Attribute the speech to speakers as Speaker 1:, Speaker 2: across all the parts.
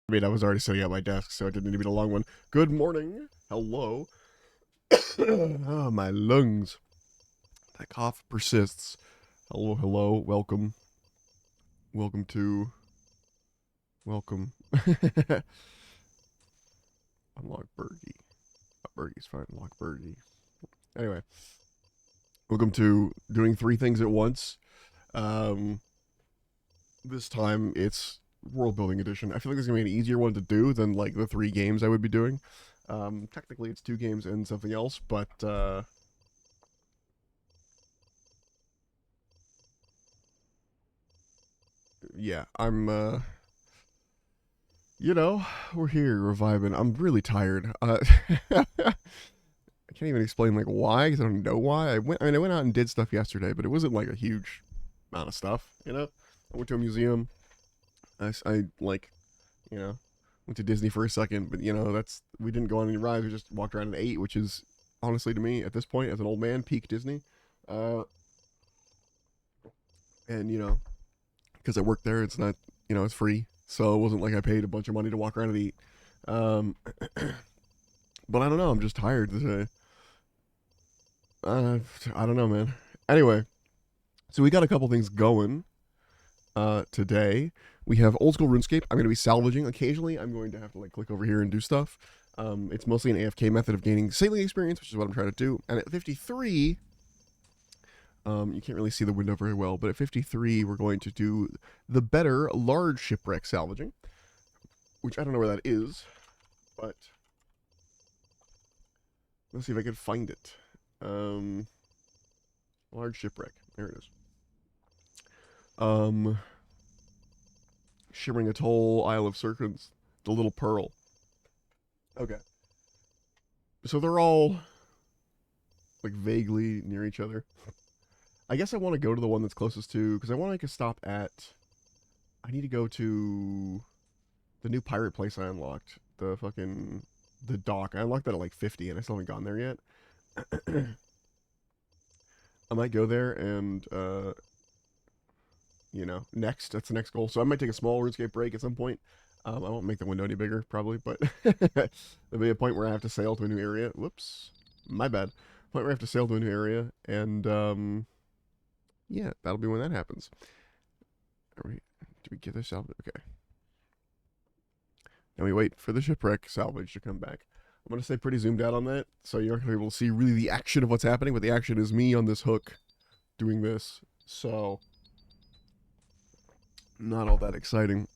Speaker 1: I mean, I was already sitting at my desk, so it didn't need to be a long one. Good morning. Hello. Oh, my lungs. That cough persists. Hello, hello. Welcome. Welcome to. Welcome. Unlock Bergie. Bergie's fine. Unlock Bergie. Anyway. Welcome to doing 3 things at once. This time it's world building edition. I feel like this is gonna be an easier one to do than like the 3 games I would be doing. Technically it's 2 games and something else, but yeah, I'm we're here, we're vibing. I'm really tired. I can't even explain like why, because I don't know why. I went out and did stuff yesterday, but it wasn't like a huge amount of stuff, you know? I went to a museum. I like, you know, went to Disney for a second, but we didn't go on any rides. We just walked around and ate, which is honestly to me at this point as an old man peak Disney. Uh, and because I work there, it's not it's free, so it wasn't like I paid a bunch of money to walk around and eat. Um, but I don't know. I'm just tired today. I don't know, man. Anyway, so we got a couple things going today. We have old school RuneScape. I'm going to be salvaging. Occasionally, I'm going to have to like click over here and do stuff. It's mostly an AFK method of gaining sailing experience, which is what I'm trying to do. And at 53, you can't really see the window very well, but at 53, we're going to do the better large shipwreck salvaging, which I don't know where that is, but let's see if I can find it. Large shipwreck. There it is. Shimmering Atoll, Isle of Serpents, the Little Pearl. Okay. So they're all like vaguely near each other. I guess I want to go to the one that's closest to, because I want to make a stop at. I need to go to the new pirate place I unlocked. The dock. I unlocked that at like 50, and I still haven't gone there yet. I might go there and, next. That's the next goal. So I might take a small RuneScape break at some point. I won't make the window any bigger, probably, but there'll be a point where I have to sail to a new area. Whoops. My bad. Point where I have to sail to a new area, and, yeah, that'll be when that happens. Do we get this salvage? Okay. Now we wait for the shipwreck salvage to come back. I'm going to stay pretty zoomed out on that, so you're not going to be able to see really the action of what's happening, but the action is me on this hook doing this, so not all that exciting.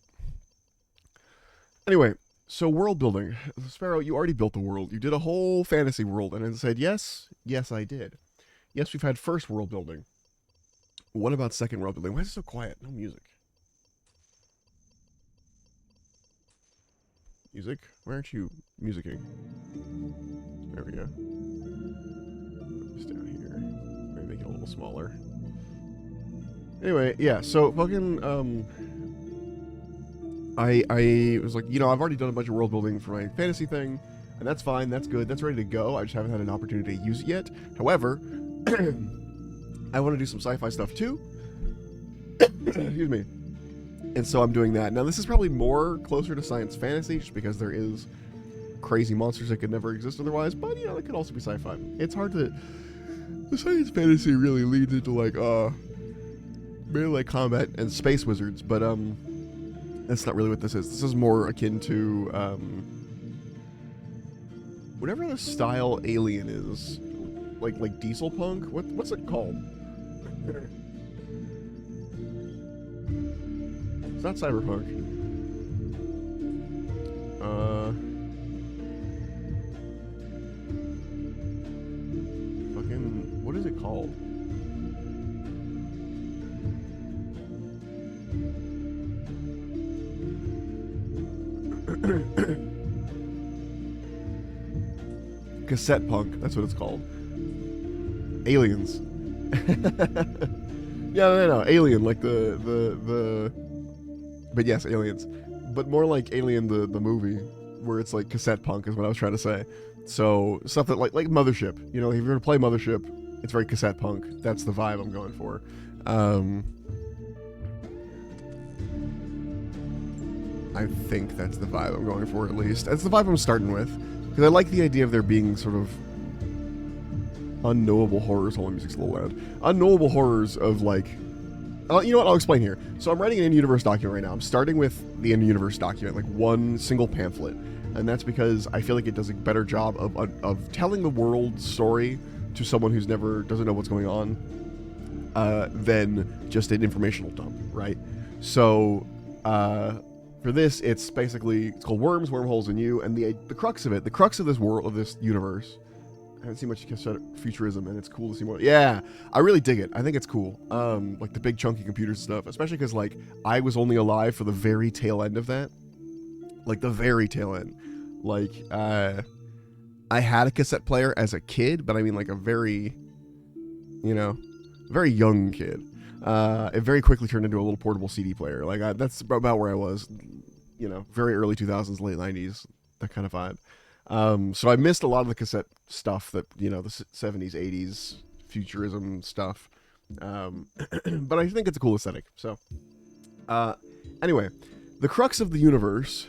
Speaker 1: Anyway, so world building. Sparrow, you already built the world. You did a whole fantasy world, and I said, yes, I did. Yes, we've had first world building. What about second world building? Why is it so quiet? No music. Music? Why aren't you musicking? There we go. Just down here. Maybe make it a little smaller. Anyway, yeah, so fucking, I was like, I've already done a bunch of world building for my fantasy thing, and that's fine, that's good, that's ready to go. I just haven't had an opportunity to use it yet. However, I want to do some sci-fi stuff too. Excuse me. And so I'm doing that. Now, this is probably more closer to science fantasy, just because there is crazy monsters that could never exist otherwise, but, it could also be sci-fi. It's hard to... The science fantasy really leads into, melee combat and space wizards, but, that's not really what this is. This is more akin to, whatever the style alien is. Like diesel punk? What's it called? It's not cyberpunk. Fucking, what is it called? Cassette punk, that's what it's called. Aliens. Yeah, no, Alien, like the but yes, aliens. But more like Alien the movie, where it's like cassette punk is what I was trying to say. So stuff that like Mothership. If you're gonna play Mothership, it's very cassette punk. That's the vibe I'm going for. I think that's the vibe I'm going for, at least. That's the vibe I'm starting with. Because I like the idea of there being sort of unknowable horrors. Hold on, music's a little loud. Unknowable horrors of, you know what? I'll explain here. So I'm writing an in-universe document right now. I'm starting with the in-universe document, like one single pamphlet. And that's because I feel like it does a better job of telling the world story to someone who's doesn't know what's going on, than just an informational dump, right? So, for this, it's called Worms, Wormholes, and You, and the crux of this world, of this universe. I haven't seen much futurism, and it's cool to see more. Yeah, I really dig it. I think it's cool. Like the big chunky computer stuff, especially because I was only alive for the very tail end of that. Like the very tail end. I had a cassette player as a kid, but I mean like a very, very young kid. It very quickly turned into a little portable CD player. That's about where I was, very early 2000s, late 90s, that kind of vibe. So I missed a lot of the cassette stuff that, the 70s, 80s, futurism stuff. But I think it's a cool aesthetic. So, anyway, the crux of the universe,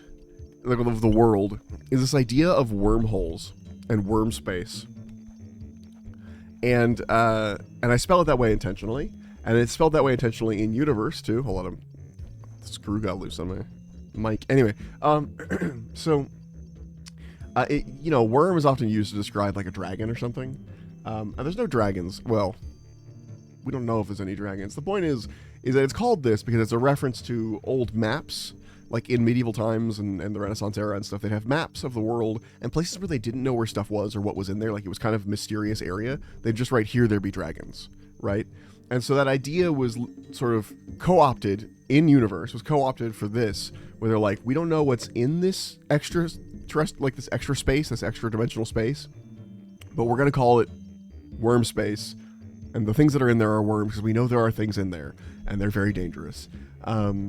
Speaker 1: of the world, is this idea of wormholes and worm space. And I spell it that way intentionally. And it's spelled that way intentionally in universe, too. Hold on, the screw got loose on my mic. Anyway, so... worm is often used to describe like a dragon or something. And there's no dragons. Well, we don't know if there's any dragons. The point is that it's called this because it's a reference to old maps, like in medieval times and the Renaissance era and stuff. They'd have maps of the world and places where they didn't know where stuff was or what was in there. Like it was kind of a mysterious area. They'd just write, here there be dragons, right? And so that idea was sort of co-opted in universe, was co-opted for this, where they're like, we don't know what's in this extra this extra space, this extra dimensional space, but we're going to call it worm space. And the things that are in there are worms, because we know there are things in there, and they're very dangerous.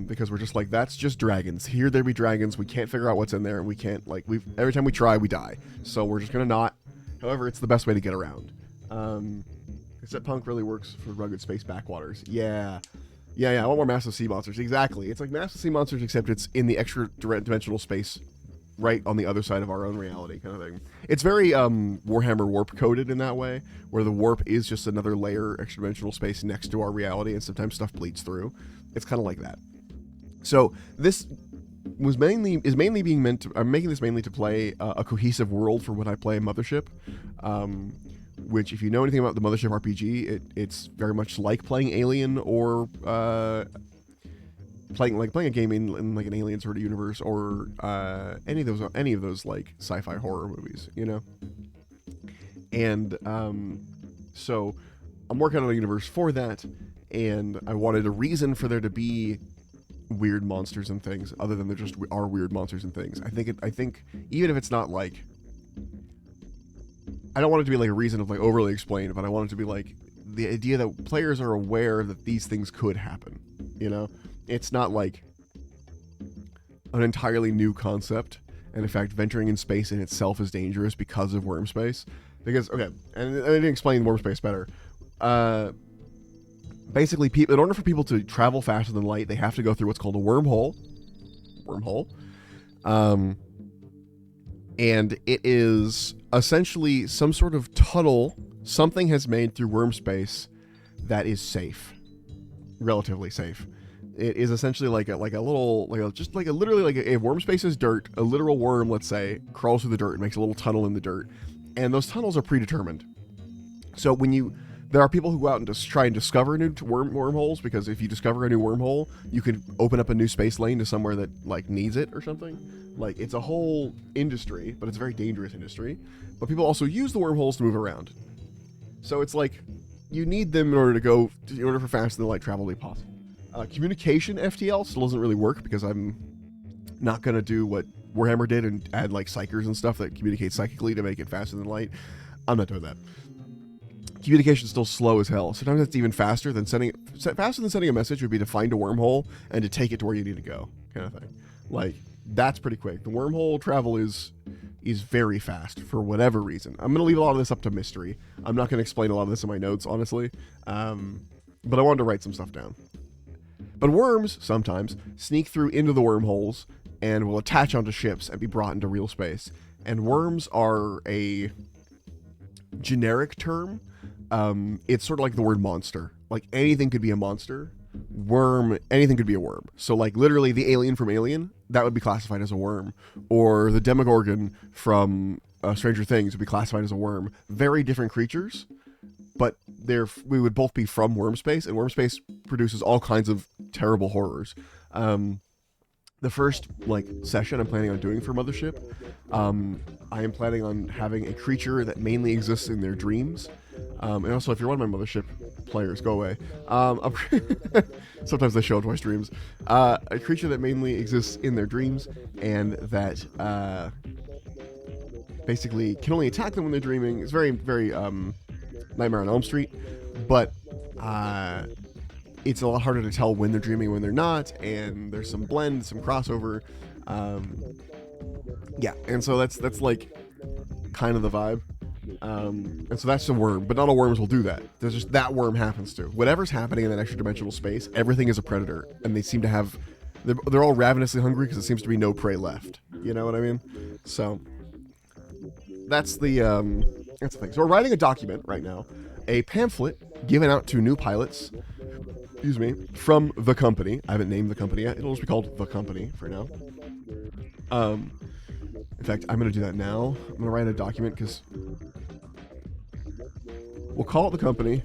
Speaker 1: Because we're just like, that's just dragons. Here there be dragons. We can't figure out what's in there, and we can't, like, every time we try, we die. So we're just gonna not. However, it's the best way to get around. Except punk really works for rugged space backwaters. Yeah. I want more massive sea monsters. Exactly. It's like massive sea monsters, except it's in the extra dimensional space, right on the other side of our own reality, kind of thing. It's very Warhammer warp coded in that way, where the warp is just another layer, extra dimensional space next to our reality, and sometimes stuff bleeds through. It's kind of like that. So this is mainly being meant to. I'm making this mainly to play a cohesive world for when I play Mothership. Which, if you know anything about the Mothership RPG, it's very much like playing Alien or playing a game in like an Alien sort of universe, or any of those like sci-fi horror movies, you know. And so I'm working on a universe for that, and I wanted a reason for there to be weird monsters and things, other than there just are weird monsters and things. I think even if it's not like, I don't want it to be like a reason of like overly explained, but I want it to be like the idea that players are aware that these things could happen, you know. It's not like an entirely new concept, and in fact, venturing in space in itself is dangerous because of worm space. Because, okay, and I didn't explain worm space better. Basically, in order for people to travel faster than light, they have to go through what's called a wormhole. And it is essentially some sort of tunnel something has made through worm space that is safe, relatively safe. It is essentially like a literally like a worm space is dirt. A literal worm, let's say, crawls through the dirt and makes a little tunnel in the dirt, and those tunnels are predetermined. So there are people who go out and just try and discover new wormholes, because if you discover a new wormhole, you could open up a new space lane to somewhere that like needs it or something. Like, it's a whole industry, but it's a very dangerous industry. But people also use the wormholes to move around. So it's like you need them in order for faster than light travel to be possible. Communication FTL still doesn't really work, because I'm not gonna do what Warhammer did and add like psychers and stuff that communicate psychically to make it faster than light. I'm not doing that. Communication is still slow as hell. Sometimes it's even faster than sending a message would be to find a wormhole and to take it to where you need to go, kind of thing. Like, that's pretty quick. The wormhole travel is very fast for whatever reason. I'm gonna leave a lot of this up to mystery. I'm not gonna explain a lot of this in my notes, honestly. But I wanted to write some stuff down. But worms sometimes sneak through into the wormholes and will attach onto ships and be brought into real space. And worms are a generic term. It's sort of like the word monster. Like, anything could be a monster. Anything could be a worm. So, like, literally the alien from Alien, that would be classified as a worm. Or the Demogorgon from Stranger Things would be classified as a worm. Very different creatures, but we would both be from worm space, and worm space produces all kinds of terrible horrors. The first session I'm planning on doing for Mothership, I am planning on having a creature that mainly exists in their dreams. And also, if you're one of my Mothership players, go away. Sometimes they show up twice dreams. A creature that mainly exists in their dreams, and that basically can only attack them when they're dreaming. It's very, very Nightmare on Elm Street, but it's a lot harder to tell when they're dreaming and when they're not, and there's some blend, some crossover. Yeah, and so that's like kind of the vibe. And so that's a worm, but not all worms will do that. There's just that worm happens to. Whatever's happening in that extra dimensional space, everything is a predator, and they seem to have. They're all ravenously hungry because it seems to be no prey left. You know what I mean? So that's the thing. So we're writing a document right now, a pamphlet given out to new pilots. Excuse me, from the company. I haven't named the company yet. It'll just be called The Company for now. In fact, I'm going to do that now. I'm going to write a document because we'll call it The Company.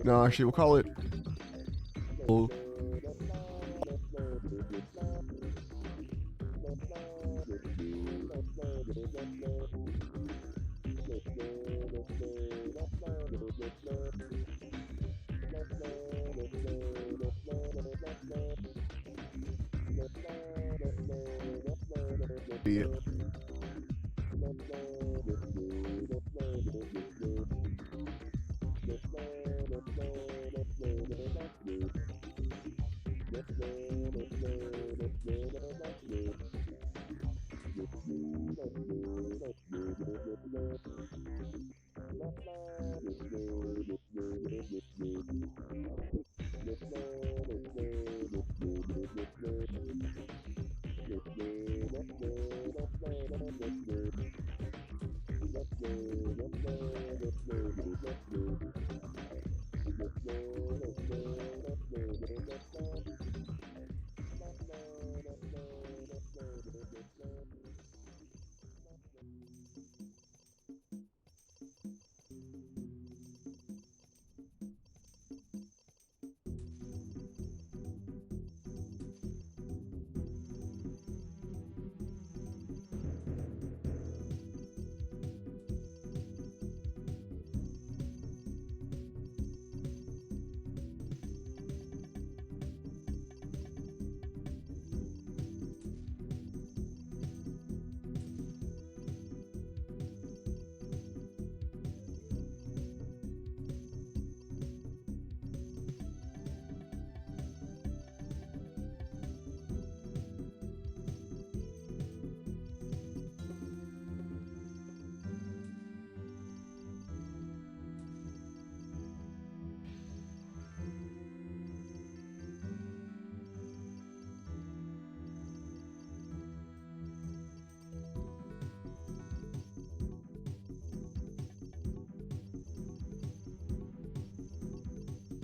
Speaker 1: No, actually, we'll call it... be.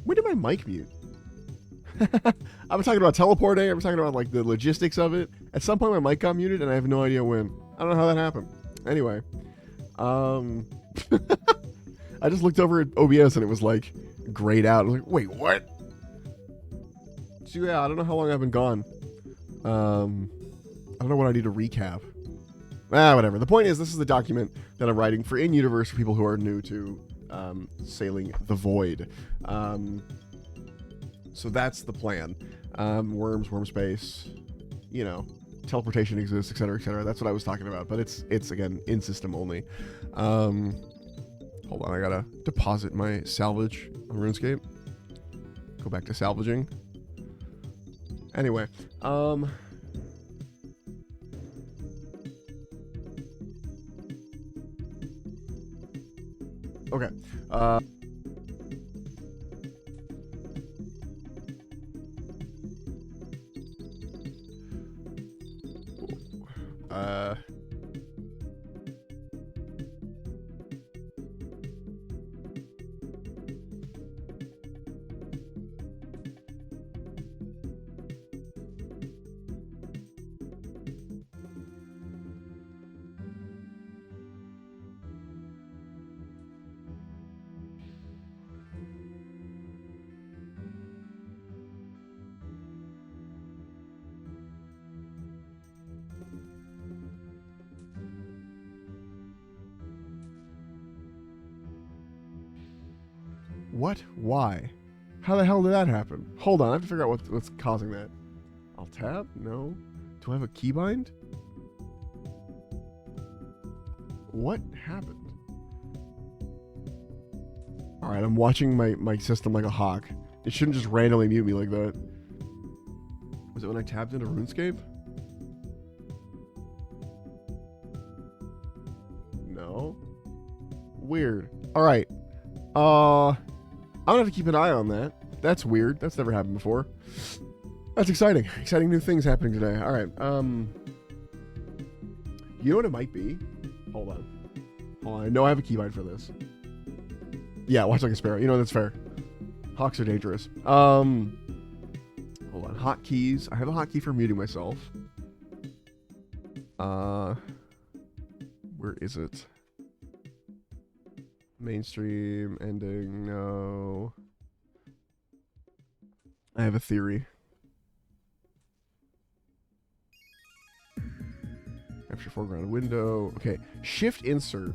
Speaker 1: When did my mic mute? I was talking about teleporting. I was talking about like the logistics of it. At some point, my mic got muted, and I have no idea when. I don't know how that happened. Anyway, I just looked over at OBS and it was like grayed out. I was like, wait, what? So yeah, I don't know how long I've been gone. I don't know what I need to recap. Whatever. The point is, this is the document that I'm writing for in-universe for people who are new to sailing the void. So that's the plan. Worms, worm space, you know, teleportation exists, etc., etc. That's what I was talking about, but it's again in system only. Hold on, I gotta deposit my salvage on RuneScape. Go back to salvaging. Anyway, okay. What? Why? How the hell did that happen? Hold on, I have to figure out what's causing that. I'll tab? No. Do I have a keybind? What happened? Alright, I'm watching my system like a hawk. It shouldn't just randomly mute me like that. Was it when I tabbed into RuneScape? No. Weird. Alright. I'm gonna have to keep an eye on that. That's weird. That's never happened before. That's exciting. Exciting new things happening today. All right. You know what it might be? Hold on. Hold on. I know I have a keybind for this. Yeah, watch like a sparrow. You know, that's fair. Hawks are dangerous. Hold on. Hotkeys. I have a hotkey for muting myself. Where is it? Mainstream, ending, no. I have a theory. Capture foreground window. Okay, shift insert.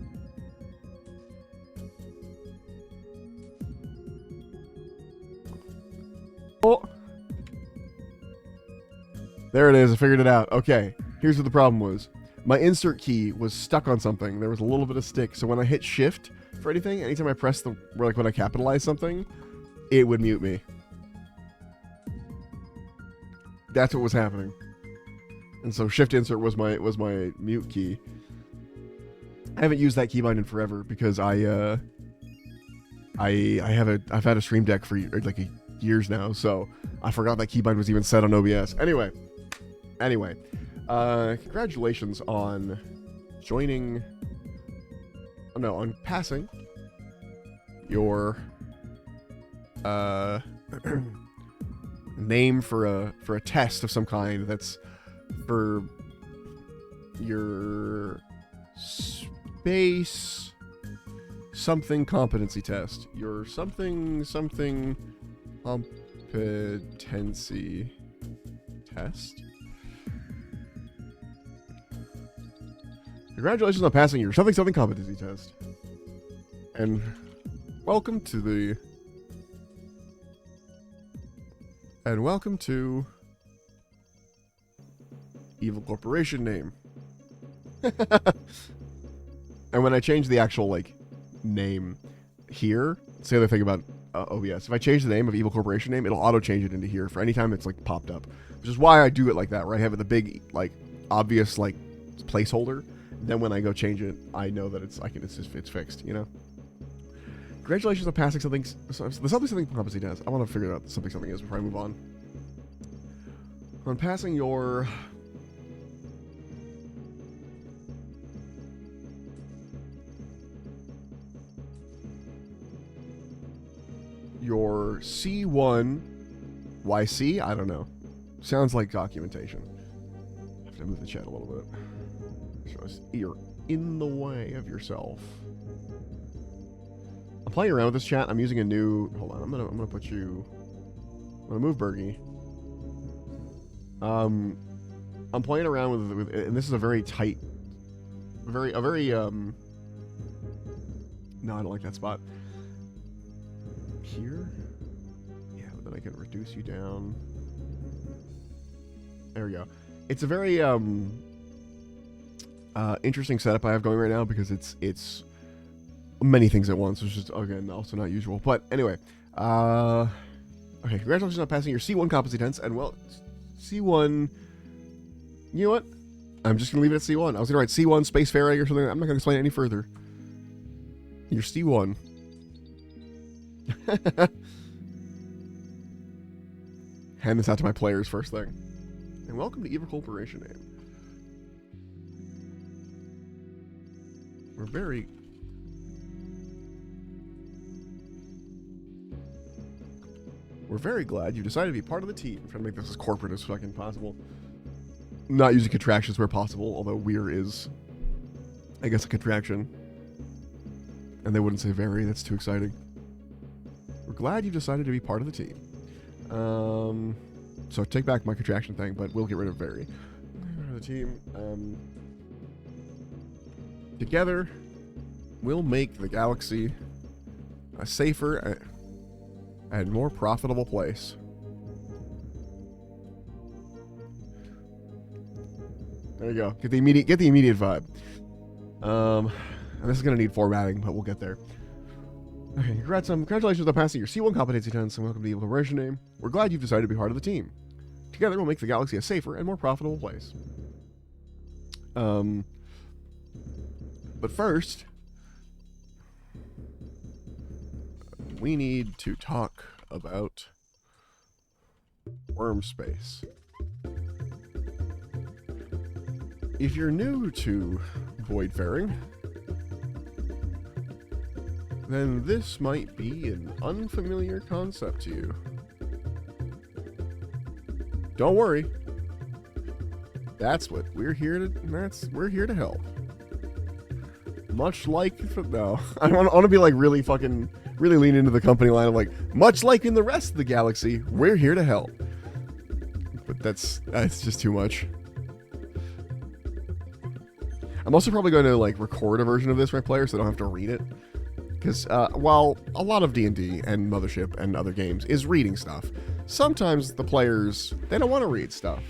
Speaker 1: Oh! There it is, I figured it out. Okay, here's what the problem was. my insert key was stuck on something. There was a little bit of stick, so when I hit shift for anything, anytime I press the, like when I capitalize something, it would mute me. That's what was happening. And so shift insert was my mute key. I haven't used that keybind in forever because I've had a Stream Deck for like years now, so I forgot that keybind was even set on OBS. Anyway, congratulations on joining. Oh no, on passing your name for a test of some kind. That's for your space something competency test. Your something competency test. Congratulations on passing your something competency test. And welcome to Evil Corporation name. And when I change the actual, like, name here, it's the other thing about OBS. If I change the name of Evil Corporation name, it'll auto-change it into here for any time it's, like, popped up. Which is why I do it like that, where I have the big, like, obvious, like, placeholder. Then when I go change it, I know that it's fixed, you know? Congratulations on passing something competency test. I want to figure out what something is before I move on. On passing your C1 YC? I don't know. Sounds like documentation. I have to move the chat a little bit. You're in the way of yourself. I'm playing around with this chat. I'm using a new. Hold on. I'm gonna put you. I'm gonna move Bergie. I'm playing around with, and this is a very tight, no, I don't like that spot. Here, yeah, but then I can reduce you down. There we go. It's a very interesting setup I have going right now because it's many things at once, which is, again, also not usual. But anyway, okay, congratulations on passing your C1 competency test, and well, C1, you know what? I'm just going to leave it at C1. I was going to write C1 spacefaring or something. I'm not going to explain it any further. Your C1. Hand this out to my players first thing. And welcome to Evil Corporation name. We're very glad you decided to be part of the team. I'm trying to make this as corporate as fucking possible. Not using contractions where possible, although we're is, I guess, a contraction. And they wouldn't say very, that's too exciting. We're glad you decided to be part of the team. So take back my contraction thing, but we'll get rid of very. The team. Together, we'll make the galaxy a safer and more profitable place. There you go. Get the immediate vibe. And this is gonna need formatting, but we'll get there. Okay, congratulations on passing your C1 competency test, and welcome to the Evil Corporation name. We're glad you've decided to be part of the team. Together, we'll make the galaxy a safer and more profitable place. But first, we need to talk about worm space. If you're new to voidfaring, then this might be an unfamiliar concept to you. Don't worry. That's what we're here to help. Much like no, I want to be like really lean into the company line of like, much like in the rest of the galaxy, we're here to help. But that's just too much. I'm also probably going to like record a version of this for my players so I don't have to read it. Because while a lot of D&D and Mothership and other games is reading stuff, sometimes the players, they don't want to read stuff.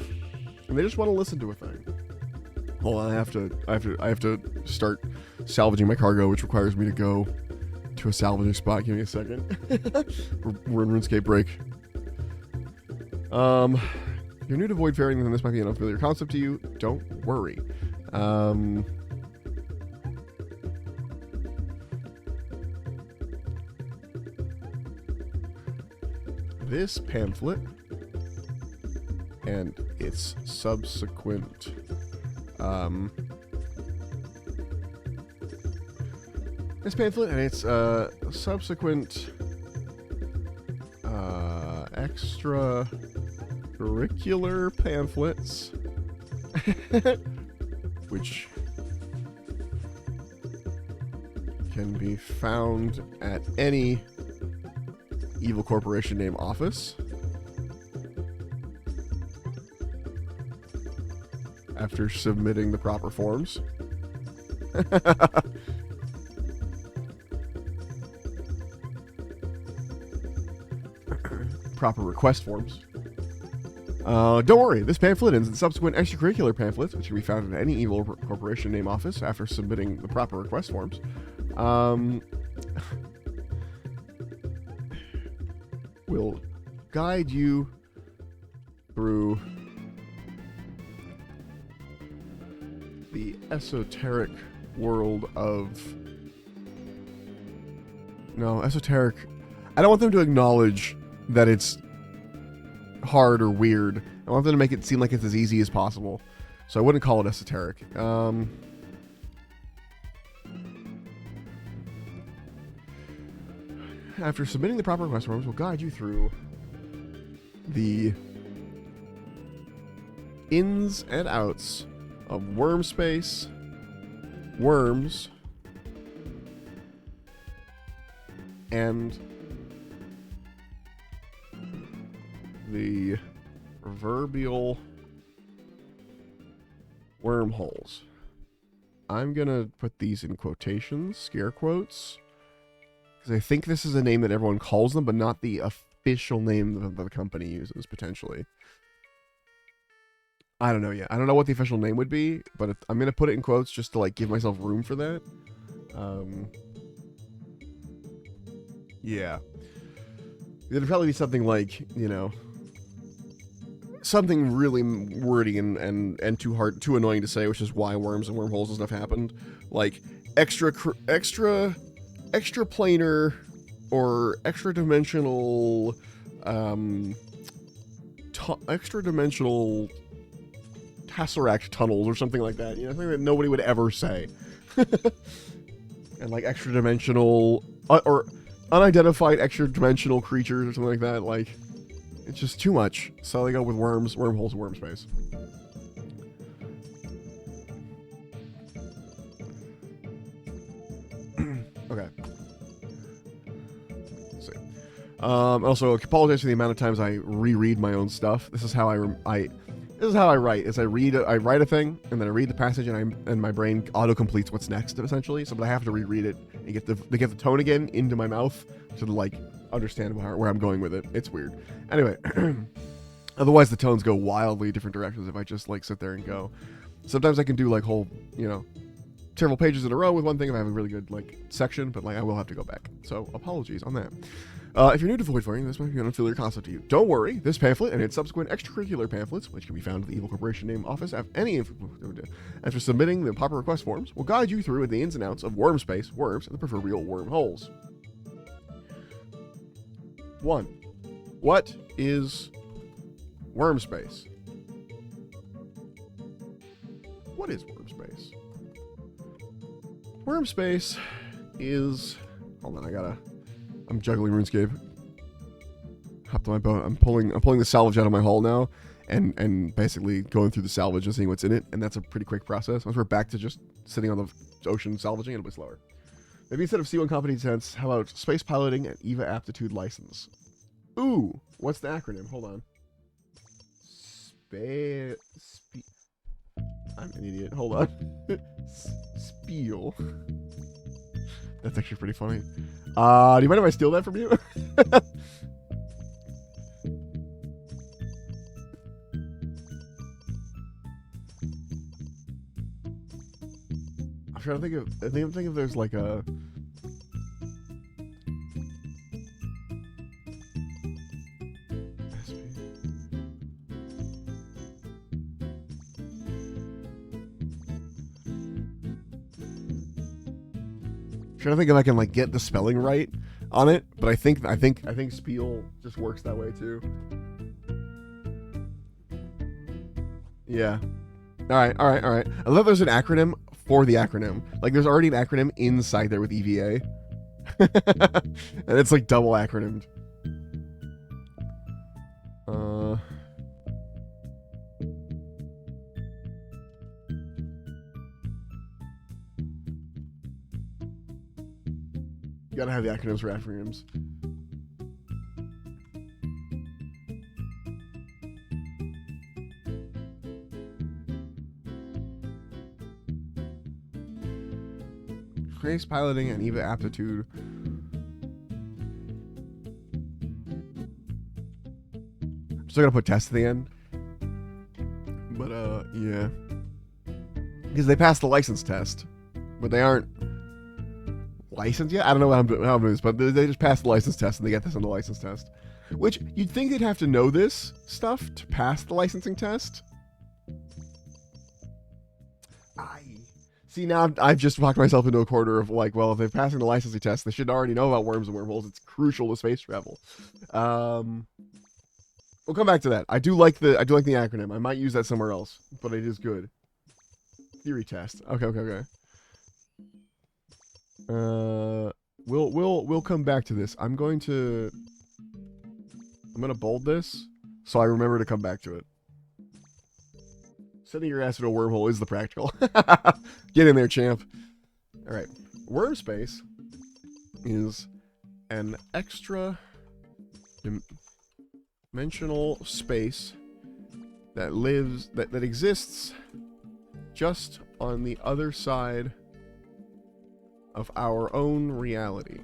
Speaker 1: And they just want to listen to a thing. Hold on, I have to start salvaging my cargo, which requires me to go to a salvaging spot. Give me a second. We're in RuneScape break. If you're new to void fairing, then this might be an unfamiliar concept to you. Don't worry. This pamphlet and its subsequent extracurricular pamphlets which can be found at any evil corporation name office after submitting the proper forms. Proper request forms. Don't worry, this pamphlet and subsequent extracurricular pamphlets, which can be found in any evil corporation name office after submitting the proper request forms, will guide you through the esoteric world of... No, esoteric... I don't want them to acknowledge that it's hard or weird. I want them to make it seem like it's as easy as possible. So I wouldn't call it esoteric. After submitting the proper request forms, we'll guide you through the ins and outs of worm space, worms, and the proverbial wormholes. I'm gonna put these in quotations, scare quotes, because I think this is a name that everyone calls them, but not the official name that the company uses, potentially. I don't know yet. I don't know what the official name would be, but I'm gonna put it in quotes just to, like, give myself room for that. Yeah. It'd probably be something like, you know, something really wordy and too annoying to say, which is why worms and wormholes and stuff happened. Like extra planar or extra dimensional tesseract tunnels or something like that. You know, something that nobody would ever say. And like extra dimensional or unidentified extra dimensional creatures or something like that. Like, it's just too much. So they go with worms, wormholes, and worm space. Okay. Let's see. Also, apologize for the amount of times I reread my own stuff. This is how this is how I write. Is I write a thing, and then I read the passage, and my brain auto completes what's next, essentially. So, but I have to reread it and get the tone again into my mouth to like understand where I'm going with it. It's weird. Anyway, otherwise the tones go wildly different directions if I just like sit there and go. Sometimes I can do like whole, you know, several pages in a row with one thing if I have a really good like section, but like I will have to go back. So apologies on that. If you're new to void fairing, this might be an unfamiliar concept to you. Don't worry, this pamphlet and its subsequent extracurricular pamphlets, which can be found at the Evil Corporation name office after submitting the proper request forms, will guide you through the ins and outs of worm space, worms, and the proverbial wormholes. 1. What is worm space? What is worm space? Worm space is... Hold on, I'm juggling RuneScape. Hopped on my boat. I'm pulling the salvage out of my hull now, and basically going through the salvage and seeing what's in it, and that's a pretty quick process. Once we're back to just sitting on the ocean salvaging, it'll be slower. Maybe instead of C1 competence, how about space piloting and EVA aptitude license? Ooh, what's the acronym? Hold on. I'm an idiot. Hold on. Spiel. That's actually pretty funny. Do you mind if I steal that from you? I'm trying to think of. I'm thinking if there's like a. Trying to think if I can like get the spelling right on it, but I think Spiel just works that way too. Yeah. All right. I love there's an acronym for the acronym. Like there's already an acronym inside there with EVA, and it's like double acronymed. You gotta have the acronyms for acronyms. Space piloting and EVA aptitude. I'm still gonna put test at the end. But yeah. Because they passed the license test. But they aren't licensed yet? I don't know how I'm doing this, but they just passed the license test and they get this on the license test. Which, you'd think they'd have to know this stuff to pass the licensing test. See, now I've just walked myself into a corner of like, well, if they're passing the licensing test, they should already know about worms and wormholes. It's crucial to space travel. We'll come back to that. I do like the acronym. I might use that somewhere else, but it is good. Theory test. Okay. We'll come back to this. I'm gonna bold this so I remember to come back to it. Sending your ass into a wormhole is the practical. Get in there, champ. All right. Worm space is an extra dimensional space that that exists just on the other side of our own reality.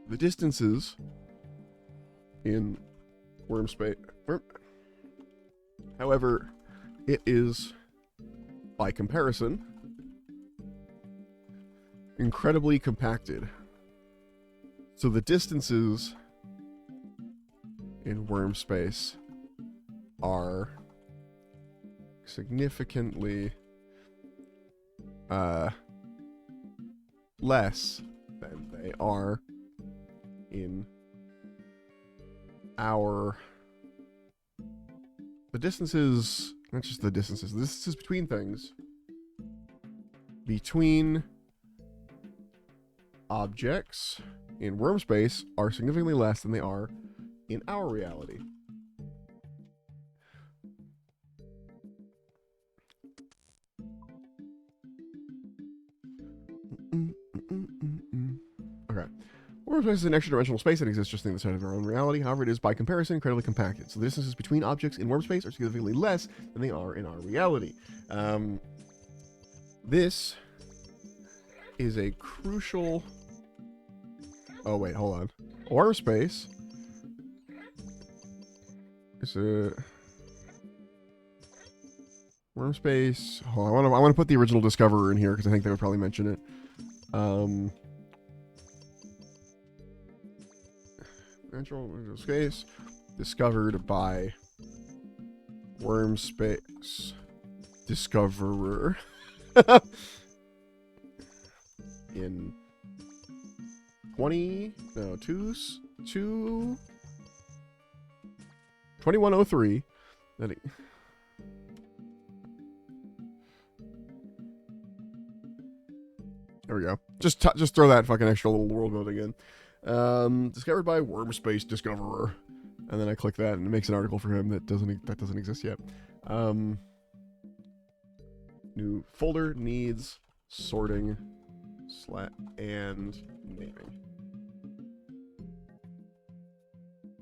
Speaker 1: The distances in worm space, however, it is, by comparison, incredibly compacted. So the distances in worm space are significantly less than they are in the distances, not just the distances between things, between objects in worm space are significantly less than they are in our reality. Okay. Worm space is an extra-dimensional space that exists just inside of our own reality. However, it is, by comparison, incredibly compacted. So the distances between objects in worm space are significantly less than they are in our reality. This is a crucial... Oh, wait, hold on. Worm space is a... Worm space... Oh, I want to put the original Discoverer in here because I think they would probably mention it. Dimensional space discovered by worm space discoverer in 2103. That there we go. Just throw that fucking extra little world building in. Discovered by worm space discoverer, and then I click that and it makes an article for him that doesn't exist yet. New folder needs sorting and naming.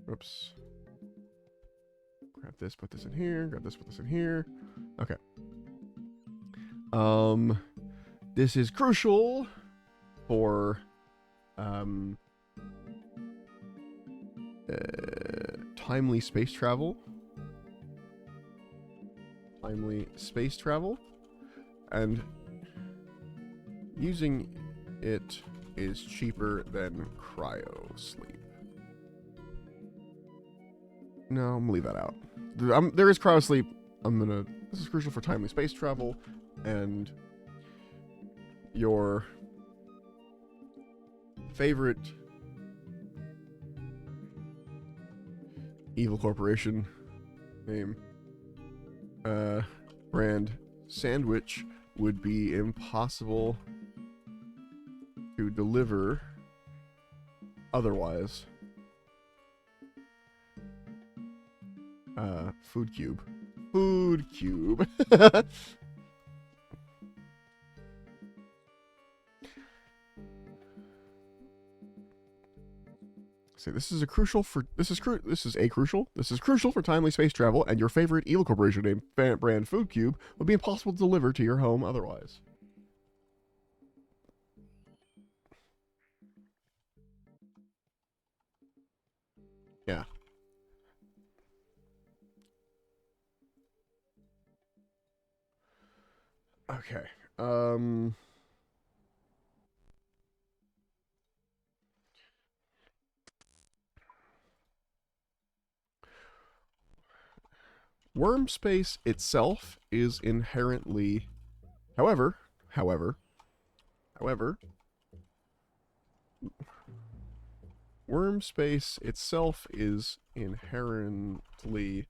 Speaker 1: Oops. Grab this, put this in here. Grab this, put this in here. Okay. This is crucial for Um, timely space travel. Timely space travel. And using it is cheaper than cryo sleep. No, I'm gonna leave that out. There is cryo sleep. This is crucial for timely space travel, and your favorite evil corporation name, brand sandwich would be impossible to deliver otherwise. Food cube. Food cube. So this is crucial for timely space travel, and your favorite evil corporation name brand food cube would be impossible to deliver to your home otherwise. Yeah. Okay. Worm space itself is inherently, however, worm space itself is inherently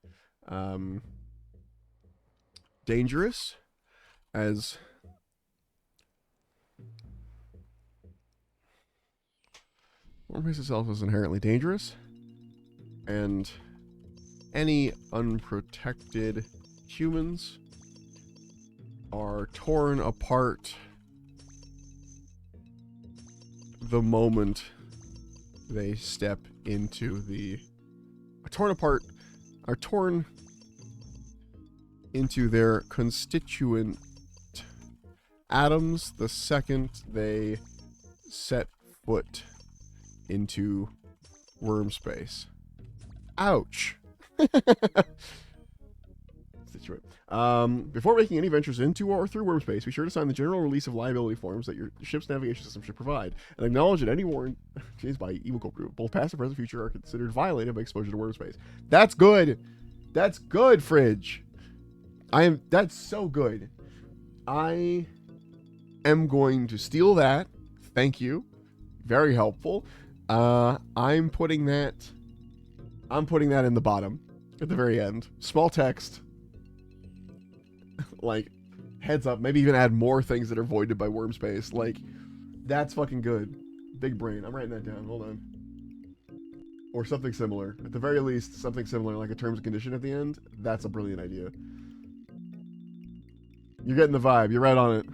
Speaker 1: dangerous, as worm space itself is inherently dangerous, and any unprotected humans are torn apart the moment they step into are torn into their constituent atoms the second they set foot into worm space. Ouch. Before making any ventures into or through worm space, be sure to sign the general release of liability forms that your ship's navigation system should provide, and acknowledge that any warranties by evil corporate, both past and present future, are considered violated by exposure to worm space. That's good. That's good, Fridge. That's so good. I am going to steal that. Thank you. Very helpful. I'm putting that in the bottom at the very end. Small text. Like, heads up, maybe even add more things that are voided by worm space. Like, that's fucking good. Big brain. I'm writing that down. Hold on. Or something similar. At the very least, something similar, like a terms and condition at the end. That's a brilliant idea. You're getting the vibe. You're right on it.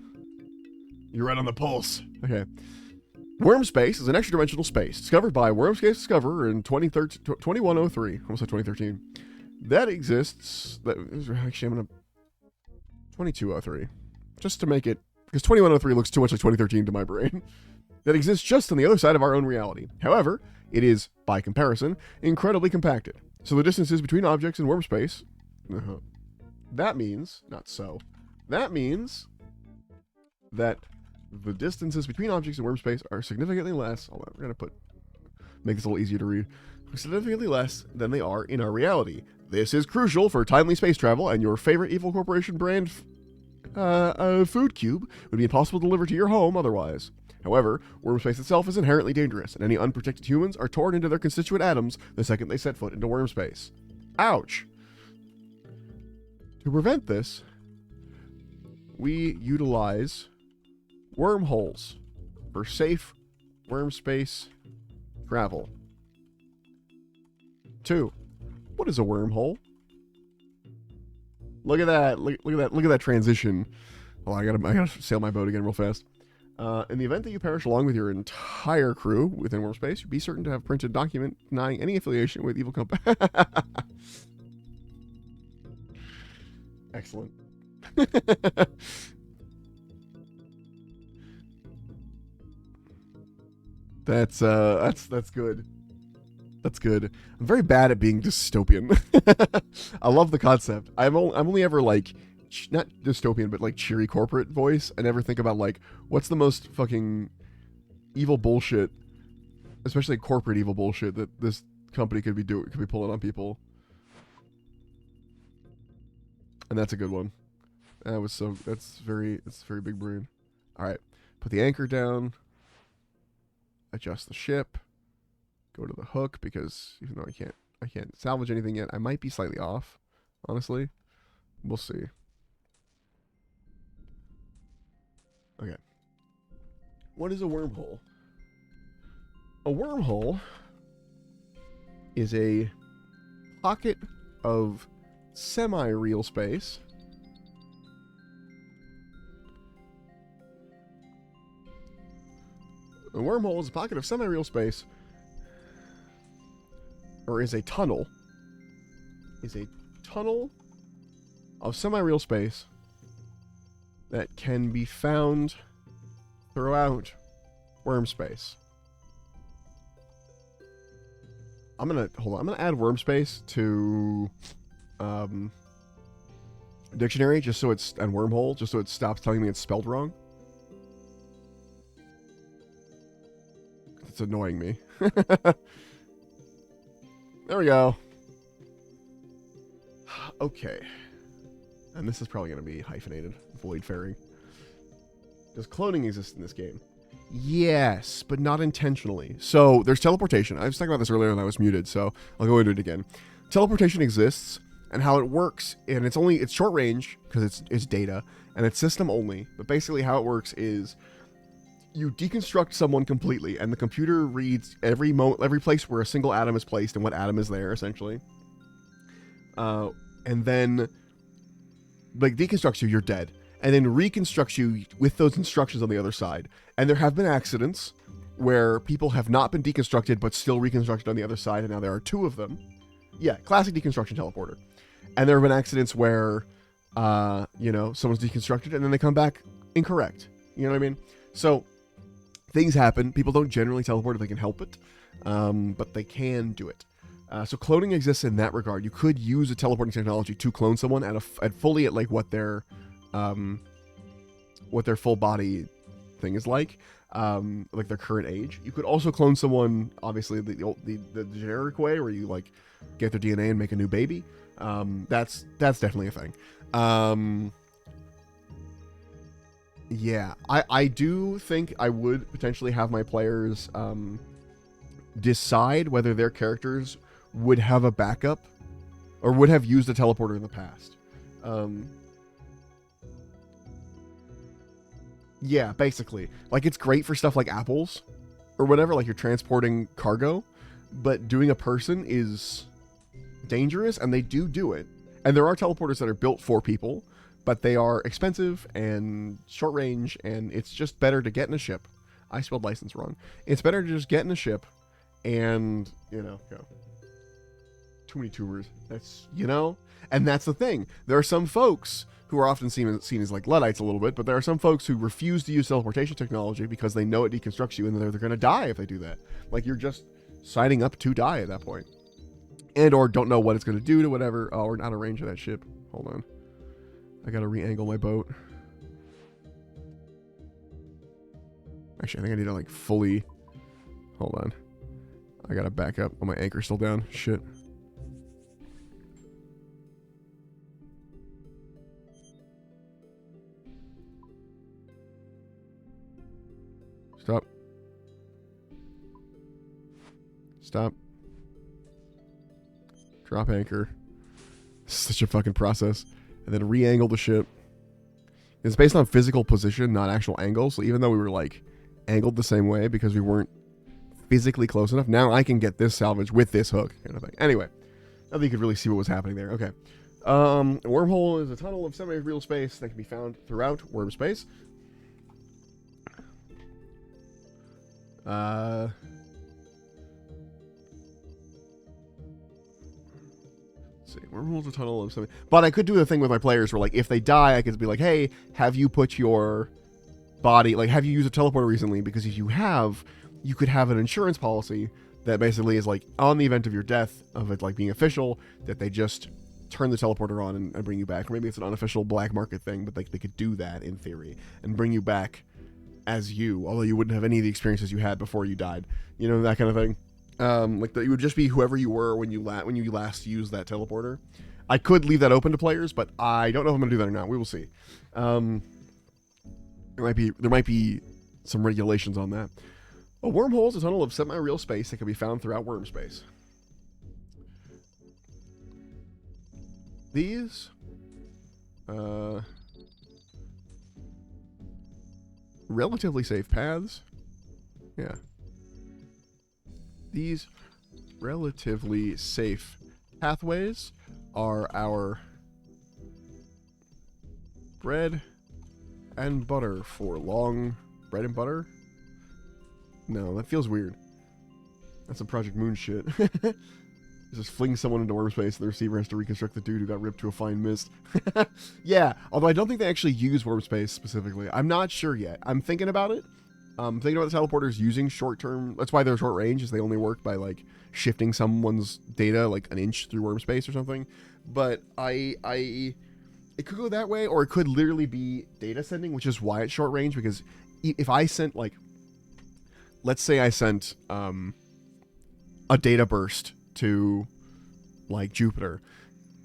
Speaker 1: You're right on the pulse. Okay. Worm space is an extra-dimensional space discovered by Wormscape Discoverer in 2103. Almost said 2013. That exists. Actually, I'm going to 2203. Just to make it, because 2103 looks too much like 2013 to my brain. That exists just on the other side of our own reality. However, it is, by comparison, incredibly compacted. So the distances between objects in worm space, that means that the distances between objects in worm space are significantly less. Hold on, we're going to make this a little easier to read. Significantly less than they are in our reality. This is crucial for timely space travel, and your favorite evil corporation brand food cube would be impossible to deliver to your home otherwise. However, worm space itself is inherently dangerous, and any unprotected humans are torn into their constituent atoms the second they set foot into worm space. Ouch! To prevent this, we utilize wormholes for safe worm space travel. 2. What is a wormhole? Look at that. Look at that transition. Oh, I gotta sail my boat again real fast. In the event that you perish along with your entire crew within worm space, be certain to have printed document denying any affiliation with evil company. Excellent. That's good. That's good. I'm very bad at being dystopian. I love the concept. I'm only ever like, not dystopian, but like cheery corporate voice. I never think about like, what's the most fucking evil bullshit, especially corporate evil bullshit that this company could be pulling on people. And that's a good one. It's very big brain. All right, put the anchor down. Adjust the ship. Go to the hook, because even though I can't salvage anything yet, I might be slightly off, honestly. We'll see. Okay. What is a wormhole? A wormhole is a pocket of semi-real space A wormhole is a pocket of semi-real space, or is a tunnel of semi-real space that can be found throughout worm space. I'm gonna add worm space to dictionary just so it's, and wormhole just so it stops telling me it's spelled wrong. It's annoying me. There we go. Okay. And this is probably going to be hyphenated. Void fairing. Does cloning exist in this game? Yes, but not intentionally. So, there's teleportation. I was talking about this earlier and I was muted, so I'll go into it again. Teleportation exists, and how it works, and it's short range, because it's data, and it's system only. But basically how it works is you deconstruct someone completely, and the computer reads every place where a single atom is placed and what atom is there, essentially. And then, like, deconstructs you, you're dead. And then reconstructs you with those instructions on the other side. And there have been accidents where people have not been deconstructed, but still reconstructed on the other side, and now there are two of them. Yeah, classic deconstruction teleporter. And there have been accidents where, someone's deconstructed, and then they come back incorrect. You know what I mean? So, things happen. People don't generally teleport if they can help it, but they can do it. So cloning exists in that regard. You could use a teleporting technology to clone someone at fully at like what their full body thing is like their current age. You could also clone someone, obviously the generic way, where you like get their DNA and make a new baby. That's definitely a thing. Yeah, I do think I would potentially have my players decide whether their characters would have a backup or would have used a teleporter in the past. Yeah, basically. Like, it's great for stuff like apples or whatever, like you're transporting cargo, but doing a person is dangerous, and they do it. And there are teleporters that are built for people, but they are expensive and short range, and it's just better to get in a ship. I spelled license wrong. It's better to just get in a ship and, go. Too many tumors. And that's the thing. There are some folks who are often seen as like Luddites a little bit, but there are some folks who refuse to use teleportation technology because they know it deconstructs you, and they're going to die if they do that. Like, you're just signing up to die at that point. And or don't know what it's going to do to whatever. Oh, we're out of range of that ship. Hold on. I got to re-angle my boat. Actually, I think I need to like fully... Hold on. I got to back up. Oh, my anchor's still down. Shit. Stop. Drop anchor. Such a fucking process. And then re-angle the ship. It's based on physical position, not actual angle. So even though we were like angled the same way because we weren't physically close enough, now I can get this salvage with this hook kind of thing. Anyway, now that you could really see what was happening there. Okay. A wormhole is a tunnel of semi-real space that can be found throughout worm space. See, wormhole's a tunnel of something. But I could do the thing with my players where, like, if they die, I could be like, hey, have you put your body, like, have you used a teleporter recently? Because if you have, you could have an insurance policy that basically is like, on the event of your death, of it like being official, that they just turn the teleporter on and bring you back. Or maybe it's an unofficial black market thing, but like they could do that in theory and bring you back as you, although you wouldn't have any of the experiences you had before you died. You know, that kind of thing. Like that you would just be whoever you were when you last used that teleporter. I could leave that open to players, but I don't know if I'm going to do that or not. We will see. There might be some regulations on that. A wormhole is a tunnel of semi-real space that can be found throughout worm space. These relatively safe paths. Yeah. These relatively safe pathways are our bread and butter for long... Bread and butter? No, that feels weird. That's some Project Moon shit. Just fling someone into worm space and the receiver has to reconstruct the dude who got ripped to a fine mist. Yeah, although I don't think they actually use worm space specifically. I'm not sure yet. I'm thinking about it. I'm thinking about the teleporters using short-term... That's why they're short range, is they only work by, like, shifting someone's data, like, an inch through worm space or something. But it could go that way, or it could literally be data sending, which is why it's short range, because if I sent, like... Let's say I sent a data burst to, like, Jupiter.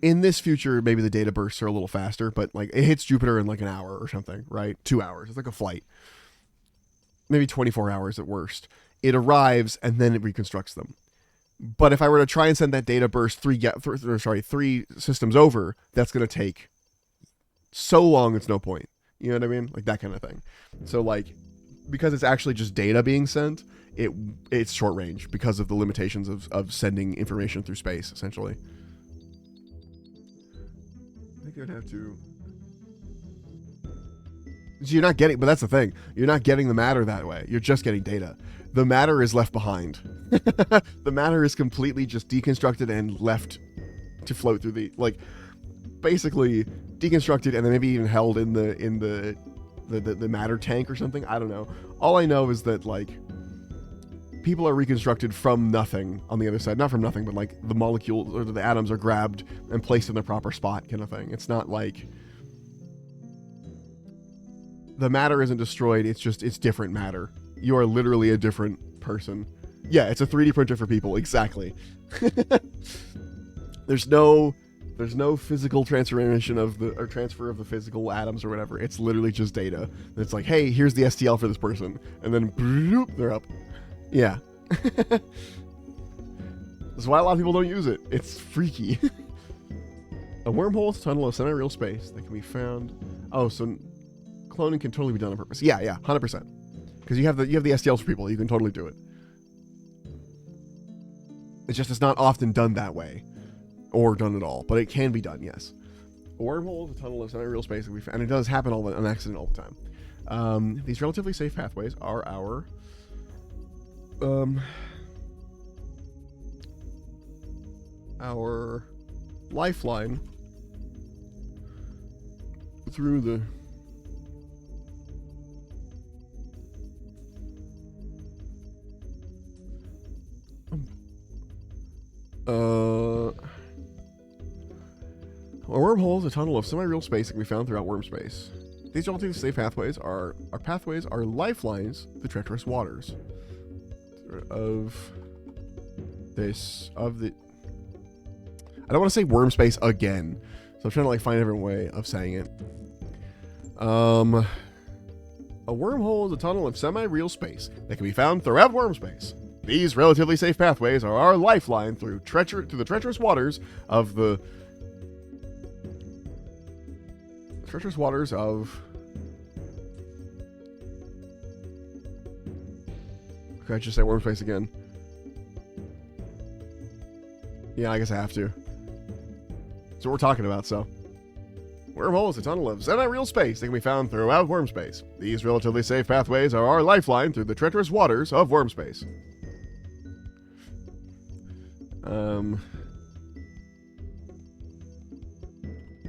Speaker 1: In this future, maybe the data bursts are a little faster, but, like, it hits Jupiter in, like, an hour or something, right? 2 hours. It's like a flight. Maybe 24 hours at worst. It arrives, and then it reconstructs them. But if I were to try and send that data burst three systems over, that's going to take so long, it's no point. You know what I mean? Like, that kind of thing. So, like... Because it's actually just data being sent, it's short range because of the limitations of sending information through space, essentially. I think I'd have to... So you're not getting... But that's the thing. You're not getting the matter that way. You're just getting data. The matter is left behind. The matter is completely just deconstructed and left to float through the... Like, basically deconstructed and then maybe even held in the matter tank or something. I don't know. All I know is that, like, people are reconstructed from nothing on the other side. Not from nothing, but, like, the molecules or the atoms are grabbed and placed in their proper spot kind of thing. It's not like the matter isn't destroyed. It's just, it's different matter. You are literally a different person. Yeah, it's a 3D printer for people. Exactly. There's no physical transformation or transfer of the physical atoms or whatever. It's literally just data. It's like, hey, here's the STL for this person, and then bloop, they're up. Yeah. That's why a lot of people don't use it. It's freaky. A wormhole is a tunnel of semi-real space that can be found. Oh, so cloning can totally be done on purpose. Yeah, 100%. Because you have the STLs for people. You can totally do it. It's not often done that way. Or done at all, but it can be done, yes. A wormhole is a tunnel of semi-real space, and it does happen on accident all the time. These relatively safe pathways are our lifeline through the A wormhole is a tunnel of semi-real space that can be found throughout worm space. These relatively safe pathways are lifelines to treacherous waters of the. I don't want to say worm space again, so I'm trying to, like, find a different way of saying it. A wormhole is a tunnel of semi-real space that can be found throughout worm space. These relatively safe pathways are our lifeline to the treacherous waters of the. Treacherous waters of... Could I just say worm space again? Yeah, I guess I have to. That's what we're talking about, so. Wormhole is a tunnel of semi-real space that can be found throughout worm space. These relatively safe pathways are our lifeline through the treacherous waters of worm space.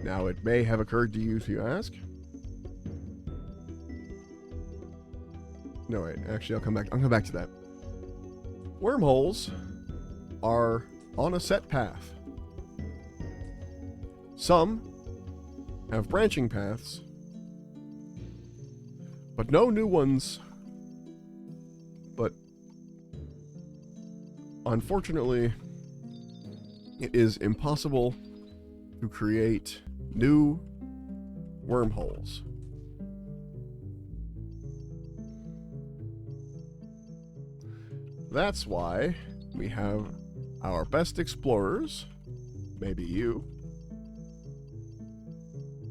Speaker 1: Now, it may have occurred to you to ask. No, wait. Actually, I'll come back to that. Wormholes are on a set path. Some have branching paths, but no new ones. But unfortunately, it is impossible to create new wormholes. That's why we have our best explorers, maybe you,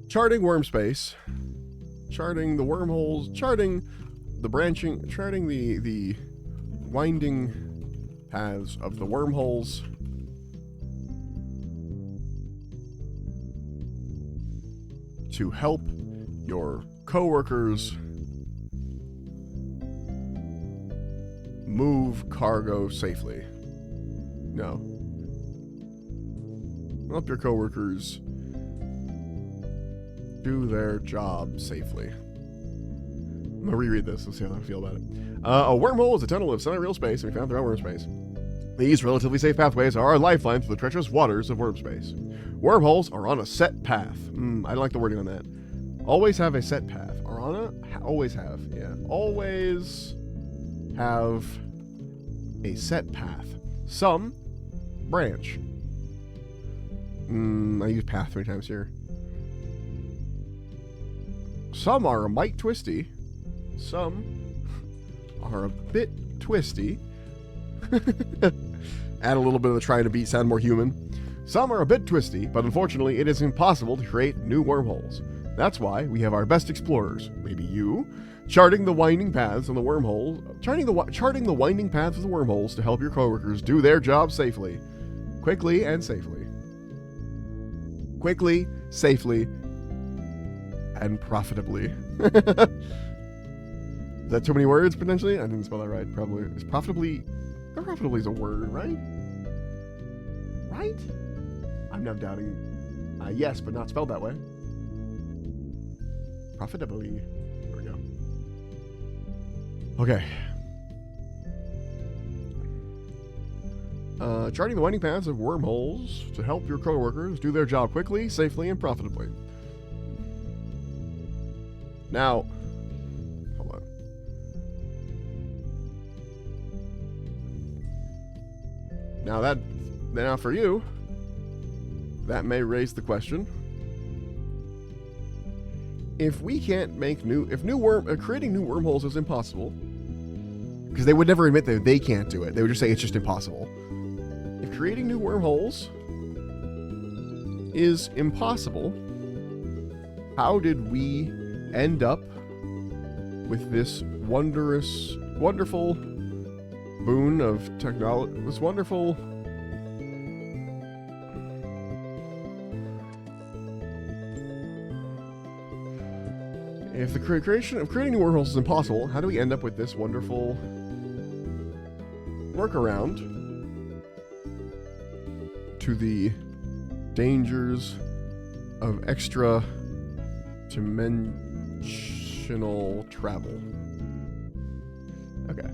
Speaker 1: charting worm space, charting the wormholes, charting the branching, charting the winding paths of the wormholes. To help your coworkers move cargo safely. No. Help your coworkers do their job safely. I'm gonna reread this. Let's see how I feel about it. A wormhole is a tunnel of semi-real space and we found throughout worm space. These relatively safe pathways are our lifeline through the treacherous waters of worm space. Wormholes are on a set path. I like the wording on that. Always have a set path. Are on a... always have. Yeah. Always have a set path. Some branch. I use path 3 times here. Some are a mite twisty. Some are a bit twisty. Add a little bit of the trying to beat sound more human. Some are a bit twisty, but unfortunately it is impossible to create new wormholes. That's why we have our best explorers, maybe you, charting the winding paths on the wormholes, charting the winding paths of the wormholes to help your coworkers do their job safely, quickly and safely. Quickly, safely, and profitably. Is that too many words, potentially? I didn't spell that right, probably. Is profitably... Profitably is a word, right? Right? I'm now doubting. Yes, but not spelled that way. Profitably. There we go. Okay. Charting the winding paths of wormholes to help your coworkers do their job quickly, safely, and profitably. Now, hold on. Now for you, that may raise the question: if we can't make creating new wormholes is impossible, because they would never admit that they can't do it. They would just say it's just impossible. If creating new wormholes is impossible, how did we end up with this wonderful boon of technology? This wonderful... If the creating new wormholes is impossible, how do we end up with this wonderful workaround to the dangers of extra-dimensional travel? Okay.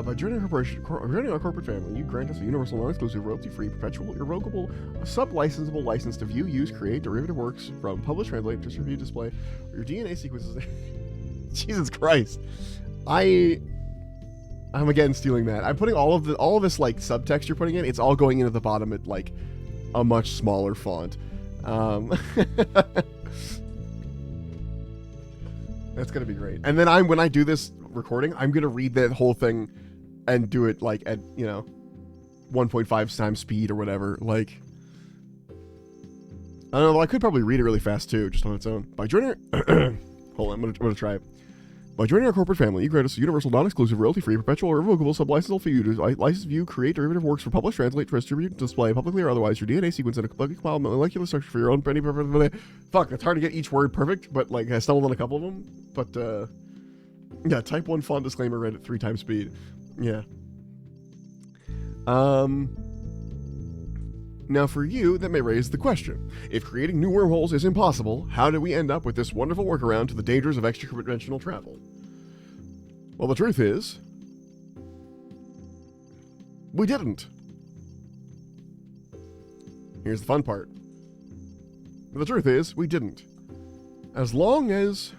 Speaker 1: By joining our corporate family, you grant us a universal, non-exclusive, royalty-free, perpetual, irrevocable, sub-licensable license to view, use, create derivative works from publish, translate, distribute, display, or your DNA sequences. Jesus Christ. I'm again stealing that. I'm putting all of this like subtext you're putting in. It's all going into the bottom at like a much smaller font. That's gonna be great. And then when I do this recording, I'm gonna read that whole thing and do it like at 1.5 times speed or whatever. Like, I don't know. I could probably read it really fast too, just on its own. By joining, hold on, I'm gonna try it. By joining our corporate family, you grant us a universal, non-exclusive, royalty-free, perpetual, or irrevocable sub-licensable for you to license, view, create derivative works for publish, translate, distribute, display, publicly or otherwise, your DNA sequence in a completely compiled molecular structure for your own penny. Fuck, it's hard to get each word perfect, but like I stumbled on a couple of them. But yeah, type 1 font disclaimer read at 3 times speed. Yeah. Now for you, that may raise the question. If creating new wormholes is impossible, how did we end up with this wonderful workaround to the dangers of extra-dimensional travel? Well, the truth is, we didn't. Here's the fun part. The truth is, we didn't. As long as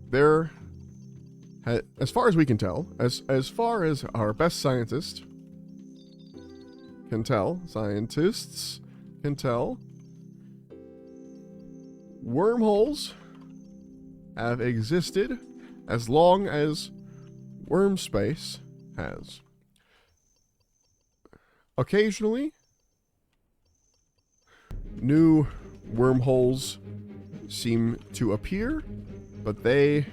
Speaker 1: there, as far as we can tell, as far as our best scientists can tell, wormholes have existed as long as worm space has. Occasionally, new wormholes seem to appear, but they...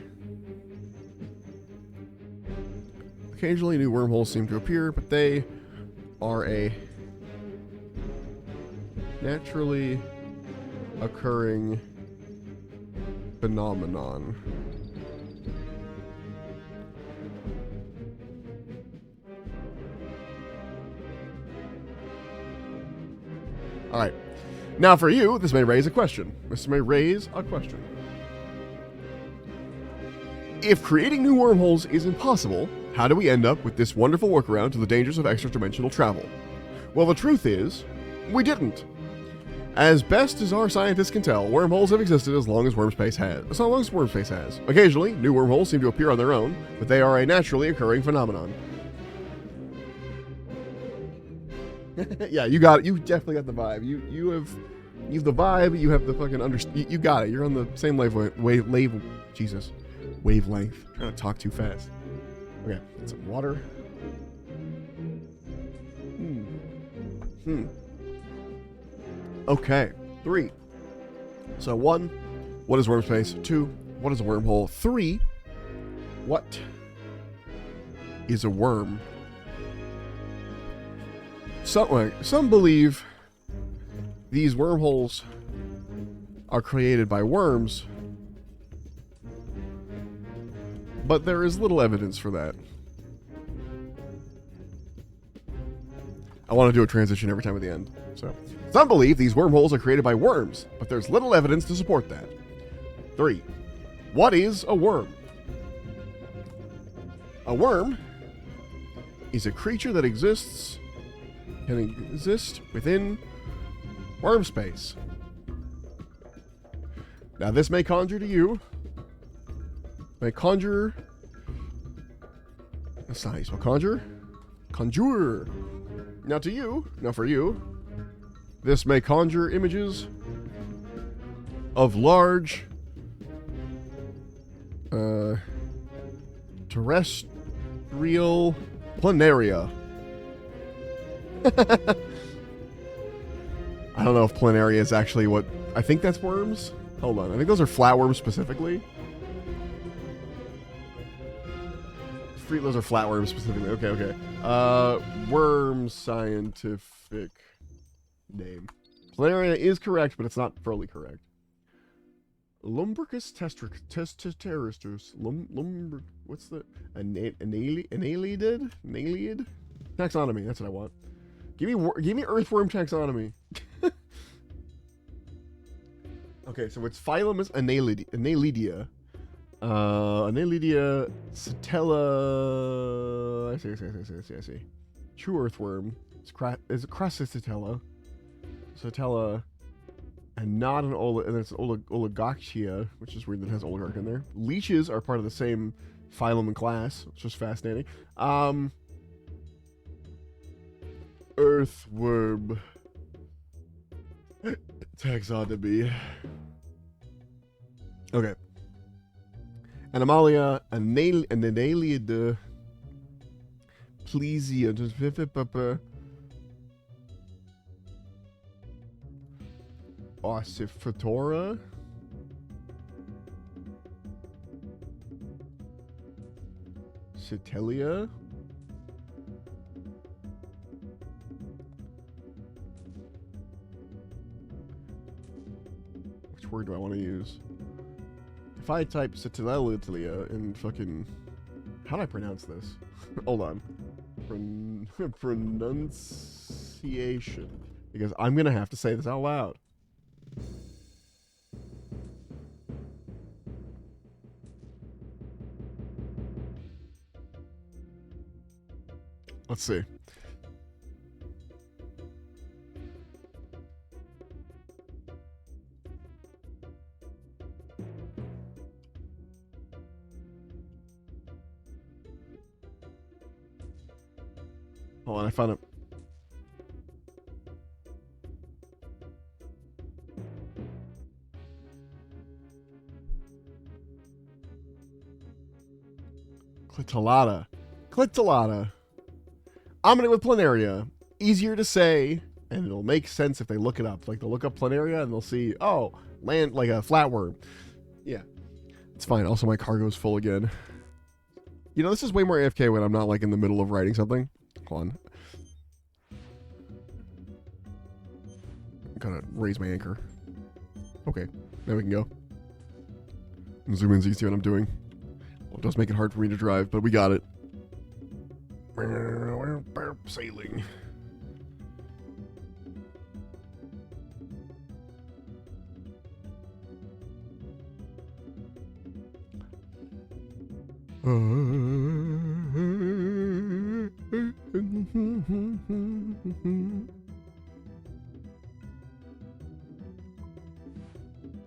Speaker 1: Occasionally new wormholes seem to appear, but they are a naturally occurring phenomenon. Alright. Now for you, this may raise a question. If creating new wormholes is impossible, how do we end up with this wonderful workaround to the dangers of extra-dimensional travel? Well, the truth is, we didn't. As best as our scientists can tell, wormholes have existed as long as worm space has. Occasionally, new wormholes seem to appear on their own, but they are a naturally occurring phenomenon. Yeah, you got it. You definitely got the vibe. You have the vibe. You have the fucking you got it. You're on the same wavelength. Wavelength. I'm trying to talk too fast. Okay, get some water. Okay, 3. So 1, what is worm space? 2, what is a wormhole? 3, what is a worm? Some believe these wormholes are created by worms, but there is little evidence for that. I want to do a transition every time at the end. So, some believe these wormholes are created by worms, but there's little evidence to support that. 3. What is a worm? A worm is a creature that can exist within worm space. Now this may conjure to you, conjure. That's not how you spell conjure. Conjure. Now for you, this may conjure images of large terrestrial planaria. I don't know if planaria is actually what... I think that's worms. Hold on. I think those are flatworms specifically. Those are flatworms specifically. Okay. Worm scientific name. Planaria is correct, but it's not fully correct. Lumbricus terrestus. What's the... Annelid? Taxonomy. That's what I want. Give me earthworm taxonomy. Okay, so its phylum is Annelidia. Annelidia Cetella. I see. True earthworm. It's Crassicetella. Cetella. And not an and it's Oligarchia, which is weird that it has oligarch in there. Leeches are part of the same phylum and class, which is fascinating. Earthworm taxonomy. Okay. Animalia, Annelid, Plesia, Ossifatora, Citelia, which word do I want to use? If I type Citelia in fucking... How do I pronounce this? Hold on. pronunciation, because I'm gonna have to say this out loud. Let's see. Hold on, I found it. Clitolata. Clitolata. I'm gonna go with planaria. Easier to say, and it'll make sense if they look it up. Like, they'll look up planaria and they'll see, oh, land, like a flatworm. Yeah, it's fine. Also, my cargo's full again. You know, this is way more AFK when I'm not, like, in the middle of writing something. Hold on. Gotta raise my anchor. Okay, now we can go. Zoom in so you can see what I'm doing. Well, it does make it hard for me to drive, but we got it. Sailing.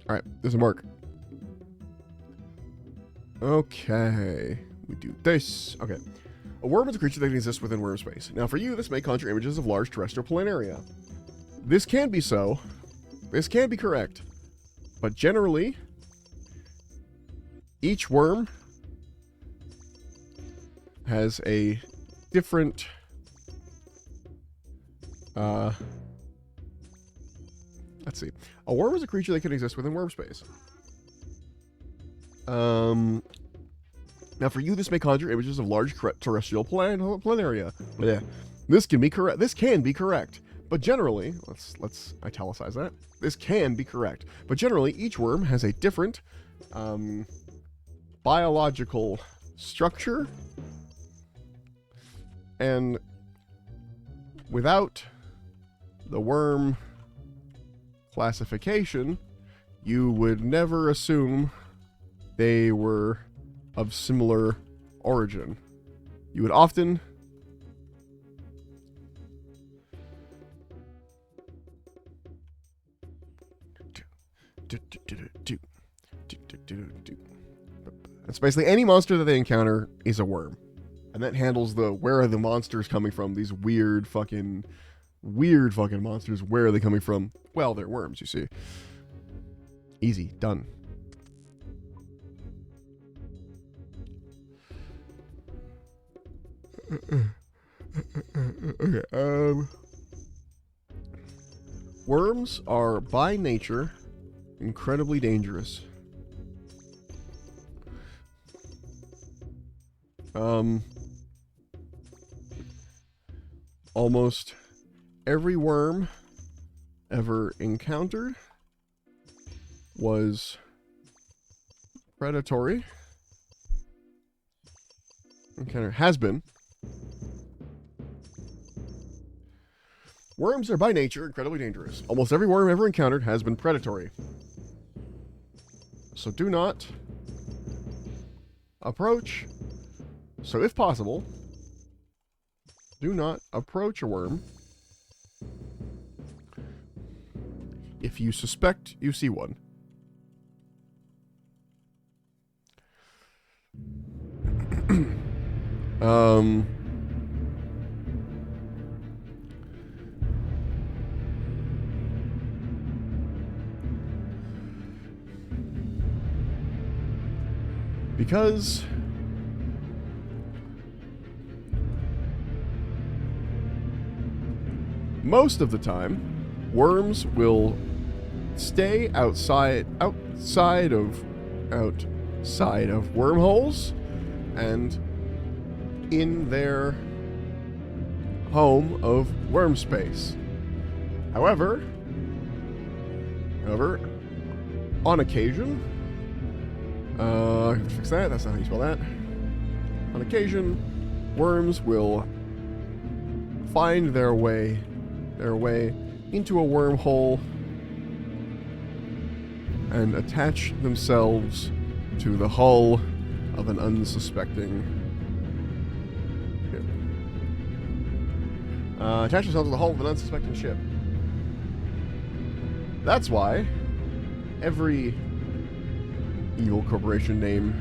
Speaker 1: Alright, doesn't work. Okay, we do this. Okay. A worm is a creature that can exist within worm space. Now for you, this may conjure images of large terrestrial planaria. This can be so. This can be correct. But generally, each worm has a different let's see. A worm is a creature that can exist within worm space. Now, for you, this may conjure images of large terrestrial planaria. Yeah, this can be correct. This can be correct, but generally, let's italicize that. This can be correct, but generally, each worm has a different biological structure, and without the worm classification, you would never assume they were of similar origin. You would often it's basically any monster that they encounter is a worm, and that handles the where are the monsters coming from. These weird fucking monsters, where are they coming from? Well, they're worms, you see. Easy, done. Okay, worms are by nature incredibly dangerous. Almost every worm ever encountered was predatory. Has been. Worms are by nature incredibly dangerous. Almost every worm ever encountered has been predatory. So do not approach. So if possible, do not approach a worm if you suspect you see one. Because most of the time, worms will stay outside of wormholes and in their home of worm space. However, on occasion, I have to fix that. That's not how you spell that. On occasion, worms will find their way into a wormhole and attach themselves to the hull of an unsuspecting ship. Attach themselves to the hull of an unsuspecting ship. That's why every evil corporation name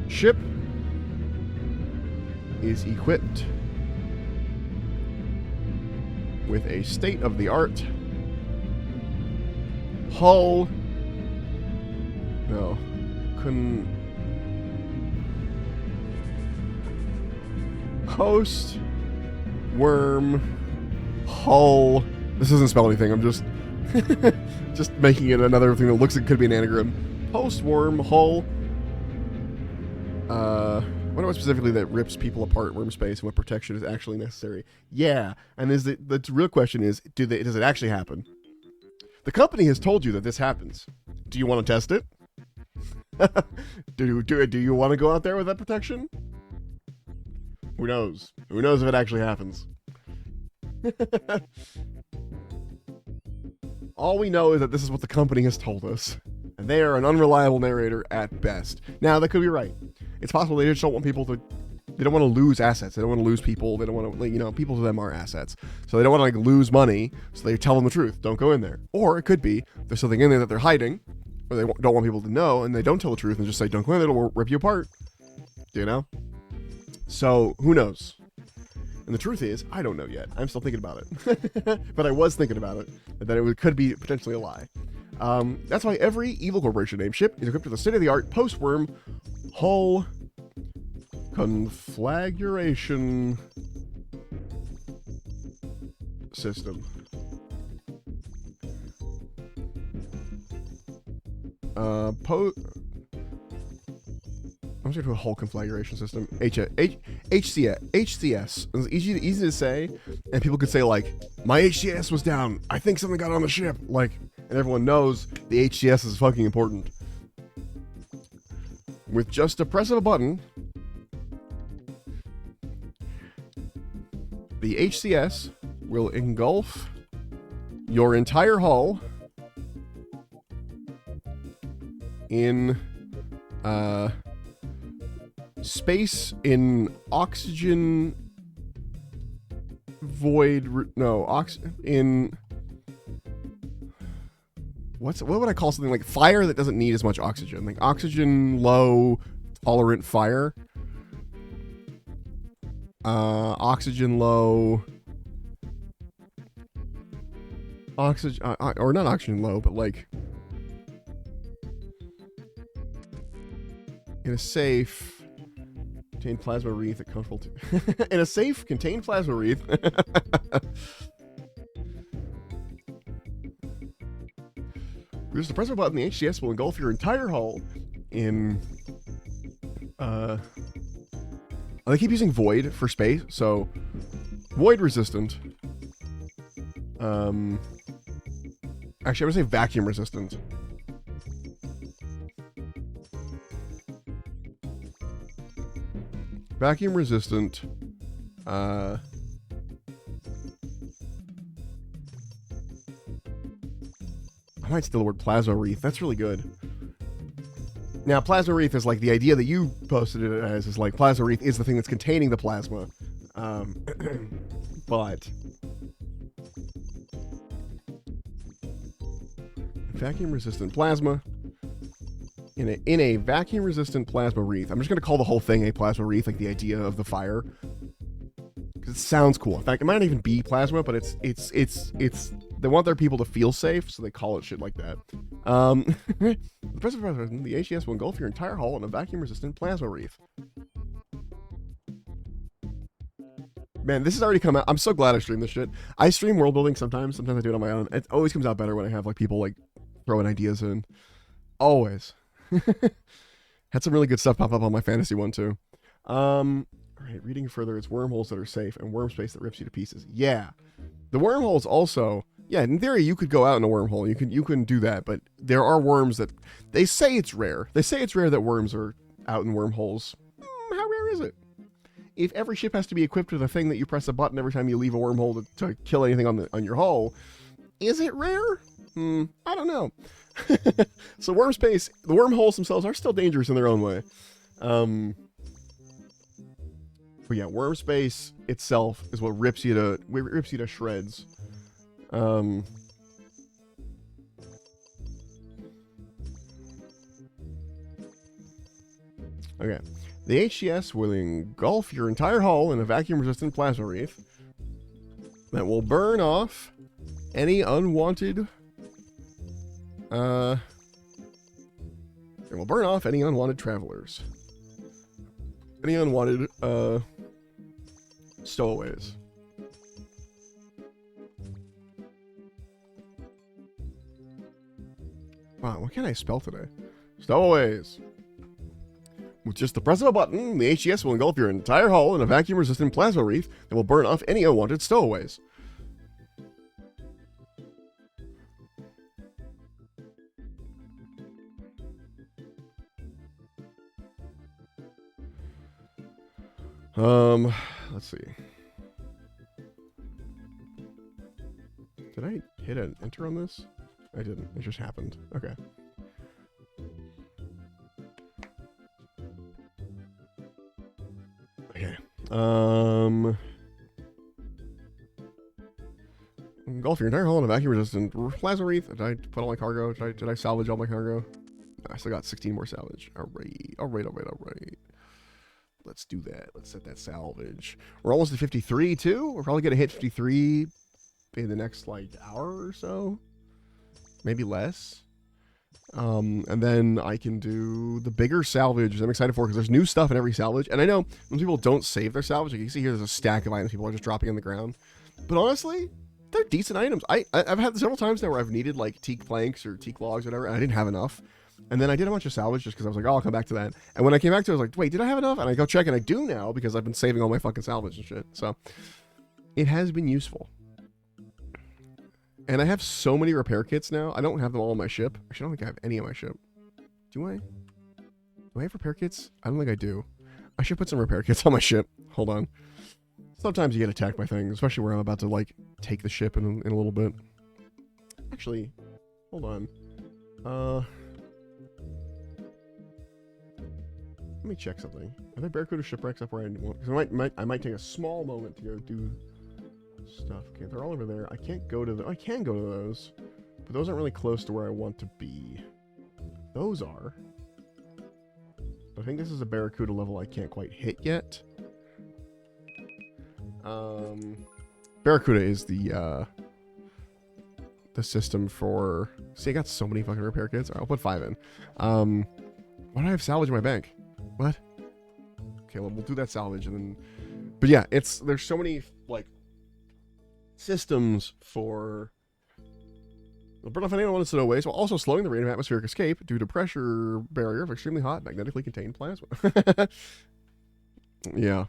Speaker 1: ship is equipped with a state-of-the-art hull. No, couldn't. Host worm hull. This doesn't spell anything. I'm just just making it another thing that looks like it could be an anagram. Host worm hull. What about specifically that rips people apart in worm space and what protection is actually necessary? Yeah, and the real question is, does it actually happen? The company has told you that this happens. Do you want to test it? Do you want to go out there with that protection? Who knows? Who knows if it actually happens? All we know is that this is what the company has told us. And they are an unreliable narrator at best. Now, that could be right. It's possible they just don't want people to... They don't want to lose assets. They don't want to lose people. They don't want to... You know, people to them are assets. So they don't want to, like, lose money. So they tell them the truth. Don't go in there. Or it could be there's something in there that they're hiding. Or they don't want people to know. And they don't tell the truth and just say, don't go in there. It'll rip you apart. You know? So, who knows? And the truth is, I don't know yet. I'm still thinking about it. But I was thinking about it. That it could be potentially a lie. That's why every evil corporation named ship is equipped with a state-of-the-art post-worm hull conflagration system. I'm just going to do a hull conflagration system. HCS. It's easy to say, and people could say, like, my HCS was down. I think something got on the ship. Like, and everyone knows the HCS is fucking important. With just a press of a button, the HCS will engulf your entire hull in space in oxygen void. What would I call something like fire that doesn't need as much oxygen? Like oxygen low tolerant fire. Oxygen low. Oxygen, or not oxygen low, but like in a safe contained plasma wreath at comfortable. In a safe contained plasma wreath. Just the press of a button, the HCS will engulf your entire hull in... they keep using void for space, so... Void resistant. Actually, I'm gonna say vacuum resistant. Vacuum resistant. I might steal the word plasma wreath. That's really good. Now, plasma wreath is like the idea that you posted it as is like plasma wreath is the thing that's containing the plasma. But vacuum resistant plasma in a vacuum resistant plasma wreath. I'm just gonna call the whole thing a plasma wreath, like the idea of the fire, because it sounds cool. In fact, it might not even be plasma, but it's they want their people to feel safe, so they call it shit like that. The HCS will engulf your entire hull in a vacuum-resistant plasma wreath. Man, this has already come out. I'm so glad I streamed this shit. I stream world building sometimes. Sometimes I do it on my own. It always comes out better when I have like people like throwing ideas in. Always. Had some really good stuff pop up on my fantasy one too. Alright, reading further, it's wormholes that are safe and worm space that rips you to pieces. Yeah. The wormholes also, yeah, in theory you could go out in a wormhole. You can do that, but there are worms that they say it's rare. They say it's rare that worms are out in wormholes. How rare is it? if every ship has to be equipped with a thing that you press a button every time you leave a wormhole to kill anything on your hull, is it rare? I don't know. So wormspace, the wormholes themselves are still dangerous in their own way. But yeah, wormspace itself is what rips you to shreds. Okay. The HCS will engulf your entire hull in a vacuum-resistant plasma wreath that will burn off any unwanted... it will burn off any unwanted travelers. Any unwanted, stowaways. Wow, what can I spell today? Stowaways. With just the press of a button, the HES will engulf your entire hull in a vacuum-resistant plasma wreath that will burn off any unwanted stowaways. Let's see. Did I hit an enter on this? I didn't. It just happened. Okay. Okay. Engulf your entire hull in a vacuum-resistant plasma wreath. Did I put all my cargo? Did I salvage all my cargo? I still got 16 more salvage. All right. Let's do that. Let's set that salvage. We're almost at 53 too. We're probably gonna hit 53 in the next like hour or so, maybe less. And then I can do the bigger salvage, which I'm excited for because there's new stuff in every salvage. And I know when people don't save their salvage, like you can see here, there's a stack of items people are just dropping on the ground. But honestly, they're decent items. I've had several times now where I've needed like teak planks or teak logs, or whatever, and I didn't have enough. And then I did a bunch of salvage just because I was like, oh, I'll come back to that. And when I came back to it, I was like, wait, did I have enough? And I go check, and I do now because I've been saving all my fucking salvage and shit. So it has been useful. And I have so many repair kits now. I don't have them all on my ship. Actually, I don't think I have any on my ship. Do I? Do I have repair kits? I don't think I do. I should put some repair kits on my ship. Hold on. Sometimes you get attacked by things, especially where I'm about to, like, take the ship in a little bit. Actually, hold on. Let me check something. Are there Barracuda shipwrecks up where I want? Because I might take a small moment to go do stuff. Okay, they're all over there. I can't go to the... I can go to those, but those aren't really close to where I want to be. Those are. But I think this is a Barracuda level I can't quite hit yet. Barracuda is the system for... See, I got so many fucking repair kits. Alright, I'll put 5 in. Why do I have salvage in my bank? What? Okay, well, we'll do that salvage and then... But yeah, there's so many, like, systems for... It'll burn off any unwanted stowaways while also slowing the rate of atmospheric escape due to pressure barrier of extremely hot, magnetically contained plasma. Yeah.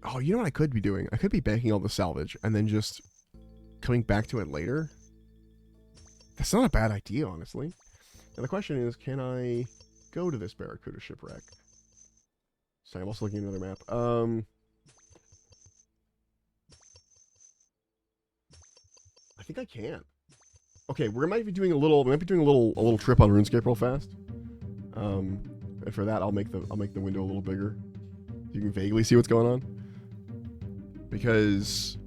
Speaker 1: Oh, you know what I could be doing? I could be banking all the salvage and then just coming back to it later. That's not a bad idea, honestly. And the question is, can I go to this Barracuda shipwreck? Sorry, I'm also looking at another map. I think I can. Okay, we might be doing a little trip on RuneScape real fast. And for that, I'll make the window a little bigger. You can vaguely see what's going on. Because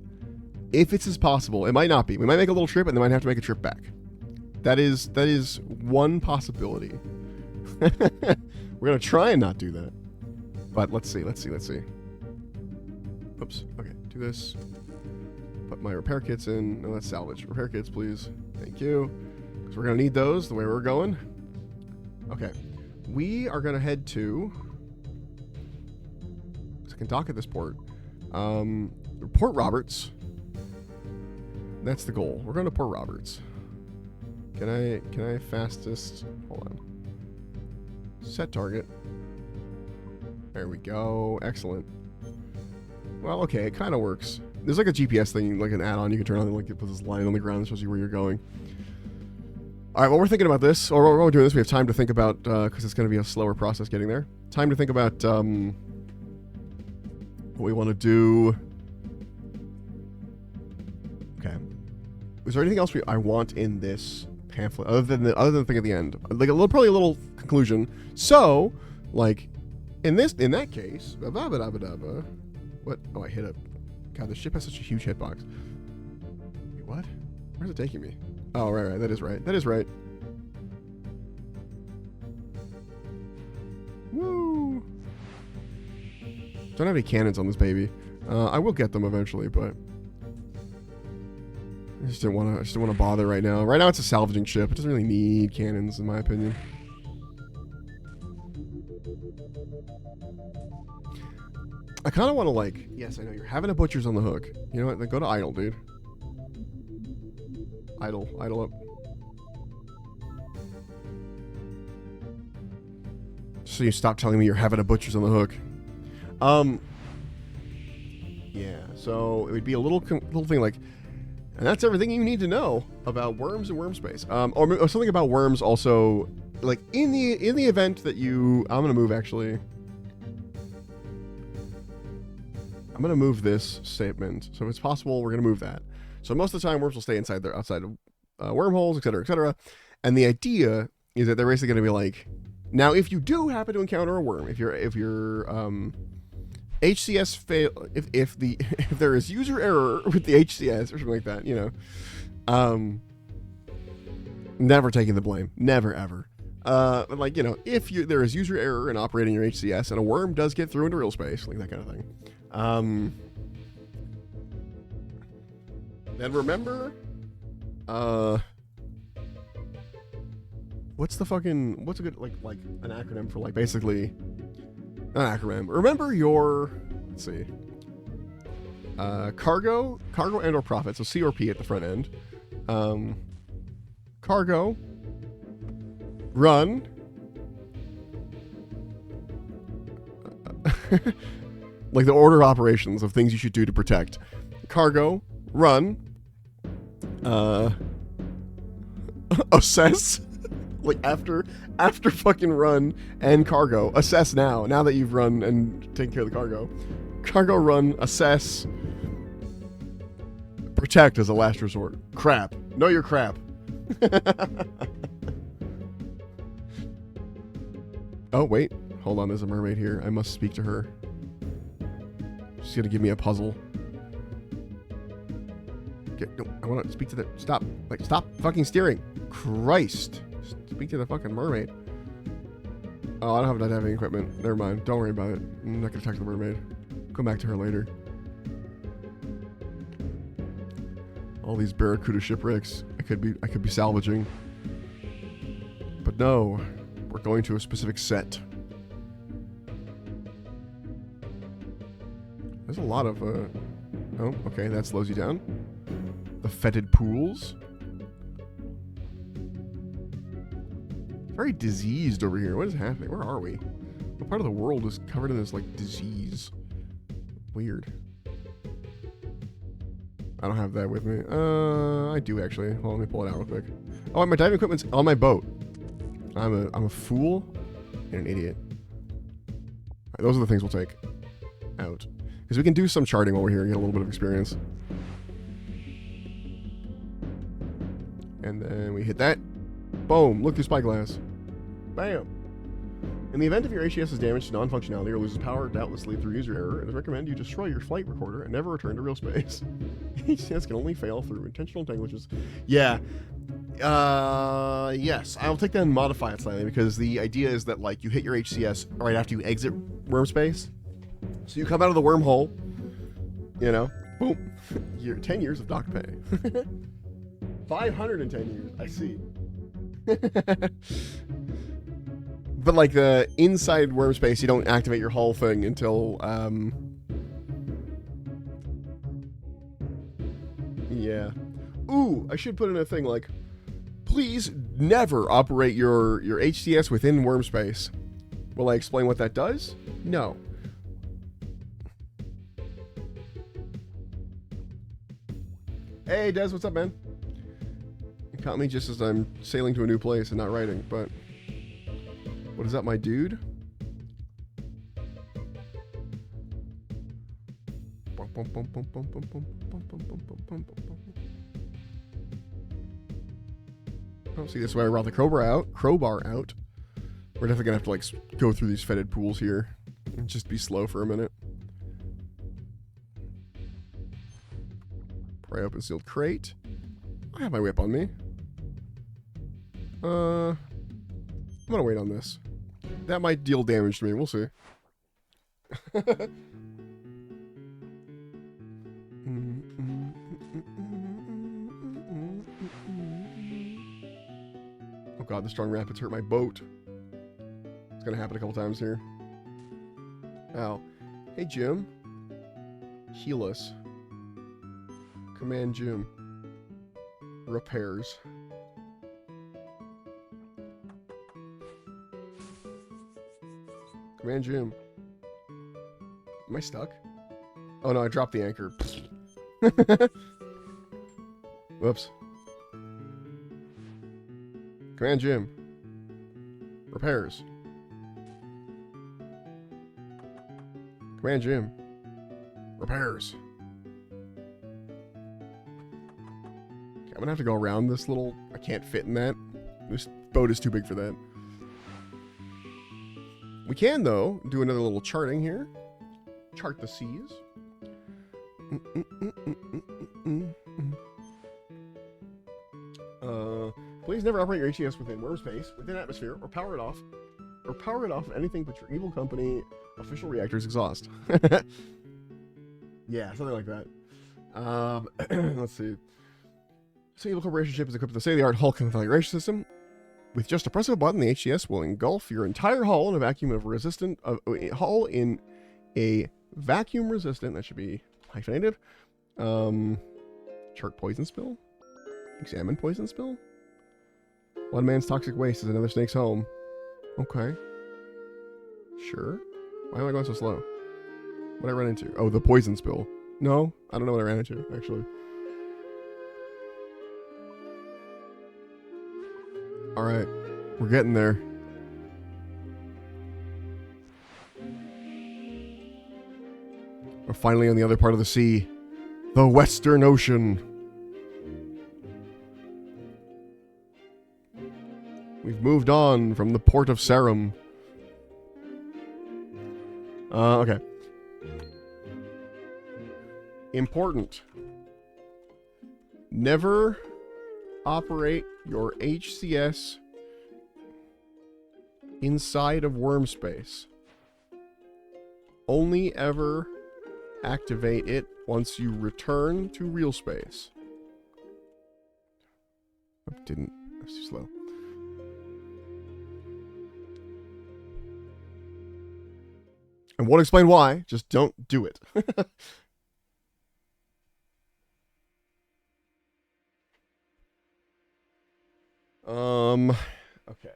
Speaker 1: if it's as possible, it might not be. We might make a little trip and then might have to make a trip back. That is one possibility. We're gonna try and not do that. But let's see. Oops. Okay, do this. Put my repair kits in. No, that's salvage. Repair kits, please. Thank you. Because we're gonna need those the way we're going. Okay. We are gonna head to... So I can dock at this port. Port Roberts. That's the goal. We're going to Port Roberts. Can I fastest... Hold on. Set target. There we go. Excellent. Well, okay, it kind of works. There's like a GPS thing, like an add-on you can turn on, like it puts this line on the ground that shows you where you're going. All right, well, we're thinking about this, or while we're doing this, we have time to think about, because it's going to be a slower process getting there. Time to think about what we want to do. Okay. Is there anything else I want in this pamphlet other than the thing at the end? Like probably a little conclusion. So, like, in that case, what? Oh, I hit a. God, the ship has such a huge hitbox. Wait, what? Where's it taking me? Oh, right. That is right. That is right. Woo! Don't have any cannons on this baby. I will get them eventually, but I just didn't want to bother right now. Right now, it's a salvaging ship. It doesn't really need cannons, in my opinion. I kind of want to, like, yes, I know you're having a butcher's on the hook. You know what? Then go to idle, dude. Idle up. So you stop telling me you're having a butcher's on the hook. Yeah. So it would be a little thing like, and that's everything you need to know about worms and worm space. Or something about worms also, like in the event that you, I'm gonna move actually. I'm gonna move this statement. So if it's possible, we're gonna move that. So most of the time, worms will stay outside of wormholes, etc., etc. And the idea is that they're basically gonna be like, now if you do happen to encounter a worm, if your HCS fail, if there is user error with the HCS or something like that, you know, never taking the blame, never ever. Like, you know, if there is user error in operating your HCS and a worm does get through into real space, like that kind of thing. Then remember, what's a good, like an acronym for, like, basically, not an acronym. Remember your, let's see, cargo and or profit. So C or P at the front end. Cargo, run, like the order of operations of things you should do to protect. Cargo, run, assess, like after fucking run and cargo, assess now that you've run and taken care of the cargo, run, assess, protect as a last resort. Crap. Know your crap. Oh, wait. Hold on, there's a mermaid here. I must speak to her. She's gonna give me a puzzle. No, I want to speak to the... Stop fucking steering. Christ. Speak to the fucking mermaid. Oh, I don't have enough diving equipment. Never mind. Don't worry about it. I'm not gonna talk to the mermaid. Come back to her later. All these Barracuda shipwrecks I could be salvaging. But no. We're going to a specific set. There's a lot of oh, okay, that slows you down. The fetid pools. Very diseased over here. What is happening? Where are we? What part of the world is covered in this, like, disease? Weird. I don't have that with me. I do actually. Hold on, let me pull it out real quick. Oh, my diving equipment's on my boat. I'm a fool and an idiot. Right, those are the things we'll take out. Because we can do some charting while we're here and get a little bit of experience. And then we hit that. Boom. Look through spyglass. Bam. In the event of your HCS is damaged to non-functionality or loses power, doubtlessly through user error, it is recommended you destroy your flight recorder and never return to real space. HCS can only fail through intentional entanglements. Yeah. Yes. I'll take that and modify it slightly, because the idea is that, like, you hit your HCS right after you exit worm space. So you come out of the wormhole, you know, boom. 10 years of dock pay. 510 years. I see. But, like, the inside worm space, you don't activate your hull thing until, yeah. Ooh, I should put in a thing like, please never operate your HCS within worm space. Will I explain what that does? No. Hey, Des, what's up, man? You caught me just as I'm sailing to a new place and not writing, but... What is up, my dude? Oh, see, this is why I brought the crowbar out. We're definitely gonna have to like go through these fetid pools here and just be slow for a minute. Pry open sealed crate. I have my whip on me. I'm gonna wait on this. That might deal damage to me. We'll see. Oh god, the strong rapids hurt my boat. It's gonna happen a couple times here. Ow. Hey, Jim. Heal us. Command Jim. Repairs. Command Jim. Am I stuck? Oh no, I dropped the anchor. Whoops. Command Jim. Repairs. Command Jim. Repairs. Okay, I'm gonna have to go around this little... I can't fit in that. This boat is too big for that. We can, though, do another little charting here. Chart the seas. Please never operate your HES within worm space, within atmosphere, or power it off. Or power it off anything but your evil company official reactor's exhaust. Yeah, something like that. Let's see. So Evil Corporation ship is equipped with a state-of-the-art hull configuration system. With just a press of a button, the HCS will engulf your entire hull in a vacuum of resistant hull in a vacuum resistant. That should be hyphenated. Chart poison spill. Examine poison spill. One man's toxic waste is another snake's home. Okay. Sure. Why am I going so slow? What did I run into? Oh, the poison spill. No, I don't know what I ran into, actually. Alright. We're getting there. We're finally on the other part of the sea. The Western Ocean. We've moved on from the port of Sarum. Okay. Important. Never operate your HCS inside of worm space. Only ever activate it once you return to real space. I didn't. That's too slow. And won't explain why. Just don't do it. Okay.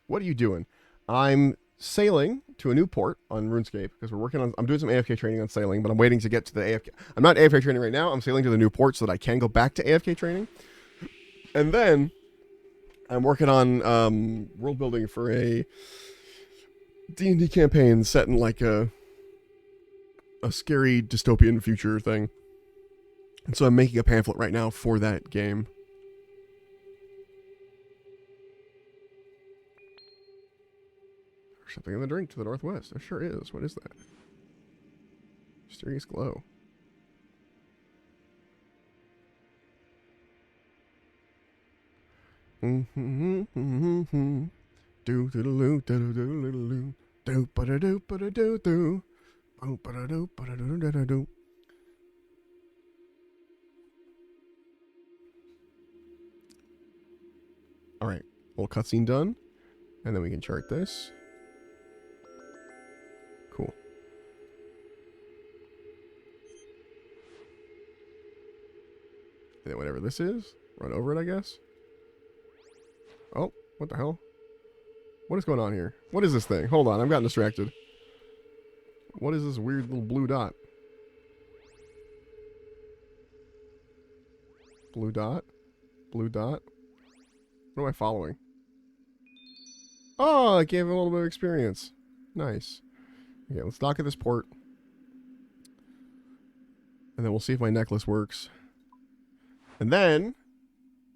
Speaker 1: What are you doing? I'm sailing to a new port on RuneScape because we're working on... I'm doing some AFK training on sailing, but I'm waiting to get to the AFK... I'm not AFK training right now. I'm sailing to the new port so that I can go back to AFK training. And then I'm working on world building for a D&D campaign set in like a scary dystopian future thing. And so I'm making a pamphlet right now for that game. There's something in the drink to the northwest. There sure is. What is that? Mysterious glow. Do do do do do do do do ba da do ba da do do ba da do ba da do da da do. All right, little cutscene done, and then we can chart this. Cool. And then whatever this is, run over it, I guess. Oh, what the hell? What is going on here? What is this thing? Hold on, I've gotten distracted. What is this weird little blue dot? Blue dot? Blue dot? What am I following? Oh, it gave him a little bit of experience. Nice. Okay, let's dock at this port. And then we'll see if my necklace works. And then,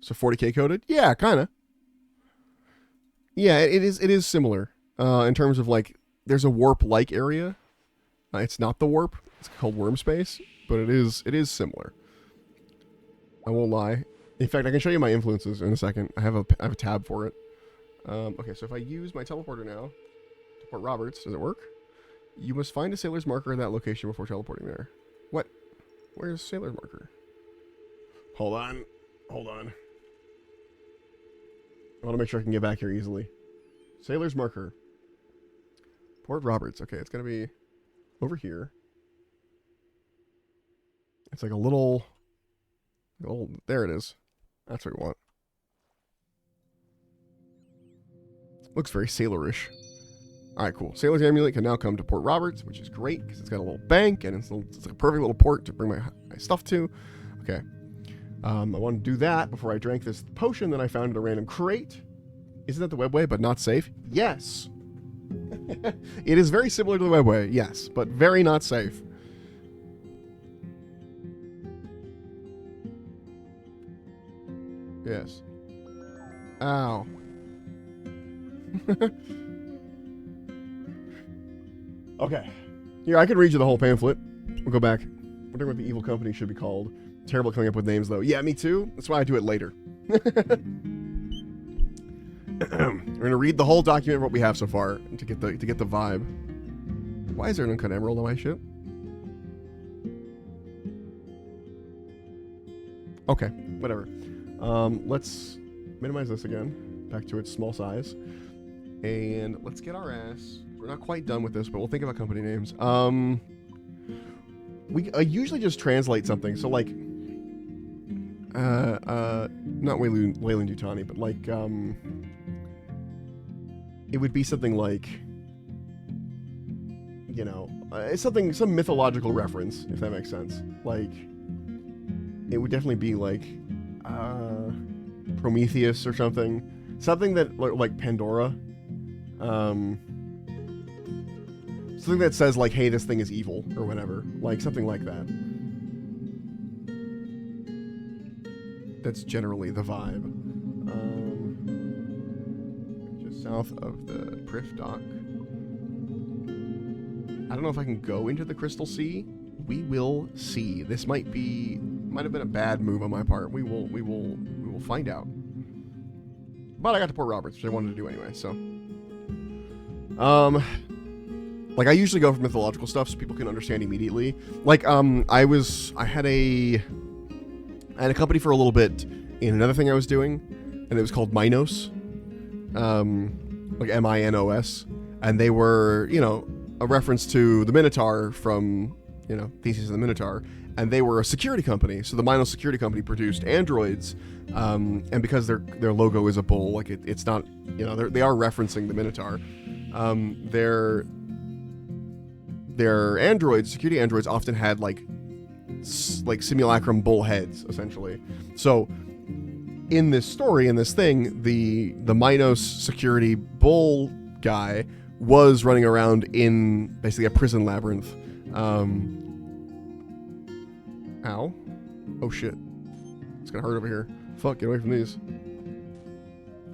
Speaker 1: so 40k coded? Yeah, kind of. Yeah, it is similar in terms of like, there's a warp-like area. It's not the warp. It's called worm space, but it is similar. I won't lie. In fact, I can show you my influences in a second. I have a tab for it. Okay, so if I use my teleporter now to Port Roberts, does it work? You must find a sailor's marker in that location before teleporting there. What? Where's sailor's marker? Hold on. Hold on. I want to make sure I can get back here easily. Sailor's marker. Port Roberts. Okay, it's going to be over here. It's like a little... Oh, there it is. That's what we want. Looks very sailorish. Alright, cool. Sailor's Amulet can now come to Port Roberts, which is great, because it's got a little bank, and it's like a perfect little port to bring my stuff to. Okay. I want to do that before I drank this potion that I found in a random crate. Isn't that the webway, but not safe? Yes! It is very similar to the webway, yes, but very not safe. Yes. Ow. Okay. Here, I can read you the whole pamphlet. We'll go back. Wondering what the evil company should be called. Terrible coming up with names, though. Yeah, me too. That's why I do it later. We're going to read the whole document of what we have so far to get the vibe. Why is there an uncut emerald on my ship? Okay, whatever. Let's minimize this again. Back to its small size. And let's get our ass... We're not quite done with this, but we'll think about company names. We usually just translate something. So, like... not Wayland Yutani, but like, it would be something like, you know, some mythological reference, if that makes sense. Like, it would definitely be like, Prometheus or something. Something that, like Pandora. Something that says, like, hey, this thing is evil, or whatever. Like, something like that. That's generally the vibe. Just south of the Priff Dock. I don't know if I can go into the Crystal Sea. We will see. This might have been a bad move on my part. We will find out. But I got to Port Roberts, which I wanted to do anyway, so. Like, I usually go for mythological stuff so people can understand immediately. Like, I had a company for a little bit in another thing I was doing, and it was called Minos. Like Minos. And they were, you know, a reference to the Minotaur from, you know, Theseus and the Minotaur. And they were a security company. So the Minos security company produced androids. And because their logo is a bull, like it's not, you know, they are referencing the Minotaur. Their androids, security androids, often had like simulacrum bull heads, essentially. So in this story, in this thing, the Minos security bull guy was running around in basically a prison labyrinth. Ow. Oh shit. It's gonna hurt over here. Fuck, get away from these.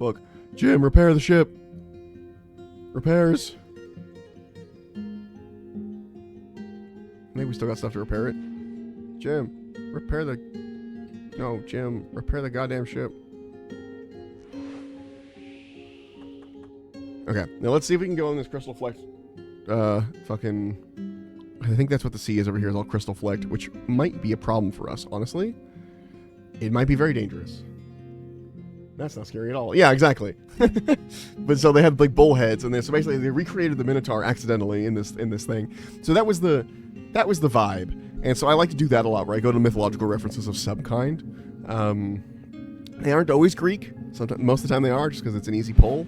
Speaker 1: Fuck. Jim, repair the ship. Repairs. Maybe we still got stuff to repair it. Jim, repair the... No, Jim, repair the goddamn ship. Okay, now let's see if we can go on this crystal flecked... fucking... I think that's what the sea is over here, is all crystal flecked, which might be a problem for us, honestly. It might be very dangerous. That's not scary at all. Yeah, exactly. But so they have like bull heads, and so basically they recreated the Minotaur accidentally in this thing. So that was the vibe. And so I like to do that a lot, where I go to mythological references of some kind. They aren't always Greek. Sometimes, most of the time they are, just because it's an easy pull.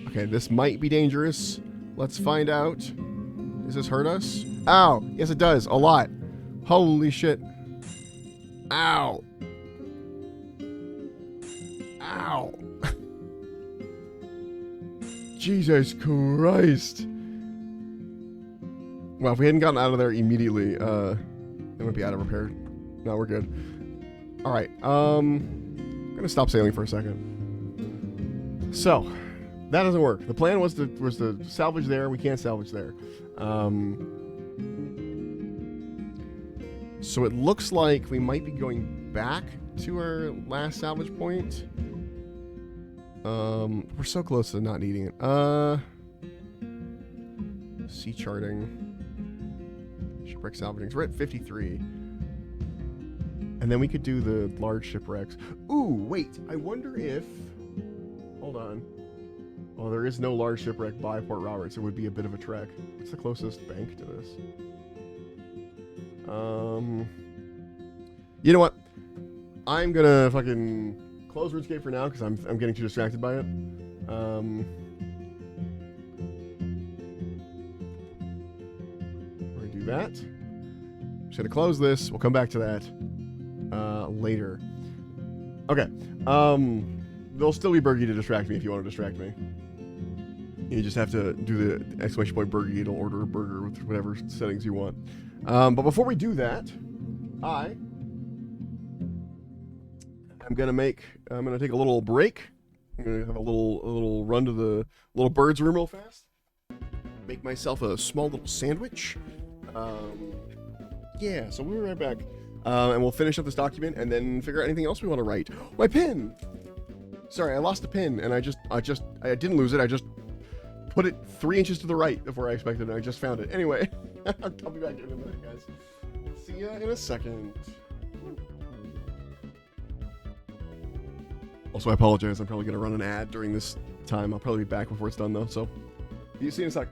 Speaker 1: Okay, this might be dangerous. Let's find out. Does this hurt us? Ow! Yes, it does. A lot. Holy shit. Ow. Ow. Jesus Christ. Well, if we hadn't gotten out of there immediately, It might be out of repair. No, we're good. All right. I'm gonna stop sailing for a second. So that doesn't work. The plan was to salvage there. We can't salvage there. So it looks like we might be going back to our last salvage point. We're so close to not needing it. Sea charting. Shipwreck salvaging. So we're at 53. And then we could do the large shipwrecks. Ooh, wait. I wonder if... Hold on. Oh, there is no large shipwreck by Port Roberts. It would be a bit of a trek. What's the closest bank to this? You know what? I'm gonna fucking close RuneScape for now because I'm getting too distracted by it. We're gonna do that. Just gonna close this. We'll come back to that later. Okay. There'll still be Bergie to distract me if you want to distract me. You just have to do the exclamation point Bergie. It'll order a burger with whatever settings you want. But before we do that, I'm gonna take a little break. I'm gonna have a little run to the little bird's room real fast. Make myself a small little sandwich. Yeah, so we'll be right back. And we'll finish up this document and then figure out anything else we want to write. My pin! Sorry, I lost a pin and I didn't lose it. I just put it 3 inches to the right of where I expected and I just found it. Anyway, I'll be back in a minute, guys. See ya in a second. Also, I apologize. I'm probably going to run an ad during this time. I'll probably be back before it's done, though. So, see you in a sec.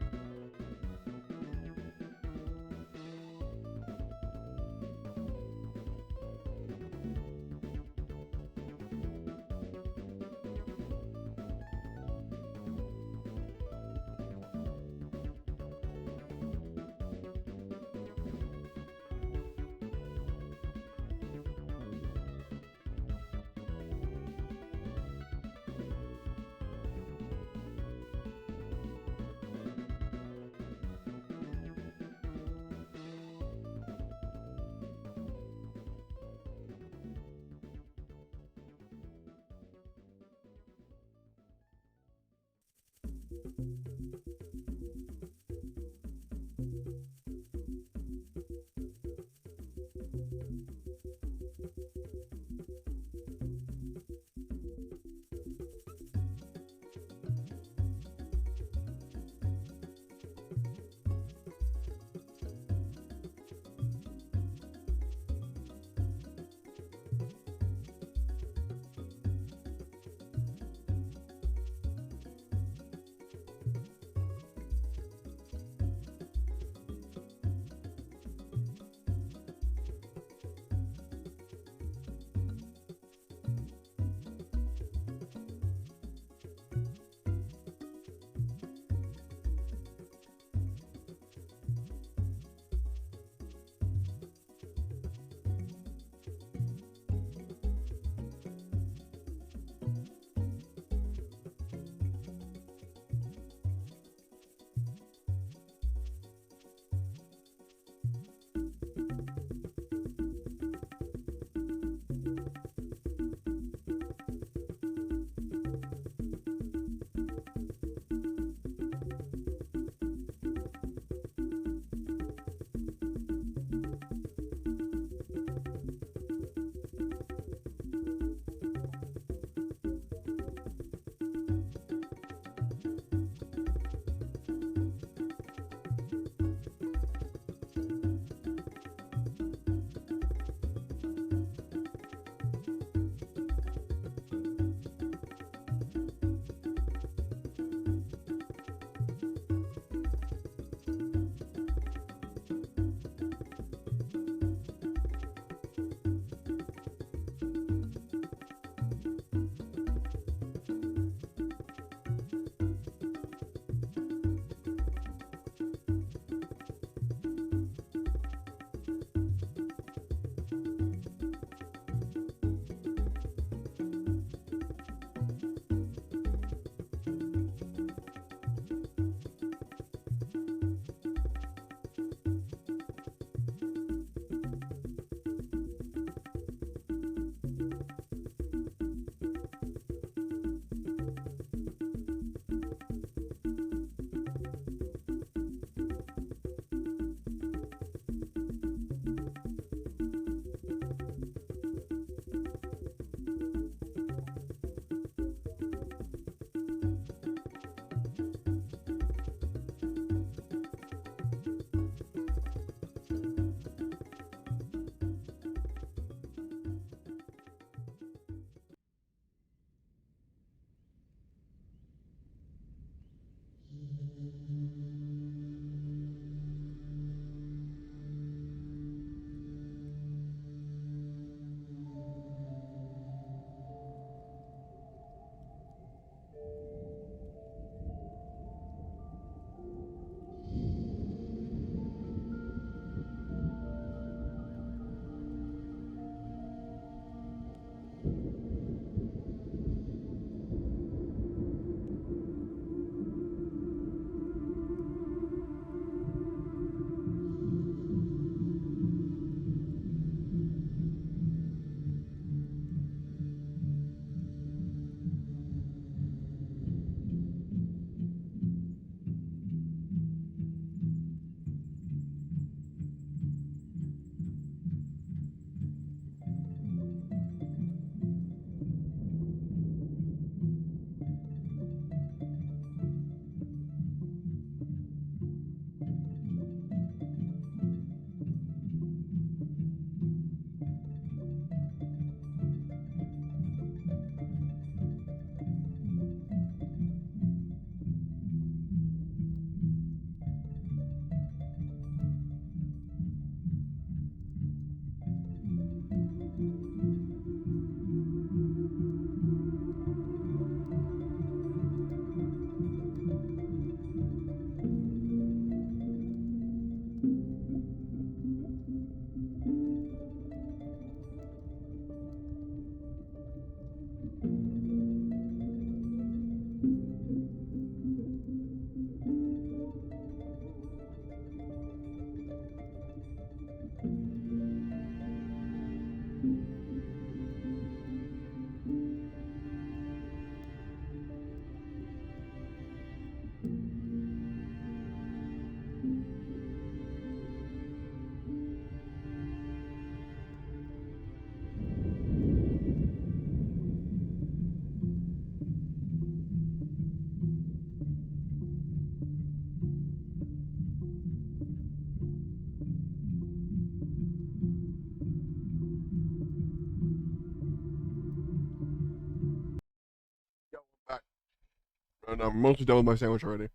Speaker 1: no, I'm mostly done with my sandwich already.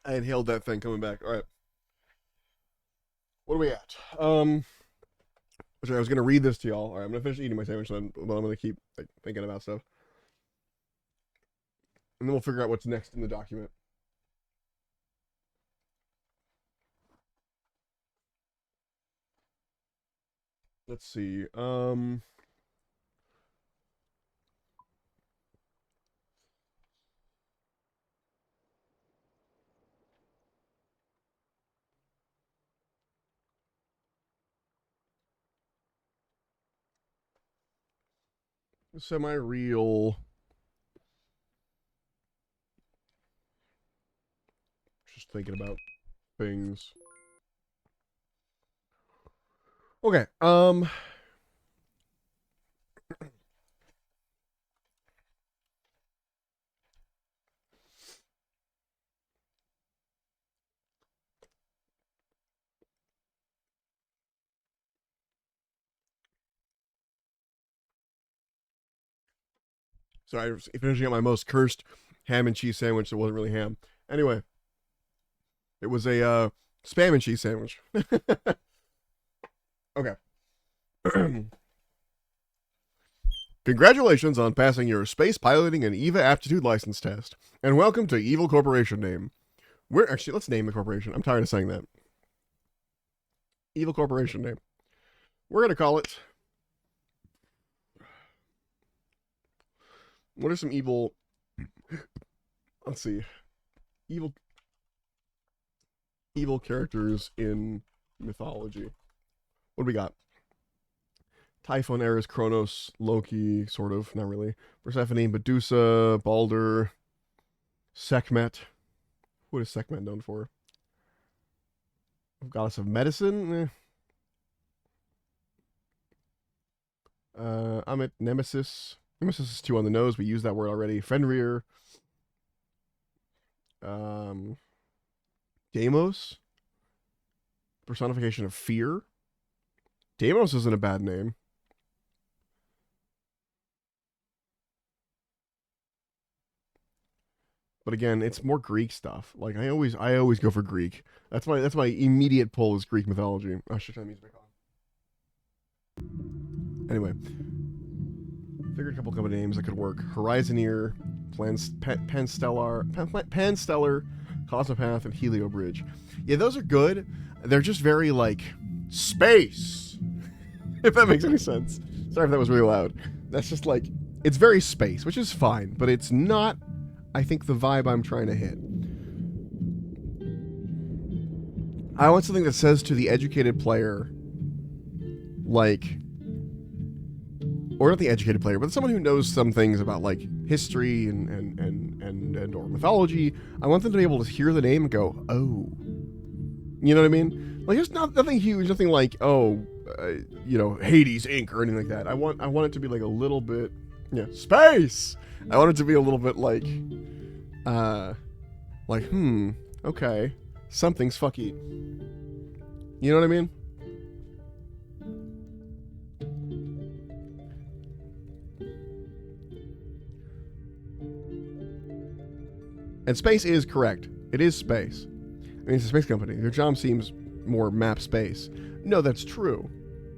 Speaker 1: I inhaled that thing coming back. All right. What are we at? Sorry, I was gonna read this to y'all. All right, I'm gonna finish eating my sandwich, then, but I'm gonna keep like thinking about stuff, and then we'll figure out what's next in the document. Let's see. Semi-real. Just thinking about things. Okay. So I was finishing up my most cursed ham and cheese sandwich that wasn't really ham. Anyway, it was a spam and cheese sandwich. Okay. Congratulations on passing your space piloting and EVA aptitude license test, and welcome to Evil Corporation name. We're actually let's name the corporation. I'm tired of saying that. Evil Corporation name. We're gonna call it. What are some evil? Let's see. Evil characters in mythology. What do we got? Typhon, Ares, Kronos, Loki, sort of, not really. Persephone, Medusa, Balder, Sekhmet. What is Sekhmet known for? Goddess of medicine? Amit, Nemesis. Nemesis is 2 on the nose. We used that word already. Fenrir. Deimos. Personification of fear. Deimos isn't a bad name. But again, it's more Greek stuff. Like I always go for Greek. That's my immediate pull is Greek mythology. I should turn the music on. Anyway, figured a couple of names that could work. Horizoneer, Panstellar, Cosmopath, and Heliobridge. Yeah, those are good. They're just very like space. If that makes any sense. Sorry if that was really loud. That's just like it's very space, which is fine, but it's not I think the vibe I'm trying to hit. I want something that says to the educated player, like, or not the educated player, but someone who knows some things about like history and or mythology. I want them to be able to hear the name and go, oh, you know what I mean? Like, there's nothing huge, nothing like, oh, Hades Inc. or anything like that. I want it to be like a little bit, space. I want it to be a little bit like, okay, something's fucky. You know what I mean? And space is correct. It is space. I mean, it's a space company. Their job seems more map space. No, that's true.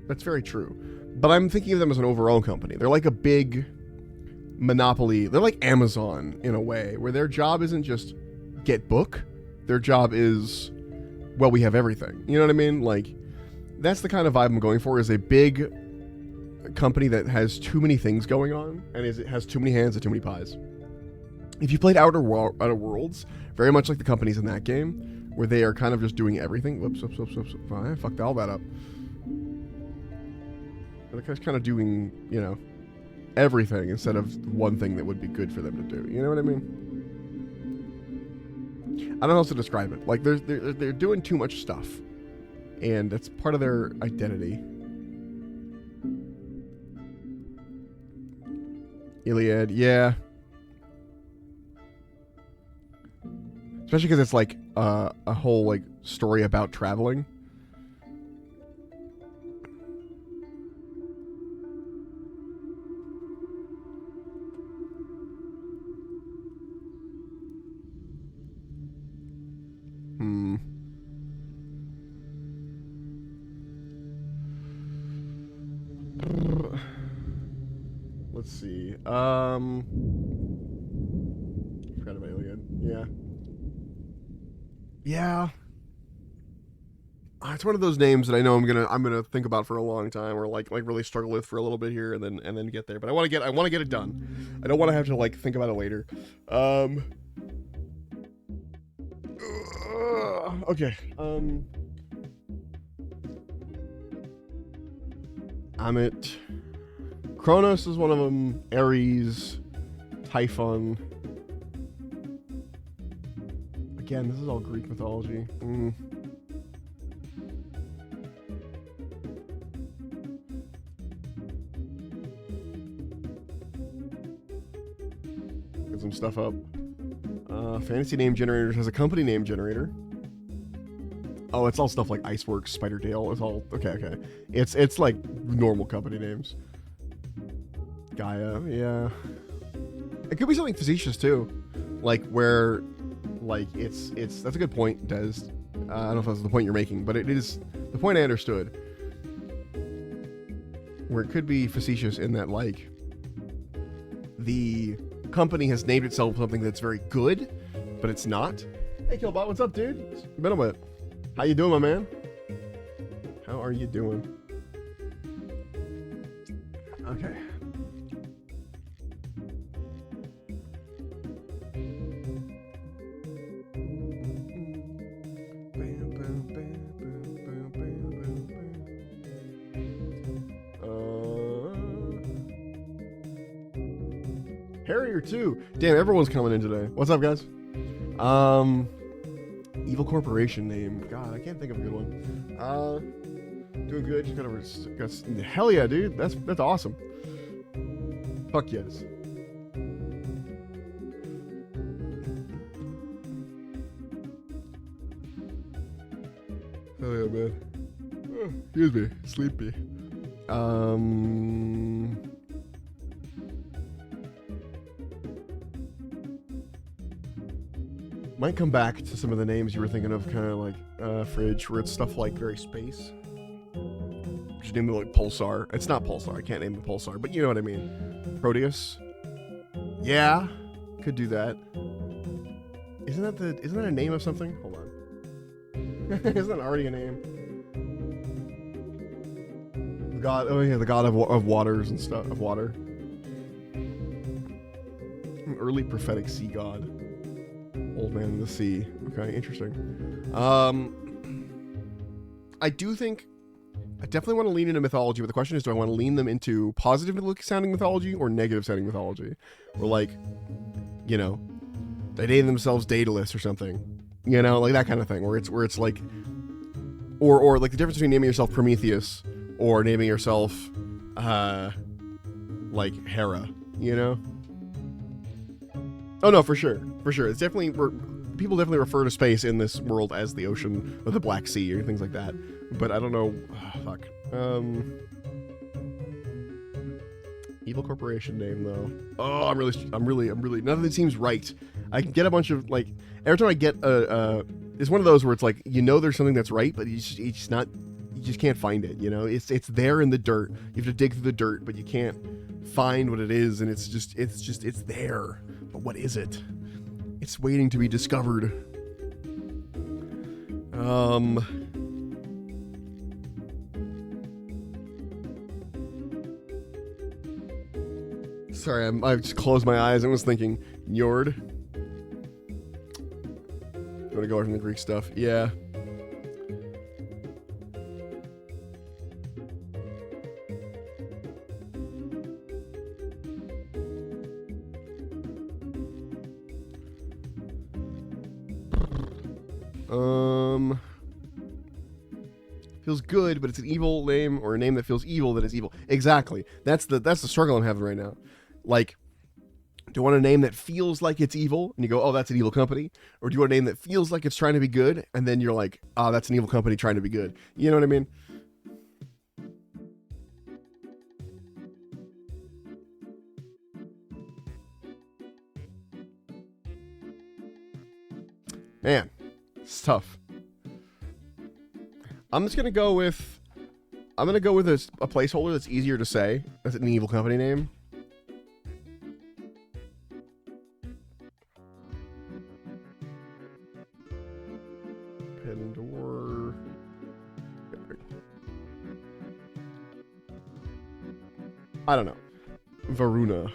Speaker 1: That's very true. But I'm thinking of them as an overall company. They're like a big monopoly. They're like Amazon in a way, where their job isn't just get book. Their job is, well, we have everything. You know what I mean? Like, that's the kind of vibe I'm going for, is a big company that has too many things going on, and it has too many hands and too many pies. If you played Outer Worlds, very much like the companies in that game, where they are kind of just doing everything. Whoops. I fucked all that up. They're kind of doing, everything instead of one thing that would be good for them to do. You know what I mean? I don't know how else to describe it. Like, they're doing too much stuff, and it's part of their identity. Iliad, yeah. Especially because it's like a whole like story about traveling. let's see. Forgot about Alien. Yeah. Yeah. It's one of those names that I know I'm gonna think about for a long time, or like really struggle with for a little bit here, and then get there. But I want to get it done. I don't want to have to like think about it later. Okay. Amit. Kronos is one of them. Ares. Typhon. Again, this is all Greek mythology. Get some stuff up. Fantasy name generators has a company name generator. Oh, it's all stuff like Iceworks, Spiderdale. It's all okay. It's like normal company names. Gaia, yeah. It could be something facetious too, like where, like it's. That's a good point, Des. I don't know if that's the point you're making, but it is the point I understood. Where it could be facetious in that, like, the company has named itself something that's very good, but it's not. Hey, Killbot, what's up, dude? It's been a bit. How you doing, my man? How are you doing? Okay. Harrier 2. Damn, everyone's coming in today. What's up, guys? Evil Corporation name. God, I can't think of a good one. Doing good. Just got hell yeah, dude. That's awesome. Fuck yes. Hell yeah, man. Oh, excuse me. Sleepy. Might come back to some of the names you were thinking of, kind of like Fridge, where it's stuff like very space. Should name it like Pulsar. It's not Pulsar. I can't name the Pulsar, but you know what I mean. Proteus. Yeah, could do that. Isn't that a name of something? Hold on. Isn't that already a name? The god. Oh yeah, the god of waters and stuff. Of water. An early prophetic sea god. Old Man in the Sea. Okay, interesting. I do think I definitely want to lean into mythology, but the question is, do I want to lean them into positive sounding mythology or negative sounding mythology? Or like, you know, they name themselves Daedalus or something. You know, like that kind of thing, where it's like, or like the difference between naming yourself Prometheus or naming yourself like Hera, you know? Oh no, for sure. It's definitely, people definitely refer to space in this world as the ocean or the Black Sea or things like that. But I don't know. Fuck. Evil Corporation name though. Oh, I'm really. None of it seems right. I can get a bunch of like every time I get it's one of those where it's like, you know, there's something that's right, but you just can't find it. You know, it's there in the dirt. You have to dig through the dirt, but you can't find what it is, and it's there. But what is it? It's waiting to be discovered. Sorry, I just closed my eyes and was thinking, Njord. You want to go over from the Greek stuff? Yeah. Feels good, but it's an evil name, or a name that feels evil that is evil. Exactly. That's the struggle I'm having right now. Like, do you want a name that feels like it's evil, and you go, oh, that's an evil company? Or do you want a name that feels like it's trying to be good, and then you're like, oh, that's an evil company trying to be good? You know what I mean? Man, it's tough. I'm just gonna go with a placeholder that's easier to say. That's an evil company name. Pandora. I don't know. Varuna.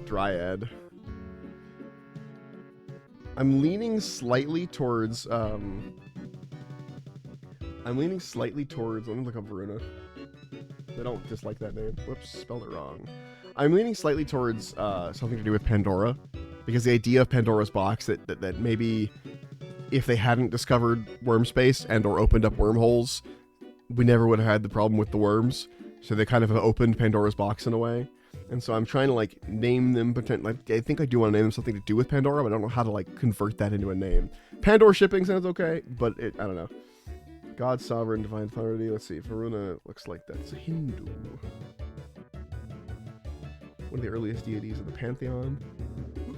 Speaker 1: Dryad. I'm leaning slightly towards, let me look up Varuna. I don't dislike that name. Whoops, spelled it wrong. I'm leaning slightly towards something to do with Pandora, because the idea of Pandora's box that maybe if they hadn't discovered worm space and or opened up wormholes, we never would have had the problem with the worms. So they kind of have opened Pandora's box in a way. And so I'm trying to like name them I think I do want to name them something to do with Pandora, but I don't know how to like convert that into a name. Pandora shipping sounds okay, but I don't know. God, Sovereign, Divine Authority. Let's see. Varuna looks like that's a Hindu. One of the earliest deities of the Pantheon.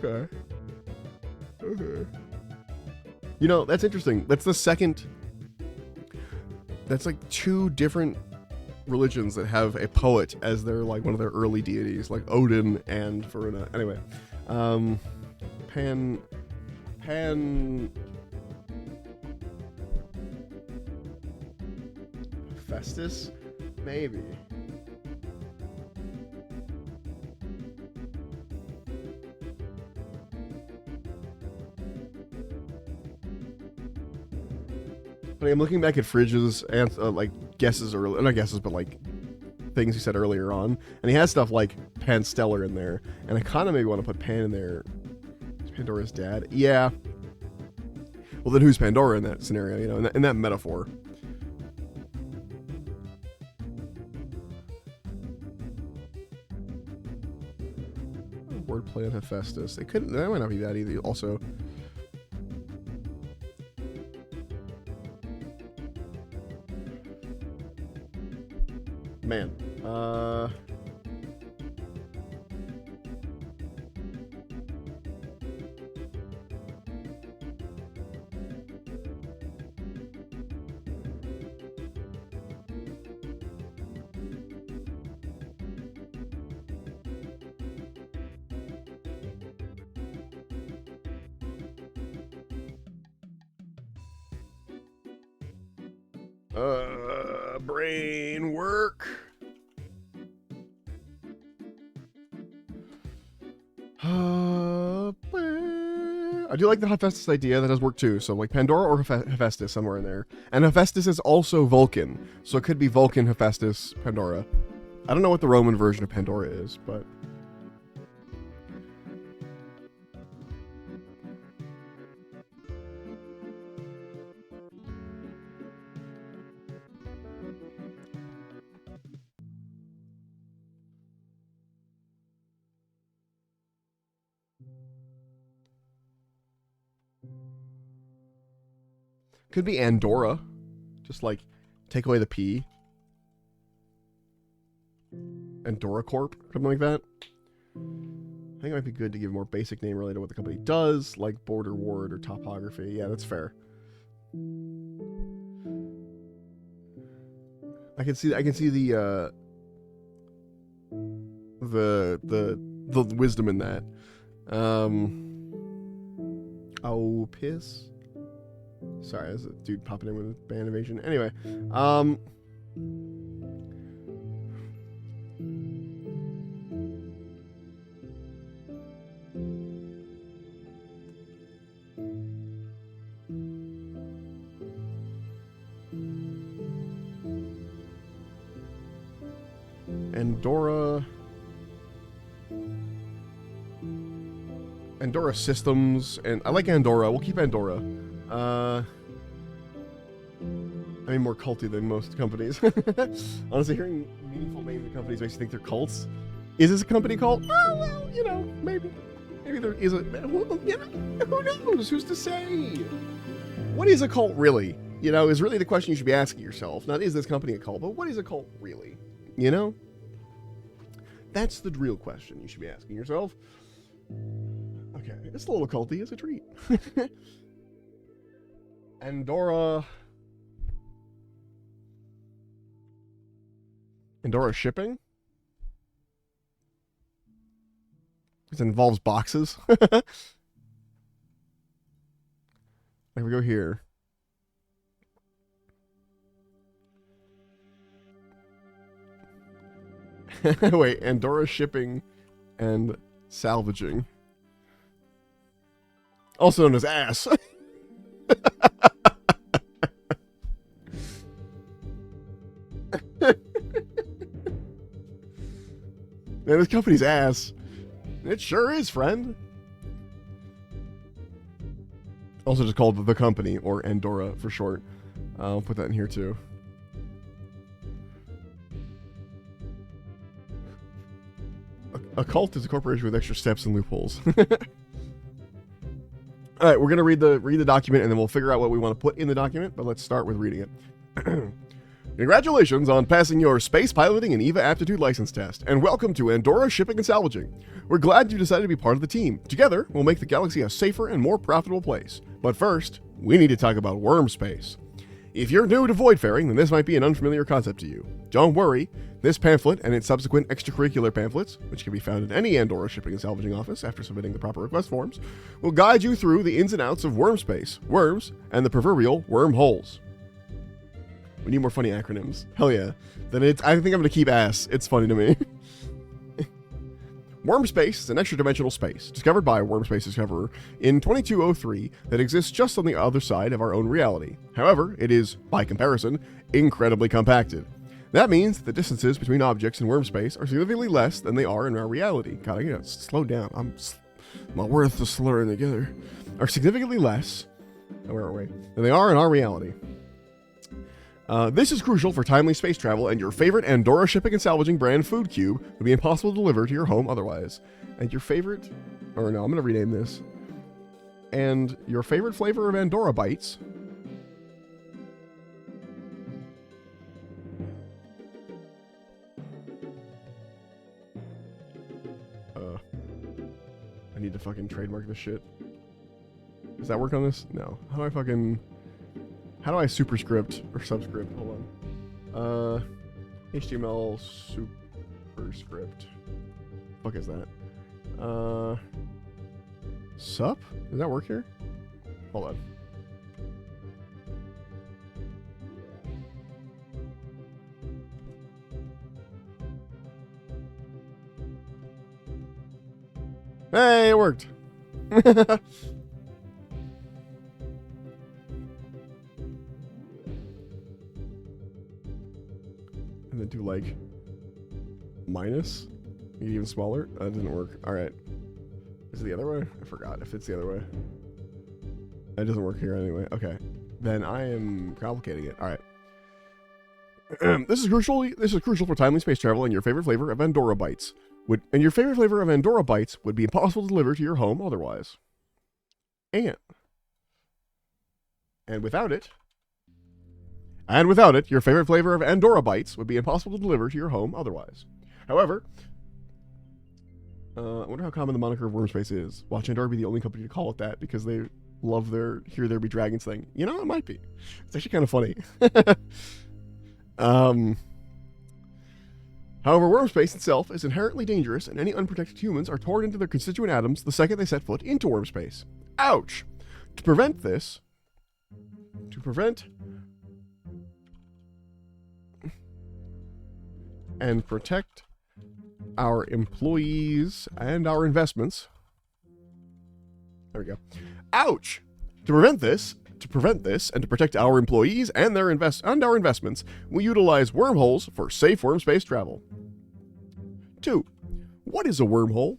Speaker 1: Okay. Okay. You know, that's interesting. That's the second... That's like two different religions that have a poet as their, like, one of their early deities. Like Odin and Varuna. Anyway. Festus? Maybe. I'm looking back at Fridge's and like guesses earlier, not guesses, but like things he said earlier on, and he has stuff like Pan Stellar in there, and I kind of maybe want to put Pan in there. Is Pandora's dad? Yeah. Well, then who's Pandora in that scenario? You know, in that metaphor. Wordplay on Hephaestus. They couldn't. That might not be that either. Also. Man, brain work. I do like the Hephaestus idea. That does work too. So like Pandora or Hephaestus somewhere in there. And Hephaestus is also Vulcan. So it could be Vulcan, Hephaestus, Pandora. I don't know what the Roman version of Pandora is, but... Could be Andorra. Just like take away the P. Andorra Corp, something like that. I think it might be good to give a more basic name related to what the company does, like Border Ward or Topography. Yeah, that's fair. I can see the wisdom in that. Oh, piss. Sorry, there's a dude popping in with band invasion. Anyway, Andorra Systems, and I like Andorra. We'll keep Andorra. I mean, more culty than most companies. Honestly, hearing meaningful names of companies makes you think they're cults. Is this a company cult? Oh, well, you know, maybe there is a... Well, you know, who knows? Who's to say? What is a cult really? You know, is really the question you should be asking yourself. Not, is this company a cult, but what is a cult really? You know? That's the real question you should be asking yourself. Okay, it's a little culty. It's a treat. Andorra shipping? This involves boxes. Like we go here. Wait, Andorra shipping and salvaging. Also known as ass. Man, this company's ass. It sure is, friend. Also just called The Company, or Andorra for short. I'll put that in here too. A cult is a corporation with extra steps and loopholes. All right, we're gonna read the document, and then we'll figure out what we want to put in the document. But let's start with reading it. Congratulations on passing your space piloting and EVA aptitude license test, and welcome to Andorra Shipping and Salvaging. We're glad you decided to be part of the team. Together, we'll make the galaxy a safer and more profitable place. But first, we need to talk about worm space. If you're new to voidfaring, then this might be an unfamiliar concept to you. Don't worry, this pamphlet and its subsequent extracurricular pamphlets, which can be found in any Andorra Shipping and Salvaging office after submitting the proper request forms, will guide you through the ins and outs of worm space, worms, and the proverbial wormholes. We need more funny acronyms. Hell yeah. Then I think I'm going to keep ass. It's funny to me. Worm space is an extra-dimensional space, discovered by a worm space discoverer in 2203 that exists just on the other side of our own reality. However, it is, by comparison, incredibly compacted. That means the distances between objects in worm space are significantly less than they are in our reality. God, I gotta slow down. My words are slurring together. Are significantly less, where are we, than they are in our reality. This is crucial for timely space travel, and your favorite Andorra Shipping and Salvaging brand food cube would be impossible to deliver to your home otherwise. And your favorite, or no, I'm going to rename this. And your favorite flavor of Andorra bites. I need to fucking trademark this shit. Does that work on this? No. How do I superscript or subscript? Hold on. HTML superscript. Fuck is that? Sup? Does that work here? Hold on. Hey, it worked. And then do like minus, make it even smaller. That didn't work. All right, is it the other way? I forgot if it's the other way. It doesn't work here anyway. Okay, then I am complicating it. All right. This is crucial for timely space travel, and your favorite flavor of Andorra bites would be impossible to deliver to your home otherwise. And without it, your favorite flavor of Andorra bites would be impossible to deliver to your home otherwise. However, I wonder how common the moniker of worm space is. Watch Andorra be the only company to call it that because they love hear there be dragons thing. You know, it might be. It's actually kind of funny. However, worm space itself is inherently dangerous, and any unprotected humans are torn into their constituent atoms the second they set foot into worm space. Ouch! To prevent and protect our employees and our investments. There we go. Ouch! To prevent this and to protect our employees and our investments, we utilize wormholes for safe worm space travel. 2. What is a wormhole?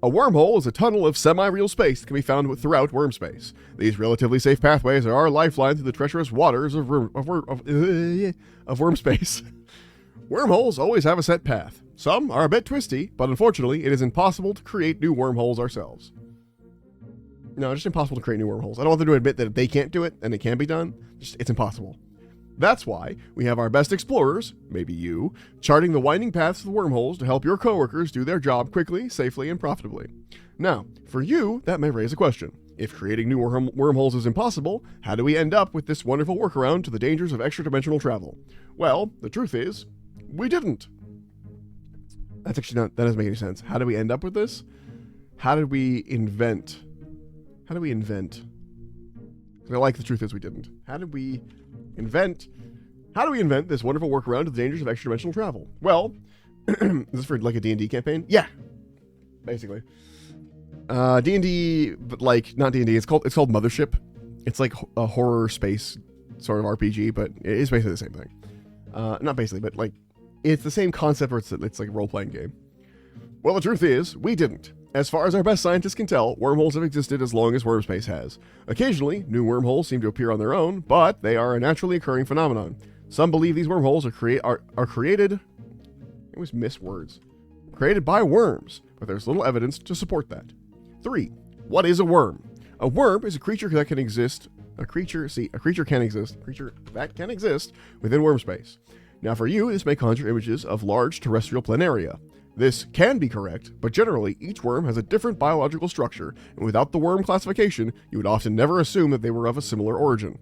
Speaker 1: A wormhole is a tunnel of semi-real space that can be found throughout worm space. These relatively safe pathways are our lifeline through the treacherous waters of worm space. Wormholes always have a set path. Some are a bit twisty, but unfortunately, it is impossible to create new wormholes ourselves. No, just impossible to create new wormholes. I don't want them to admit that they can't do it and it can be done. It's impossible. That's why we have our best explorers, maybe you, charting the winding paths of the wormholes to help your coworkers do their job quickly, safely, and profitably. Now, for you, that may raise a question. If creating new wormholes is impossible, how do we end up with this wonderful workaround to the dangers of extra-dimensional travel? Well, the truth is, we didn't. That doesn't make any sense. How do we end up with this? How did we invent? I like the truth is we didn't. How do we invent this wonderful workaround to the dangers of extra-dimensional travel? Well, Is this for like a D&D campaign? Yeah, basically. D&D, but like not D&D. It's called Mothership. It's like a horror space sort of RPG, but it is basically the same thing. Not basically, but like it's the same concept where it's like a role-playing game. Well, the truth is, we didn't. As far as our best scientists can tell, wormholes have existed as long as wormspace has. Occasionally, new wormholes seem to appear on their own, but they are a naturally occurring phenomenon. Some believe these wormholes are created... I always miss words. Created by worms, but there's little evidence to support that. 3. What is a worm? A worm is a creature that can exist... A creature that can exist within worm space. Now for you, this may conjure images of large terrestrial planaria. This can be correct, but generally, each worm has a different biological structure, and without the worm classification, you would often never assume that they were of a similar origin.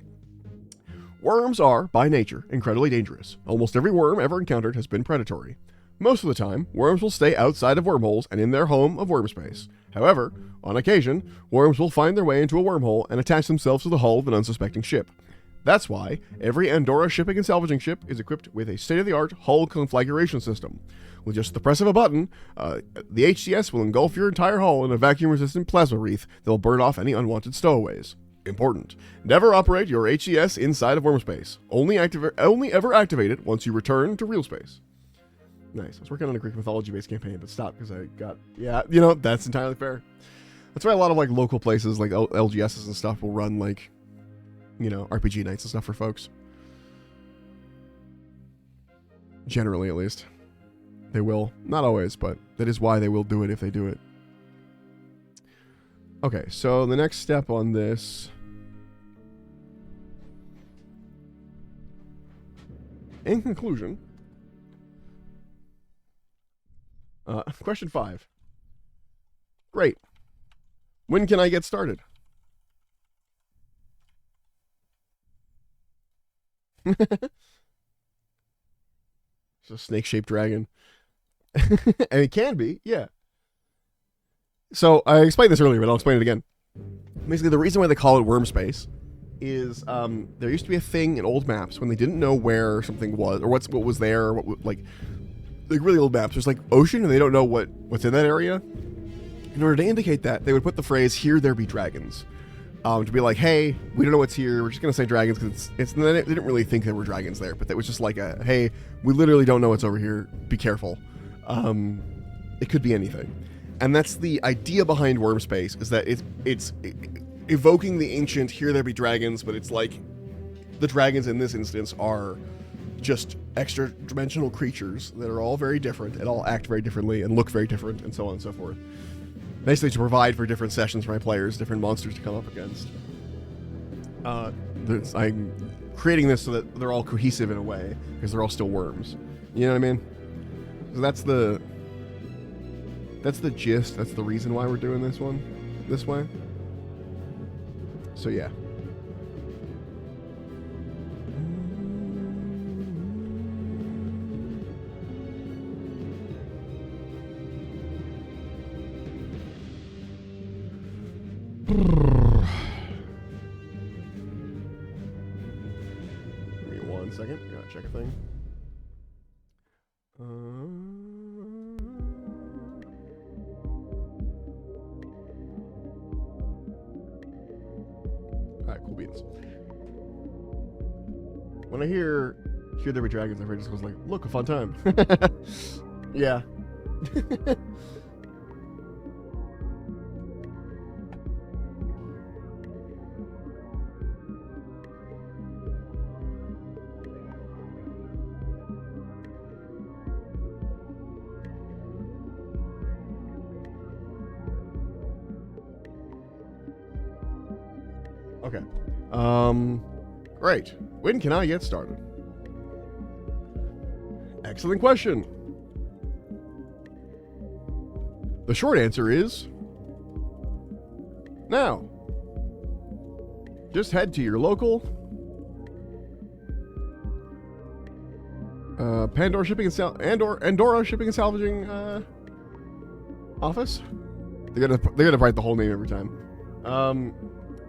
Speaker 1: Worms are, by nature, incredibly dangerous. Almost every worm ever encountered has been predatory. Most of the time, worms will stay outside of wormholes and in their home of worm space. However, on occasion, worms will find their way into a wormhole and attach themselves to the hull of an unsuspecting ship. That's why every Andorra shipping and salvaging ship is equipped with a state-of-the-art hull configuration system. With just the press of a button, the HCS will engulf your entire hull in a vacuum-resistant plasma wreath that will burn off any unwanted stowaways. Important. Never operate your HCS inside of worm space. Only ever activate it once you return to real space. Nice. I was working on a Greek mythology-based campaign, but stopped because I got... Yeah, you know, that's entirely fair. That's why a lot of, like, local places, like LGSs and stuff, will run, like, you know, RPG nights and stuff for folks. Generally, at least. They will. Not always, but that is why they will do it if they do it. Okay, so the next step on this... In conclusion... question 5. Great. When can I get started? It's a snake-shaped dragon. And it can be, yeah. So, I explained this earlier, but I'll explain it again. Basically, the reason why they call it worm space is there used to be a thing in old maps when they didn't know where something was, or what was there, or what, like really old maps. There's like ocean, and they don't know what's in that area. In order to indicate that, they would put the phrase "Here there be dragons," to be like, "Hey, we don't know what's here. We're just gonna say dragons because it's." They didn't really think there were dragons there, but that was just like a, "Hey, we literally don't know what's over here. Be careful." It could be anything, and that's the idea behind worm space. Is that it's evoking the ancient "Here there be dragons," but it's like the dragons in this instance are just extra dimensional creatures that are all very different and all act very differently and look very different and so on and so forth. Basically to provide for different sessions for my players, different monsters to come up against. I'm creating this so that they're all cohesive in a way, because they're all still worms. You know what I mean? So that's the gist. That's the reason why we're doing this one this way. So yeah. Give me 1 second. I gotta check a thing. Alright, cool beans. When I hear there be dragons, my brain just goes like, look, a fun time. Yeah. Okay. Great. When can I get started? Excellent question. The short answer is now. Just head to your local Andorra shipping and salvaging office. They're gonna write the whole name every time.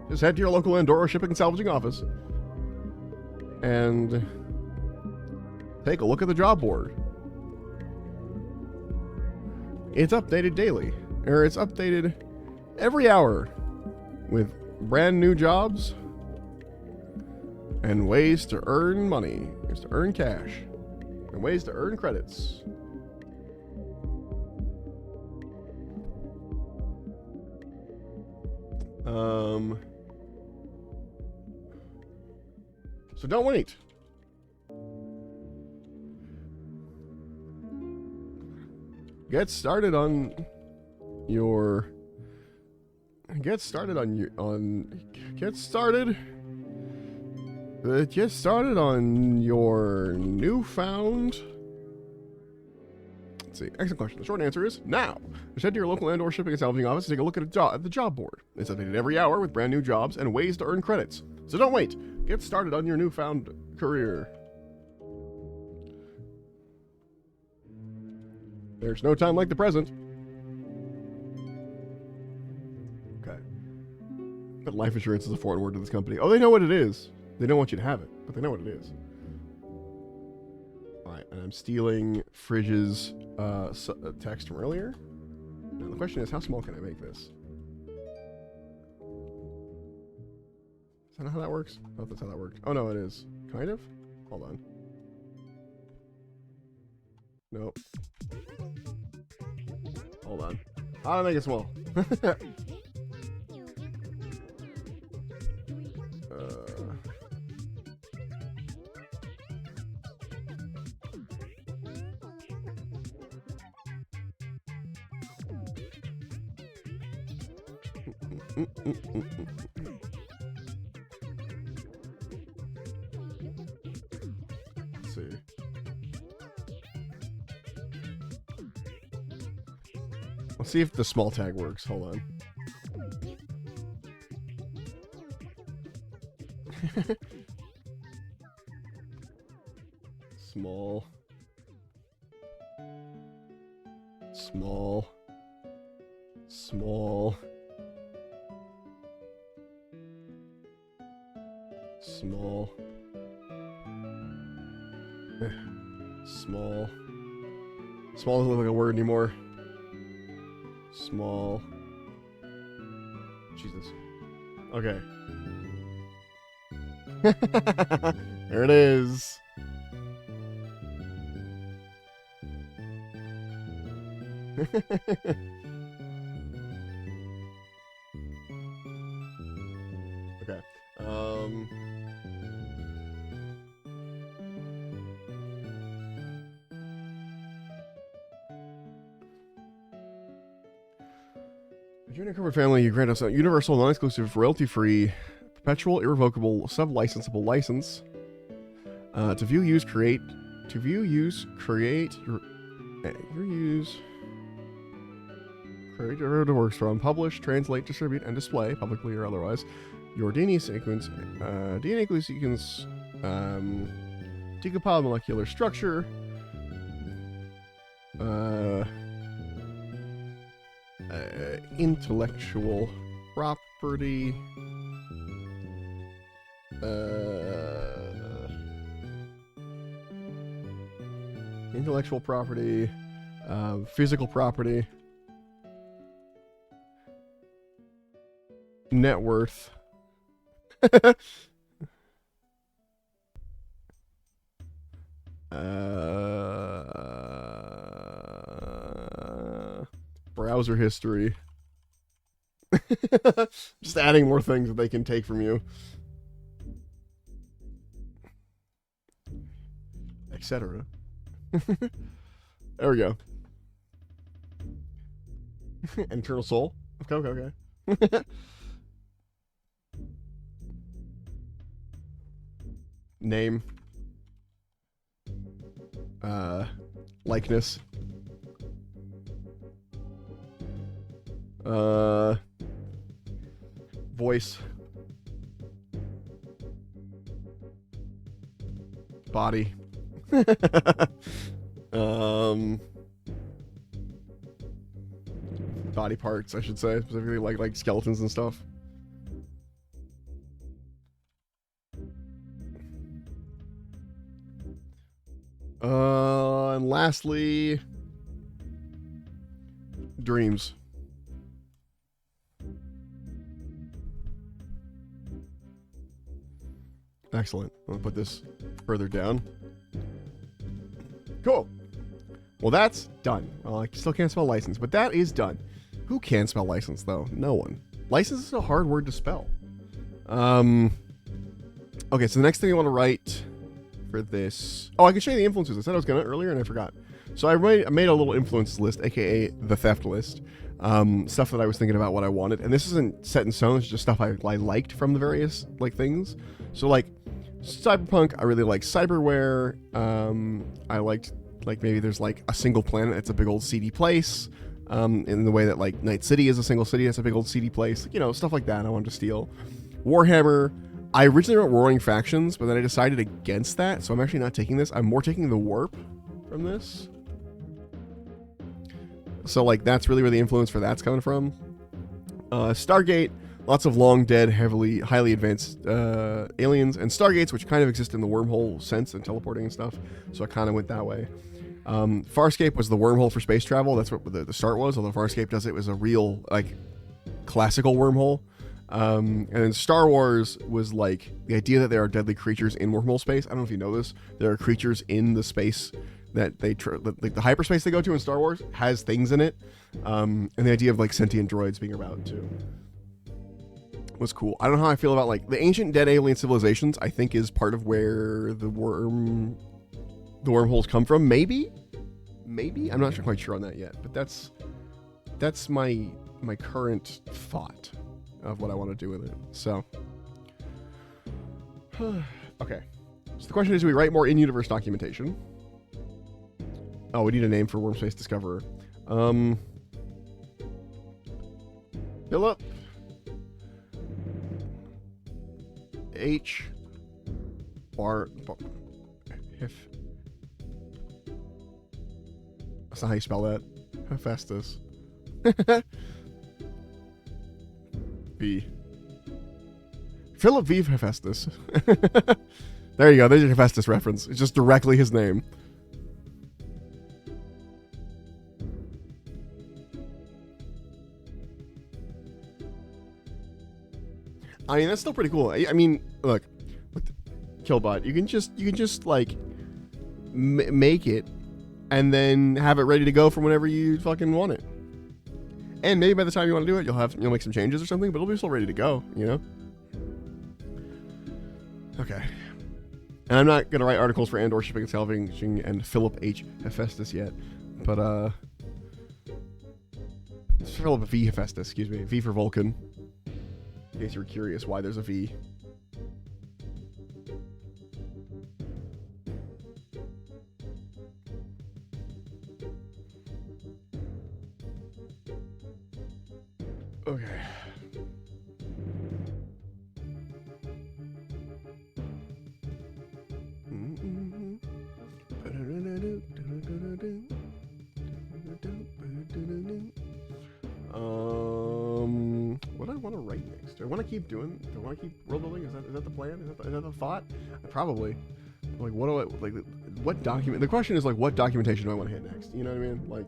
Speaker 1: Just head to your local Andorra shipping and salvaging office and take a look at the job board. It's updated daily, or it's updated every hour with brand new jobs and ways to earn money, ways to earn cash, and ways to earn credits. So don't wait. Get started on your get started on your newfound. Let's see. Excellent question. The short answer is now. Just head to your local and/or shipping and salvaging office and take a look at the job board. It's updated every hour with brand new jobs and ways to earn credits. So don't wait. Get started on your newfound career. There's no time like the present. Okay. But life insurance is a foreign word to this company. Oh, they know what it is. They don't want you to have it, but they know what it is. Alright, and I'm stealing Fridge's text from earlier. Now the question is, how small can I make this? Is that not how that works? I thought that's how that worked. Oh no, it is. Kind of? Hold on. Nope. Hold on. How do I make it small? Let's see. Let's see if the small tag works. Hold on. Small. Small. Small. Small. Small. Small doesn't look like a word anymore. Small. Jesus. Okay. There it is. Okay. If you're in a covered family, you grant us a universal, non-exclusive, royalty-free, perpetual, irrevocable, sub-licensable license to view, use, create, create derivative works from, publish, translate, distribute, and display, publicly or otherwise, your DNA sequence, decompiled molecular structure, intellectual property, physical property, net worth, browser history. Just adding more things that they can take from you, etc. There we go. Internal soul. Okay. Name. Likeness. Voice. Body. Body parts, I should say, specifically like skeletons and stuff. And lastly, dreams. Excellent. I'll put this further down. Cool. Well, that's done. Well, I still can't spell license, but that is done. Who can spell license, though? No one. License is a hard word to spell. Okay, so the next thing I want to write for this... Oh, I can show you the influences. I said I was going to earlier, and I forgot. So I made a little influences list, a.k.a. the theft list. Stuff that I was thinking about what I wanted. And this isn't set in stone. It's just stuff I liked from the various, things. So, Cyberpunk, I really like cyberware. I liked, maybe there's, a single planet that's a big old seedy place. In the way that, Night City is a single city that's a big old seedy place. Stuff like that I wanted to steal. Warhammer, I originally wrote Roaring Factions, but then I decided against that, so I'm actually not taking this. I'm more taking the Warp from this. So, that's really where the influence for that's coming from. Stargate, lots of long dead, highly advanced aliens, and Stargates, which kind of exist in the wormhole sense and teleporting and stuff, so I kind of went that way. Farscape was the wormhole for space travel. That's what the start was, although Farscape does it was a real, classical wormhole. And then Star Wars was, the idea that there are deadly creatures in wormhole space. I don't know if you know this. There are creatures in the space that the hyperspace they go to in Star Wars has things in it. And the idea of, sentient droids being around, too, was cool. I don't know how I feel about, the ancient dead alien civilizations, I think is part of where the wormholes come from. Maybe I'm not quite sure on that yet, but that's my current thought of what I want to do with it. So okay, so the question is, do we write more in-universe documentation? Oh, we need a name for Worm Space Discoverer. Philip H. That's not how you spell that. Hephaestus. V. Philip V. Hephaestus. There you go. There's your Hephaestus reference. It's just directly his name. I mean, that's still pretty cool. I mean, look, with Killbot, you can just make it and then have it ready to go for whenever you fucking want it. And maybe by the time you want to do it, you'll make some changes or something, but it'll be still ready to go, Okay. And I'm not going to write articles for Andor Shipping and Salvaging and Philip H. Hephaestus yet, but, Philip V. Hephaestus, excuse me. V for Vulcan. In case you were curious why there's a V. Okay. What do I want to write next? Do I want to keep doing? Do I want to keep world building? Is that the plan? Is that the thought? Probably. What document? The question is what documentation do I want to hit next? You know what I mean?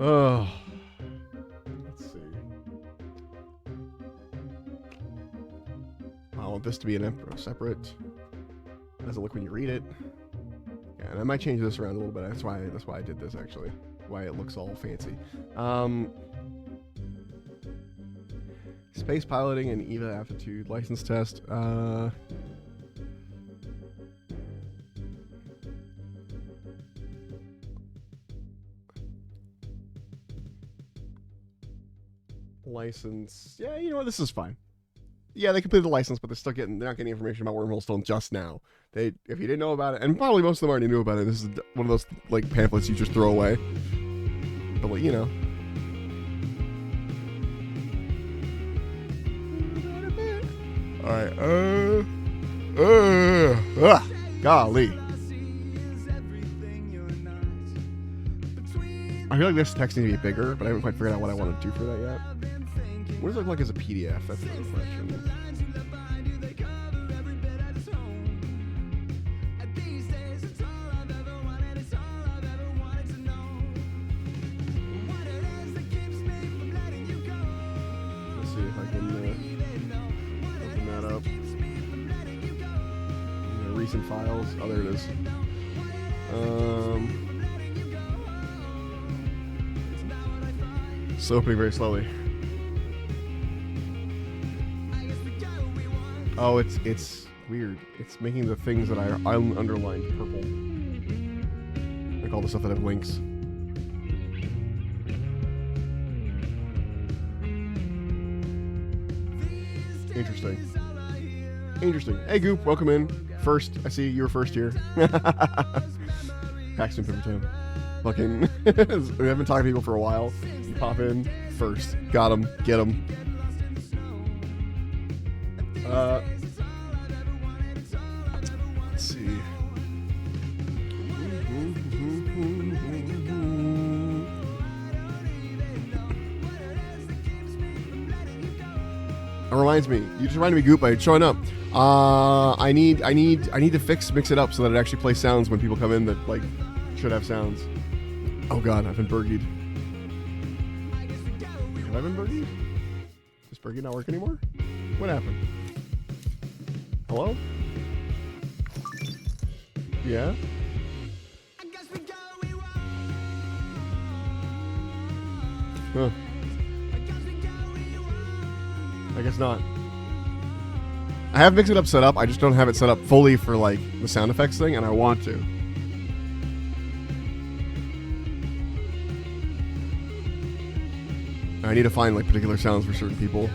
Speaker 1: Oh, let's see. I want this to be an separate. Doesn't look when you read it. Yeah, and I might change this around a little bit. That's why I did this actually. Why it looks all fancy. Space piloting and EVA aptitude license test. License. Yeah, you know what? This is fine. Yeah, they completed the license, but they're not getting information about wormhole stone just now. If you didn't know about it, and probably most of them already knew about it, this is one of those pamphlets you just throw away. But All right. Golly. I feel like this text needs to be bigger, but I haven't quite figured out what I want to do for that yet. What does it look like as a PDF? That's the question. Let's see if I can open that up. Recent files. Oh, there it is. It's opening very slowly. Oh, it's weird. It's making the things that I underlined purple. Like all the stuff that have links. Interesting. Interesting. Hey, Goop, welcome in. First, I see you were first here. Paxton Pimperton. Fucking, we haven't been talking to people for a while. You pop in first. Got him. Get him. Let's see. It reminds me. You just reminded me, Goop, by showing up. I need to mix it up so that it actually plays sounds when people come in that like should have sounds. Oh god, I've been burgied. Have I been burgied? Does burgie not work anymore? What happened? Hello? Yeah? Huh. I guess not. I have Mix It Up set up, I just don't have it set up fully for like the sound effects thing, and I want to. I need to find like particular sounds for certain people.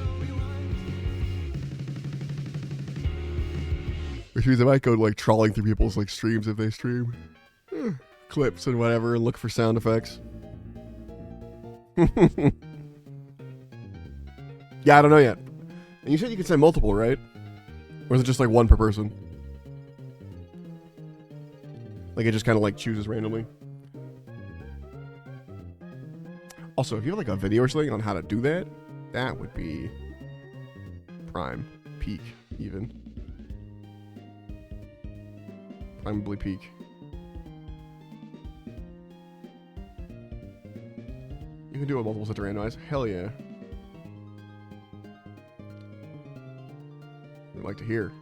Speaker 1: Which means I might go like trawling through people's like streams if they stream. Clips and whatever, and look for sound effects. Yeah, I don't know yet. And you said you could send multiple, right? Or is it just like one per person? Like it just kind of like chooses randomly? Also, if you have like a video or something on how to do that, that would be prime, peak, even. Probably peak. You can do a multiple set to randomize. Hell yeah. I'd like to hear.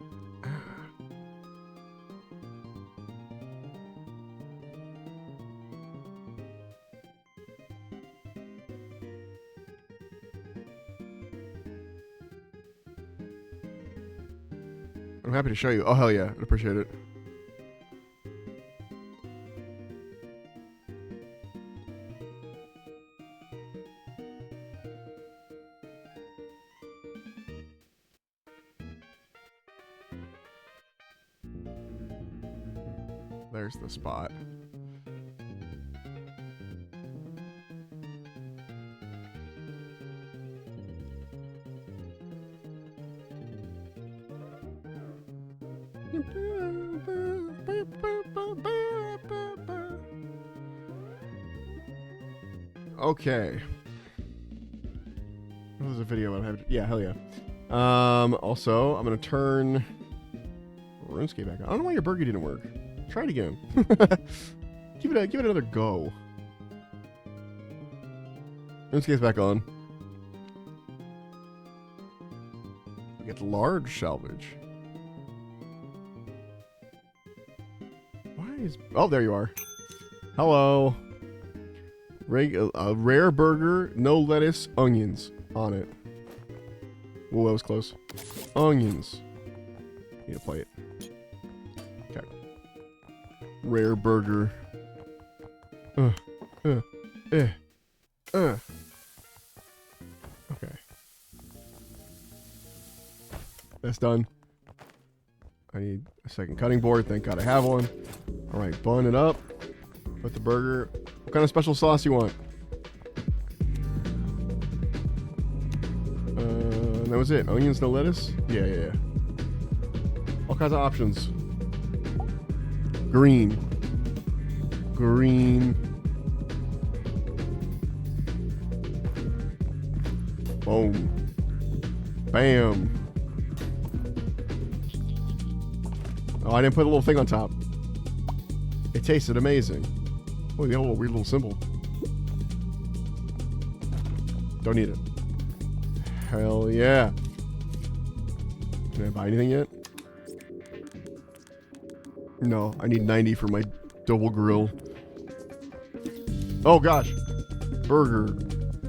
Speaker 1: I'm happy to show you. Oh, hell yeah. I'd appreciate it. There's the spot. Okay. This is a video I'm having. Yeah, hell yeah. Also, I'm gonna turn RuneScape back on. I don't know why your burger didn't work. Try it again. give it another go. RuneScape's back on. We get large salvage. Why is... Oh, there you are. Hello. Rare burger, no lettuce, onions on it. Whoa, that was close. Onions. Need to play it. Okay. Rare burger. Okay. That's done. I need a second cutting board. Thank God I have one. Alright, bun it up. Put the burger. What kind of special sauce you want? That was it. Onions, no lettuce? Yeah. All kinds of options. Green. Green. Boom. Bam. Oh, I didn't put a little thing on top. It tasted amazing. Oh, you got a little weird little symbol. Don't need it. Hell yeah. Can I buy anything yet? No, I need 90 for my double grill. Oh gosh. Burger.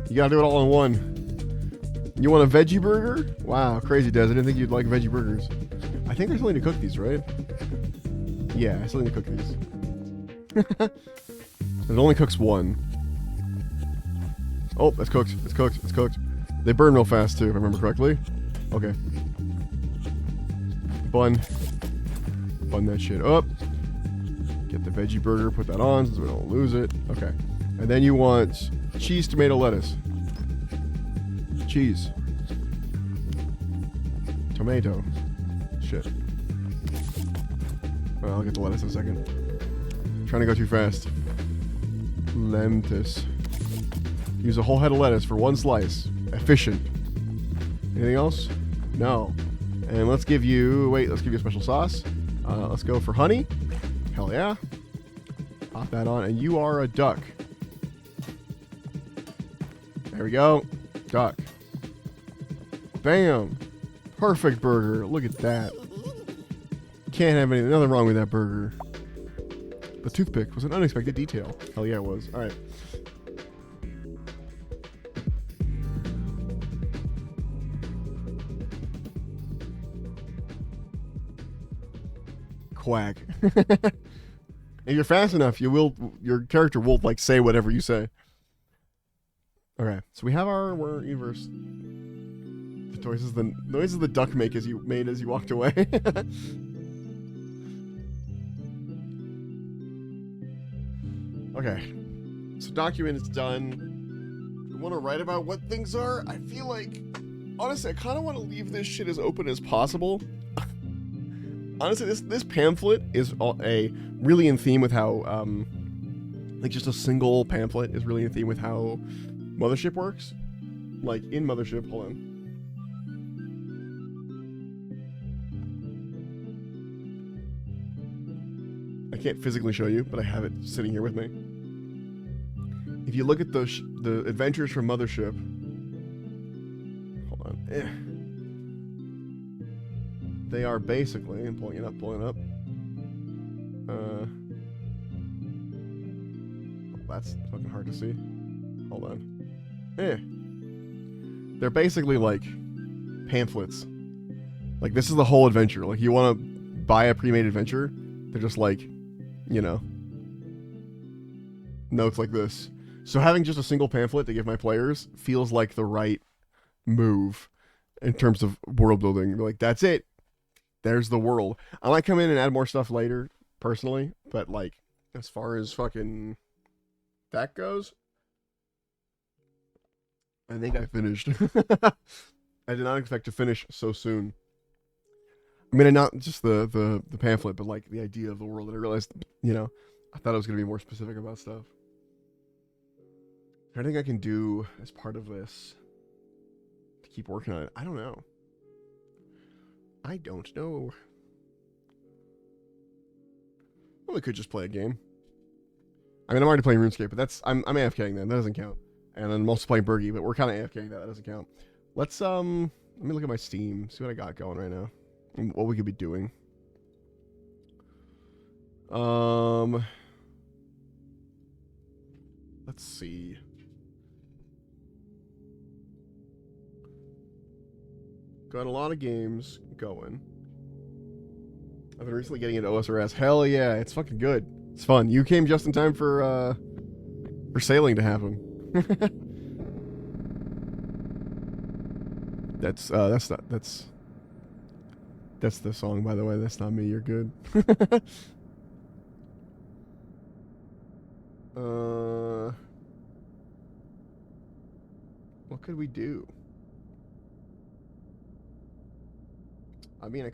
Speaker 1: You gotta do it all in one. You want a veggie burger? Wow, crazy, Des. I didn't think you'd like veggie burgers. I think I still need to cook these, right? Yeah, I still need to cook these. It only cooks one. Oh, it's cooked. It's cooked. It's cooked. They burn real fast, too, if I remember correctly. Okay. Bun. Bun that shit up. Get the veggie burger, put that on so we don't lose it. Okay. And then you want cheese, tomato, lettuce. Cheese. Tomato. Shit. Well, I'll get the lettuce in a second. Trying to go too fast. Lettuce. Use a whole head of lettuce for one slice. Efficient. Anything else? No. And let's give you... Wait, let's give you a special sauce. Let's go for honey. Hell yeah. Pop that on. And you are a duck. There we go. Duck. Bam. Perfect burger. Look at that. Can't have nothing wrong with that burger. The toothpick was an unexpected detail. Hell yeah, it was. All right. Quack. If you're fast enough, your character will like say whatever you say. Okay, so we have our universe. The noises the duck made as you walked away. Okay, so document is done. I want to write about what things are. I feel like, honestly, I kind of want to leave this shit as open as possible. Honestly, this pamphlet is really in theme with how, like just a single pamphlet is really in theme with how Mothership works. Like in Mothership, hold on. I can't physically show you, but I have it sitting here with me. If you look at the adventures from Mothership, hold on. They are basically, I'm pulling it up. That's fucking hard to see. Hold on. They're basically like pamphlets. Like this is the whole adventure. Like you want to buy a pre-made adventure, they're just like, you know, notes like this. So having just a single pamphlet to give my players feels like the right move in terms of world building. Like that's it. There's the world. I might come in and add more stuff later, personally, but like as far as fucking that goes, I think I finished. I did not expect to finish so soon. I mean, not just the pamphlet, but like the idea of the world. And I realized, you know, I thought I was going to be more specific about stuff. I think I can do as part of this to keep working on it. I don't know. Well, we could just play a game. I mean, I'm already playing RuneScape, but I'm AFKing then. That doesn't count. And then I'm also playing Bergie, but we're kind of AFKing that. That doesn't count. Let's let me look at my Steam. See what I got going right now. And what we could be doing. Let's see. Got a lot of games going. I've been recently getting into OSRS. Hell yeah, it's fucking good. It's fun. You came just in time for sailing to happen. That's the song, by the way. That's not me. You're good. What could we do? I mean,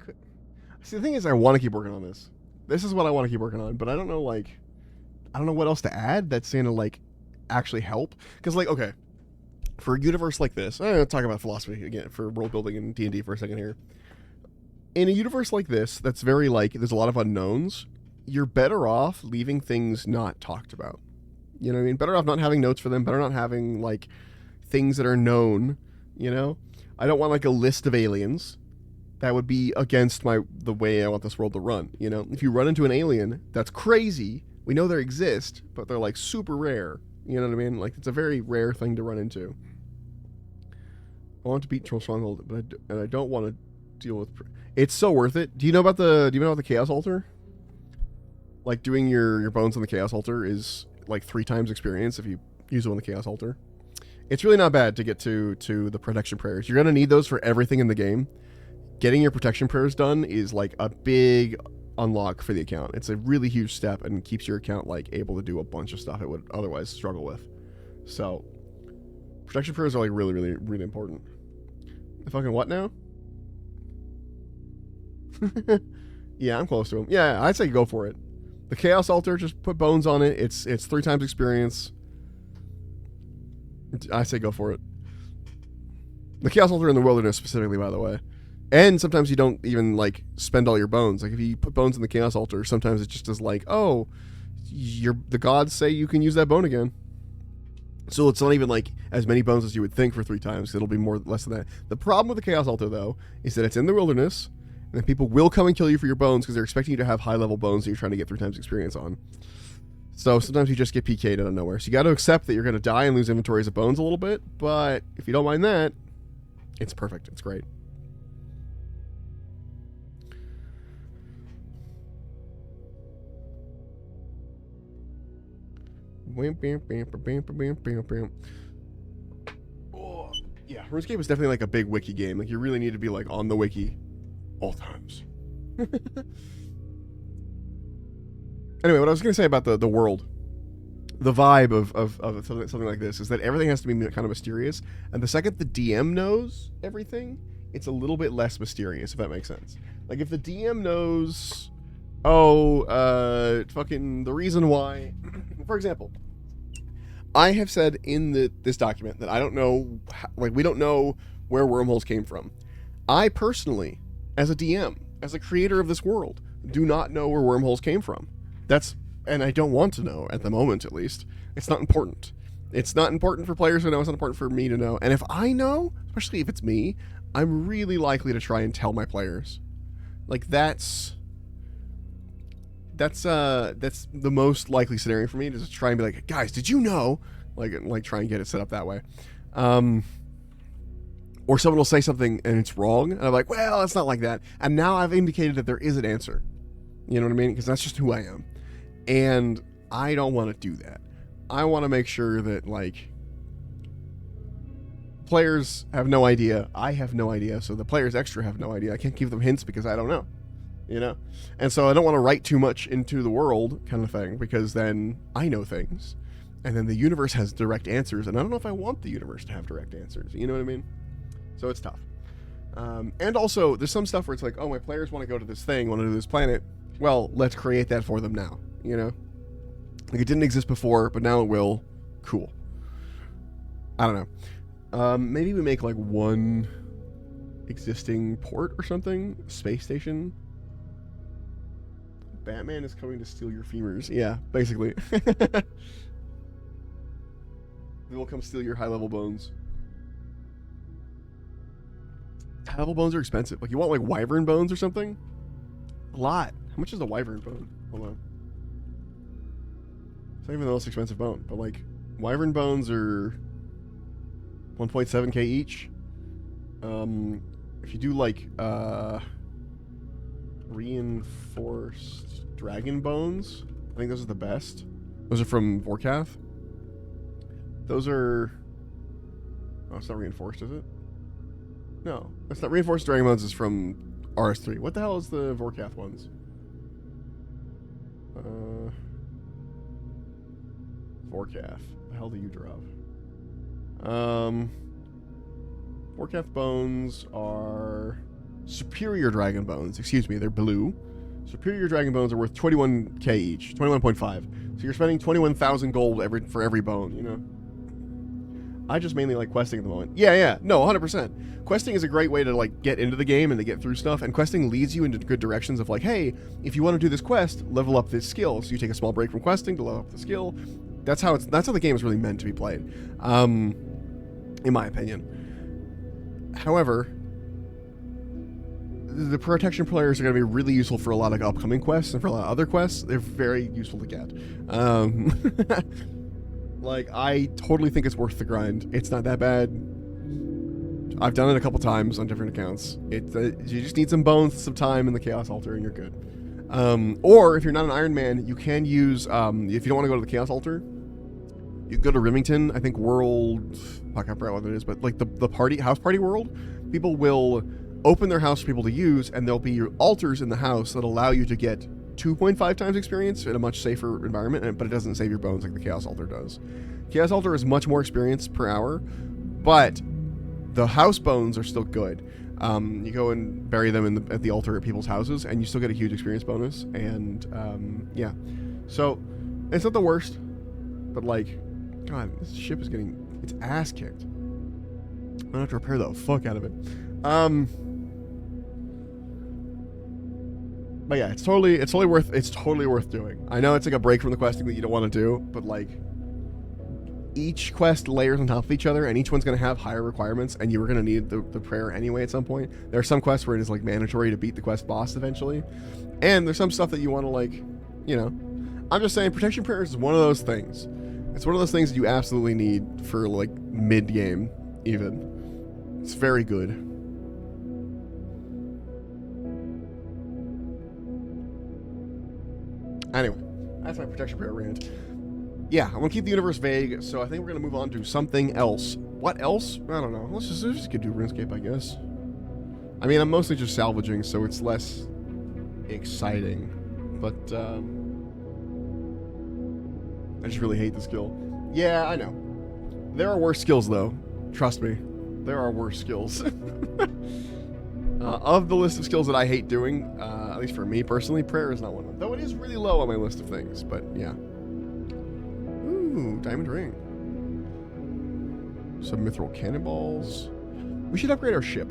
Speaker 1: See, the thing is, I want to keep working on this. This is what I want to keep working on, but I don't know, like, I don't know what else to add that's going to, like, actually help. Because, like, okay, for a universe like this, I'm going to talk about philosophy again for world building in D&D for a second here. In a universe like this, that's very, like, there's a lot of unknowns, you're better off leaving things not talked about. You know what I mean? Better off not having notes for them, better not having, like, things that are known, you know? I don't want, like, a list of aliens. That would be against the way I want this world to run, you know? If you run into an alien, that's crazy. We know they exist, but they're, like, super rare. You know what I mean? Like, it's a very rare thing to run into. I want to beat Troll Stronghold, but I don't want to deal with... It's so worth it. Do you know about the Chaos Altar? Like, doing your bones on the Chaos Altar is, like, 3 times experience if you use it on the Chaos Altar. It's really not bad to get to the protection prayers. You're going to need those for everything in the game. Getting your protection prayers done is, like, a big unlock for the account. It's a really huge step and keeps your account, like, able to do a bunch of stuff it would otherwise struggle with. So, protection prayers are, like, really, really, really important. The fucking what now? Yeah, I'm close to him. Yeah, I'd say go for it. The Chaos Altar, just put bones on it. It's 3 times experience. I say go for it. The Chaos Altar in the Wilderness specifically, by the way. And sometimes you don't even, like, spend all your bones. Like, if you put bones in the Chaos Altar, sometimes it just is like, oh, the gods say you can use that bone again. So it's not even, like, as many bones as you would think for 3 times. It'll be less than that. The problem with the Chaos Altar, though, is that it's in the wilderness, and then people will come and kill you for your bones because they're expecting you to have high-level bones that you're trying to get 3 times experience on. So sometimes you just get PK'd out of nowhere. So you got to accept that you're going to die and lose inventories of bones a little bit, but if you don't mind that, it's perfect. It's great. Oh, yeah, RuneScape is definitely like a big wiki game. Like, you really need to be, like, on the wiki all times. Anyway, what I was going to say about the world, the vibe of something like this is that everything has to be kind of mysterious, and the second the DM knows everything, it's a little bit less mysterious, if that makes sense. Like, if the DM knows, fucking the reason why... For example, I have said in this document that I don't know, we don't know where wormholes came from. I personally, as a DM, as a creator of this world, do not know where wormholes came from. And I don't want to know, at the moment at least. It's not important. It's not important for players to know, it's not important for me to know. And if I know, especially if it's me, I'm really likely to try and tell my players. Like, that's the most likely scenario for me, to just try and be like, guys, did you know? Like try and get it set up that way. Or someone will say something and it's wrong, and I'm like, well, it's not like that. And now I've indicated that there is an answer. You know what I mean? Because that's just who I am. And I don't want to do that. I want to make sure that, like, players have no idea. I have no idea. So the players extra have no idea. I can't give them hints because I don't know. You know? And so I don't want to write too much into the world, kind of thing, because then I know things. And then the universe has direct answers, and I don't know if I want the universe to have direct answers. You know what I mean? So it's tough. And also, there's some stuff where it's like, oh, my players want to go to this thing, want to do this planet. Well, let's create that for them now, you know? Like, it didn't exist before, but now it will. Cool. I don't know. Maybe we make, like, one existing port or something? Space station? Batman is coming to steal your femurs. Yeah, basically. They will come steal your high-level bones. High-level bones are expensive. Like, you want, like, wyvern bones or something? A lot. How much is a wyvern bone? Hold on. It's not even the most expensive bone, but, like, wyvern bones are 1.7k each. If you do, like, reinforced dragon bones, I think those are the best. Those are from Vorkath. Those are... Oh, it's not reinforced, is it? No, that's not reinforced. Dragon bones is from RS3. What the hell is the Vorkath ones? Vorkath. The hell do you drop? Vorkath bones are superior dragon bones, excuse me, they're blue. Superior dragon bones are worth 21k each, 21.5. So you're spending 21,000 gold for every bone, you know? I just mainly like questing at the moment. Yeah, no, 100%. Questing is a great way to like get into the game and to get through stuff, and questing leads you into good directions of like, hey, if you want to do this quest, level up this skill. So you take a small break from questing to level up the skill. That's how the game is really meant to be played, in my opinion. However, the protection players are going to be really useful for a lot of upcoming quests, and for a lot of other quests, they're very useful to get. Like, I totally think it's worth the grind. It's not that bad. I've done it a couple times on different accounts. You just need some bones, some time in the Chaos Altar, and you're good. Or, if you're not an Iron Man, you can use, if you don't want to go to the Chaos Altar, you can go to Remington, I think World... Fuck, I forgot what it is, but like the house party world, people will open their house for people to use, and there'll be altars in the house that allow you to get 2.5 times experience in a much safer environment, but it doesn't save your bones like the Chaos Altar does. Chaos Altar is much more experience per hour, but the house bones are still good. You go and bury them at the altar at people's houses, and you still get a huge experience bonus, and yeah. So, it's not the worst, but like, God, this ship is getting its ass kicked. I'm gonna have to repair the fuck out of it. But yeah, it's totally worth doing. I know it's like a break from the questing that you don't want to do, but like, each quest layers on top of each other, and each one's going to have higher requirements, and you were going to need the prayer anyway at some point. There are some quests where it is like mandatory to beat the quest boss eventually, and there's some stuff that you want to like, you know. I'm just saying, protection prayers is one of those things. It's one of those things that you absolutely need for like mid-game, even. It's very good. Anyway, that's my protection prayer rant. Yeah, I'm gonna keep the universe vague, so I think we're gonna move on to something else. What else? I don't know. Let's just do RuneScape, I guess. I mean, I'm mostly just salvaging, so it's less exciting. But I just really hate the skill. Yeah, I know. There are worse skills, though. Trust me, there are worse skills. Of the list of skills that I hate doing, at least for me personally, prayer is not one of them. Though it is really low on my list of things, but yeah. Ooh, diamond ring. Some mithril cannonballs. We should upgrade our ship.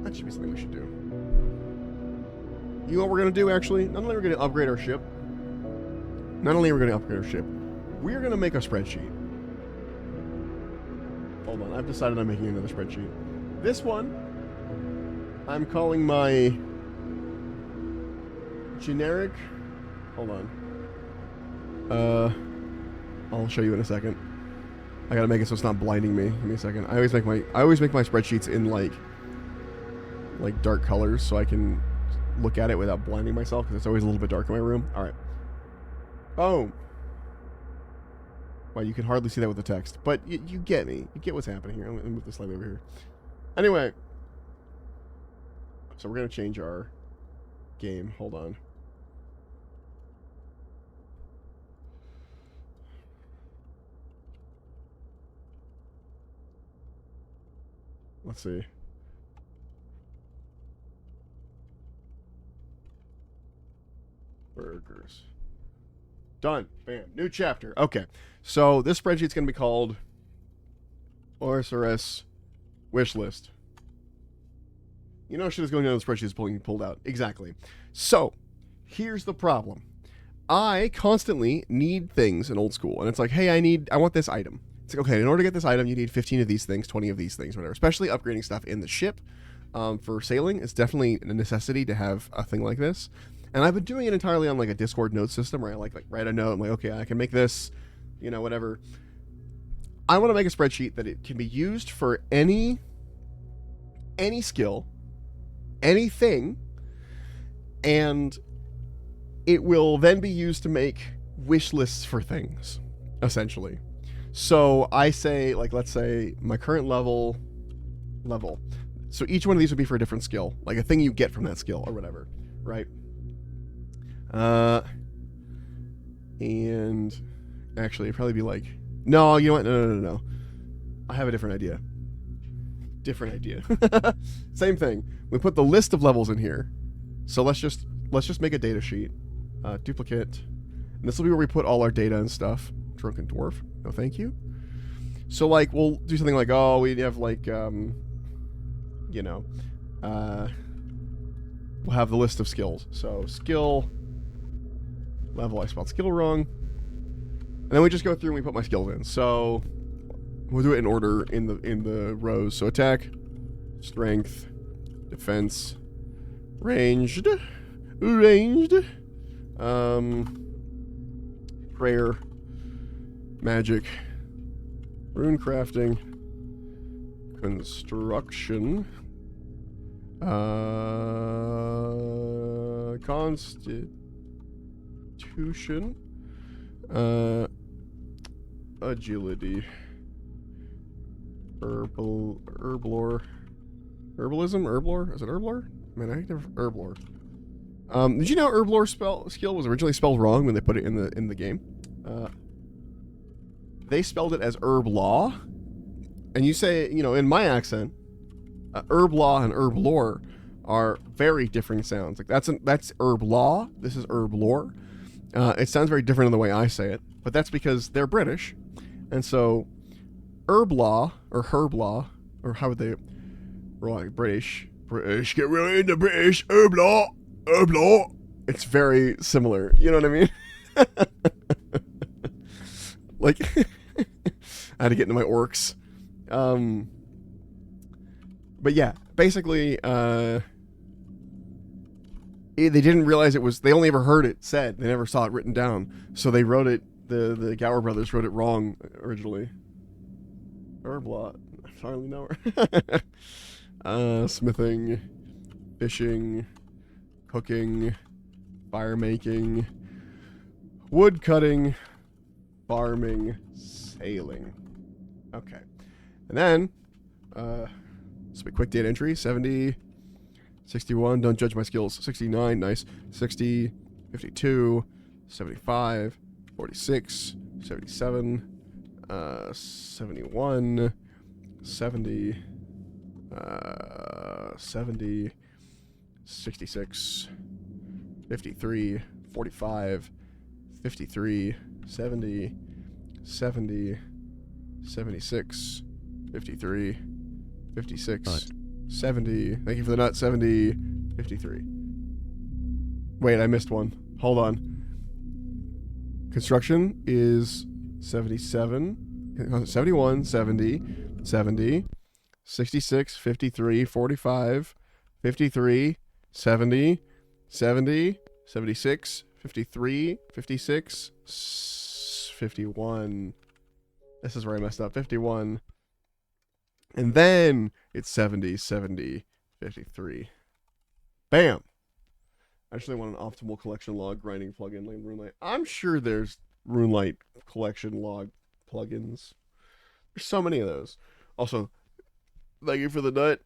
Speaker 1: That should be something we should do. You know what we're going to do, actually? Not only are we going to upgrade our ship, we're going to make a spreadsheet. Hold on, I've decided I'm making another spreadsheet. This one, I'm calling my generic... Hold on. I'll show you in a second. I gotta make it so it's not blinding me. Give me a second. I always make my spreadsheets in like dark colors so I can look at it without blinding myself, because it's always a little bit dark in my room. All right. Boom. Well, you can hardly see that with the text, but you get me. You get what's happening here. Let me move this slightly over here. Anyway. So we're going to change our game. Hold on. Let's see. Burgers. Done. Bam. New chapter. Okay. So this spreadsheet's going to be called OSRS wish list. You know shit is going on in the spreadsheet is pulled out. Exactly. So, here's the problem. I constantly need things in old school, and it's like, hey, I want this item. It's like, okay, in order to get this item, you need 15 of these things, 20 of these things, whatever. Especially upgrading stuff in the ship for sailing. It's definitely a necessity to have a thing like this. And I've been doing it entirely on like a Discord note system where I like write a note. I'm like, okay, I can make this, you know, whatever. I want to make a spreadsheet that it can be used for any skill, anything, and it will then be used to make wish lists for things, essentially. So I say, like, let's say my current level. So each one of these would be for a different skill, like a thing you get from that skill or whatever, right? And actually it'd probably be like, no, you know what? No. I have a different idea. different idea. Same thing. We put the list of levels in here. So let's just make a data sheet. Duplicate. And this will be where we put all our data and stuff. Drunken dwarf. No, thank you. So like we'll do something like, oh, we have like you know, we'll have the list of skills. So skill level, I spelled skill wrong. And then we just go through and we put my skills in. So we'll do it in order in the rows. So attack, strength, defense, ranged, prayer, magic, rune crafting, construction, constitution, agility, herblore, herblore? Is it herblore? Man, I never herblore. Did you know herblore skill was originally spelled wrong when they put it in the game? They spelled it as herb-law, and you say, you know, in my accent, herb-law and herb-lore are very different sounds. Like that's herb-law. This is herb-lore. It sounds very different in the way I say it, but that's because they're British, and so herb-law or herb-law, or how would they? Right, British get really into British herb-law. Herb-law. It's very similar. You know what I mean? Like, I had to get into my orcs. But yeah, basically, they didn't realize it was, they only ever heard it said. They never saw it written down. So they wrote it, the Gower brothers wrote it wrong originally. Herblot. I finally know her. Smithing, fishing, cooking, fire making, wood cutting, farming, sailing. Okay. And then, let's make quick data entry. 70, 61, don't judge my skills. 69, nice. 60, 52, 75, 46, 77, 71, 70, 70, 66, 53, 45, 53, 70, 70, 76, 53, 56, nut. 70, thank you for the nut, 70, 53. Wait, I missed one. Hold on. Construction is 77, 71, 70, 70, 66, 53, 45, 53, 70, 70, 76, 53, 56, 51. This is where I messed up. 51. And then it's 70, 70, 53. Bam! I actually want an optimal collection log grinding plugin like RuneLite. I'm sure there's RuneLite collection log plugins. There's so many of those. Also, thank you for the nut.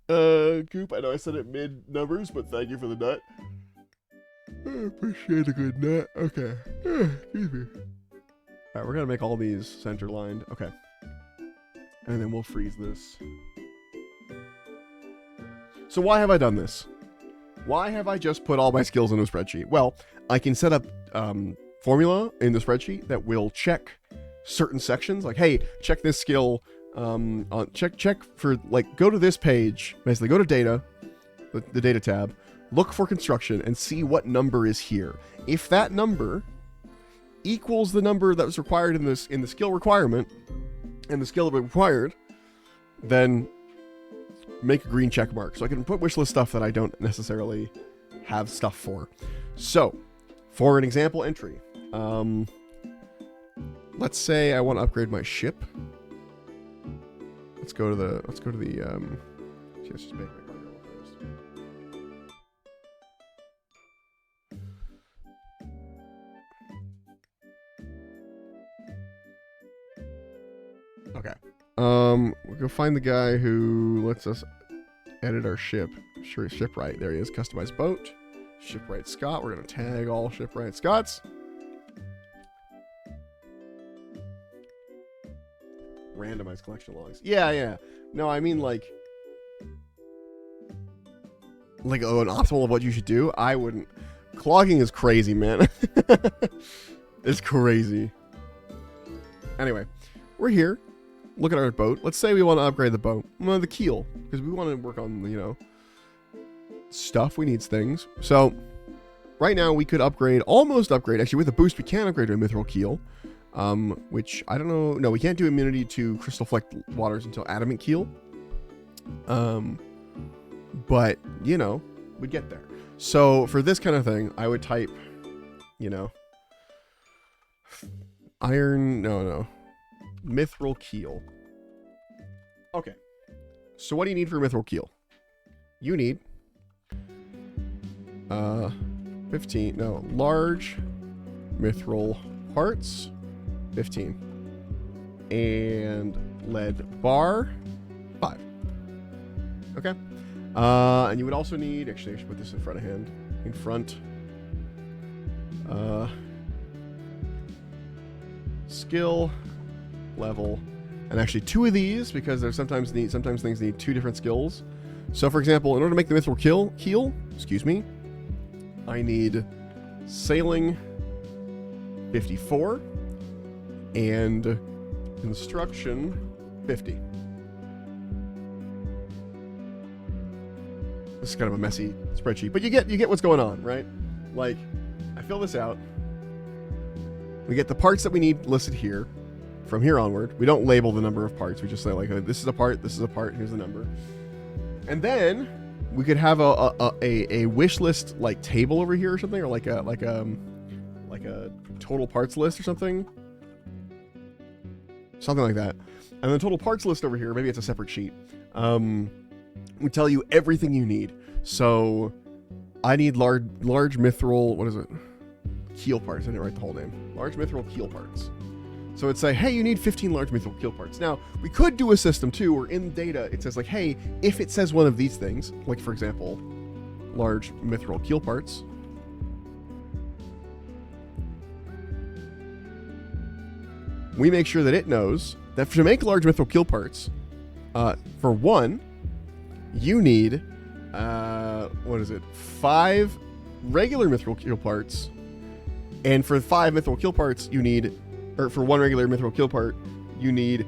Speaker 1: Goop, I know I said it mid-numbers, but thank you for the nut. I appreciate a good nut. Okay. Excuse me. Alright, we're gonna make all these center-lined. Okay. And then we'll freeze this. So why have I done this? Why have I just put all my skills in a spreadsheet? Well, I can set up formula in the spreadsheet that will check certain sections. Like, hey, check this skill. Check for, like, go to this page. Basically, go to data, the data tab. Look for construction and see what number is here. If that number equals the number that was required in the skill requirement, and the skill required, then make a green check mark. So I can put wishlist stuff that I don't necessarily have stuff for. So, for an example entry, let's say I want to upgrade my ship. Let's go to the let's just make my cargo first. Okay. We'll go find the guy who lets us edit our ship. Sure, shipwright. There he is. Customize boat. Shipwright Scott. We're going to tag all shipwright Scotts. randomized collection logs. Yeah, yeah. No, I mean like an optimal of what you should do. I wouldn't. Clogging is crazy, man. It's crazy. Anyway, we're here. Look at our boat. Let's say we want to upgrade the boat. Well, the keel, because we want to work on, you know, stuff. We need things. So right now we could almost upgrade. Actually, with a boost, we can upgrade to a mithril keel. Which I don't know. No, we can't do immunity to crystal flecked waters until adamant keel. But you know, we'd get there. So for this kind of thing, I would type, you know, iron. No, mithril keel. Okay. So what do you need for mithril keel? You need 15. No, large mithril parts. 15. And lead bar, 5. Okay. And you would also need, actually I should put this in front. Skill, level, and actually 2 of these, because there's sometimes things need 2 different skills. So for example, in order to make the mithril keel, excuse me, I need sailing 54 and construction 50. This is kind of a messy spreadsheet, but you get what's going on, right? Like, I fill this out. We get the parts that we need listed here. From here onward, we don't label the number of parts. We just say like, this is a part, here's the number. And then we could have a wish list like table over here or something, or like a total parts list or something like that. And the total parts list over here, maybe it's a separate sheet. We tell you everything you need. So I need large mithril, what is it? Keel parts. I didn't write the whole name. Large mithril keel parts. So it'd say, hey, you need 15 large mithril keel parts. Now, we could do a system too, where in data it says like, hey, if it says one of these things, like for example, large mithril keel parts, we make sure that it knows that to make large mithril keel parts, for one, you need, 5 regular mithril keel parts, and for 5 mithril keel parts, you need, or for 1 regular mithril keel part, you need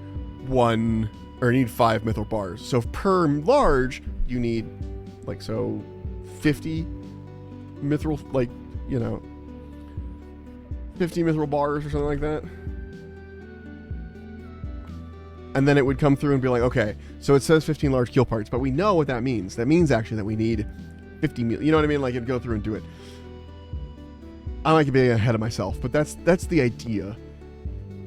Speaker 1: 5 mithril bars. So per large, you need, 50 mithril, 50 mithril bars or something like that. And then it would come through and be like, okay, so it says 15 large keel parts, but we know what that means. That means actually that we need 50 mil. You know what I mean? Like, it'd go through and do it. I might be ahead of myself, but that's the idea,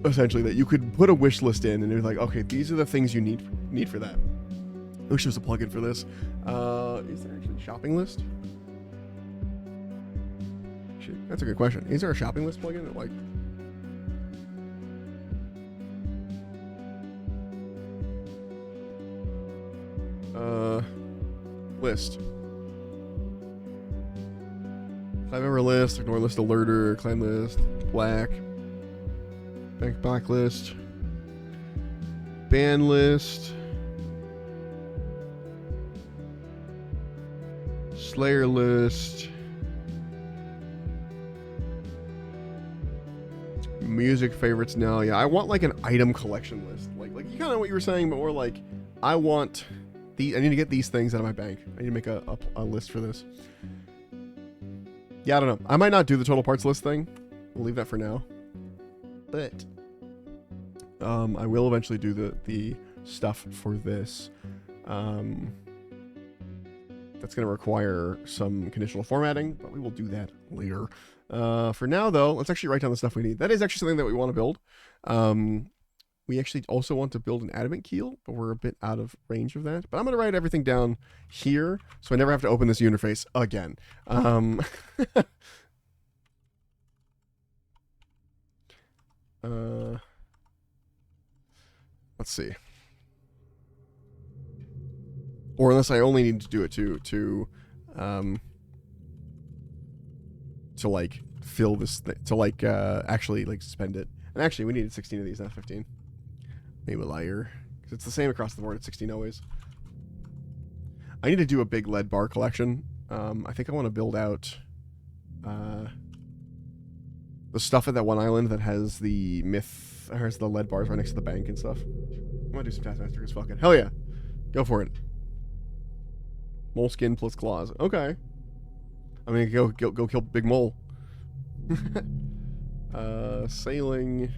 Speaker 1: essentially, that you could put a wish list in and it'd be like, okay, these are the things you need for that. I wish there was a plugin for this. Is there actually a shopping list? Shit, that's a good question. Is there a shopping list plugin that list. Clan member list, ignore list alerter, clan list, black, bank blacklist, ban list, slayer list, music favorites now. Yeah, I want like an item collection list. Like you kind of know what you were saying, but more like I need to get these things out of my bank. I need to make a list for this. Yeah, I don't know. I might not do the total parts list thing. We'll leave that for now. But I will eventually do the stuff for this. That's going to require some conditional formatting, but we will do that later. For now, though, let's actually write down the stuff we need. That is actually something that we want to build. We actually also want to build an adamant keel, but we're a bit out of range of that. But I'm going to write everything down here, so I never have to open this interface again. Let's see. Or unless I only need to do it to like fill this to like actually like spend it. And actually we needed 16 of these, not 15. maybe lighter. Because it's the same across the board at 16 always. I need to do a big lead bar collection. I think I want to build out the stuff at that one island that has the has the lead bars right next to the bank and stuff. I'm gonna do some Taskmaster because fuck it. Hell yeah. Go for it. Moleskin plus claws. Okay. I mean, go kill Big Mole. Sailing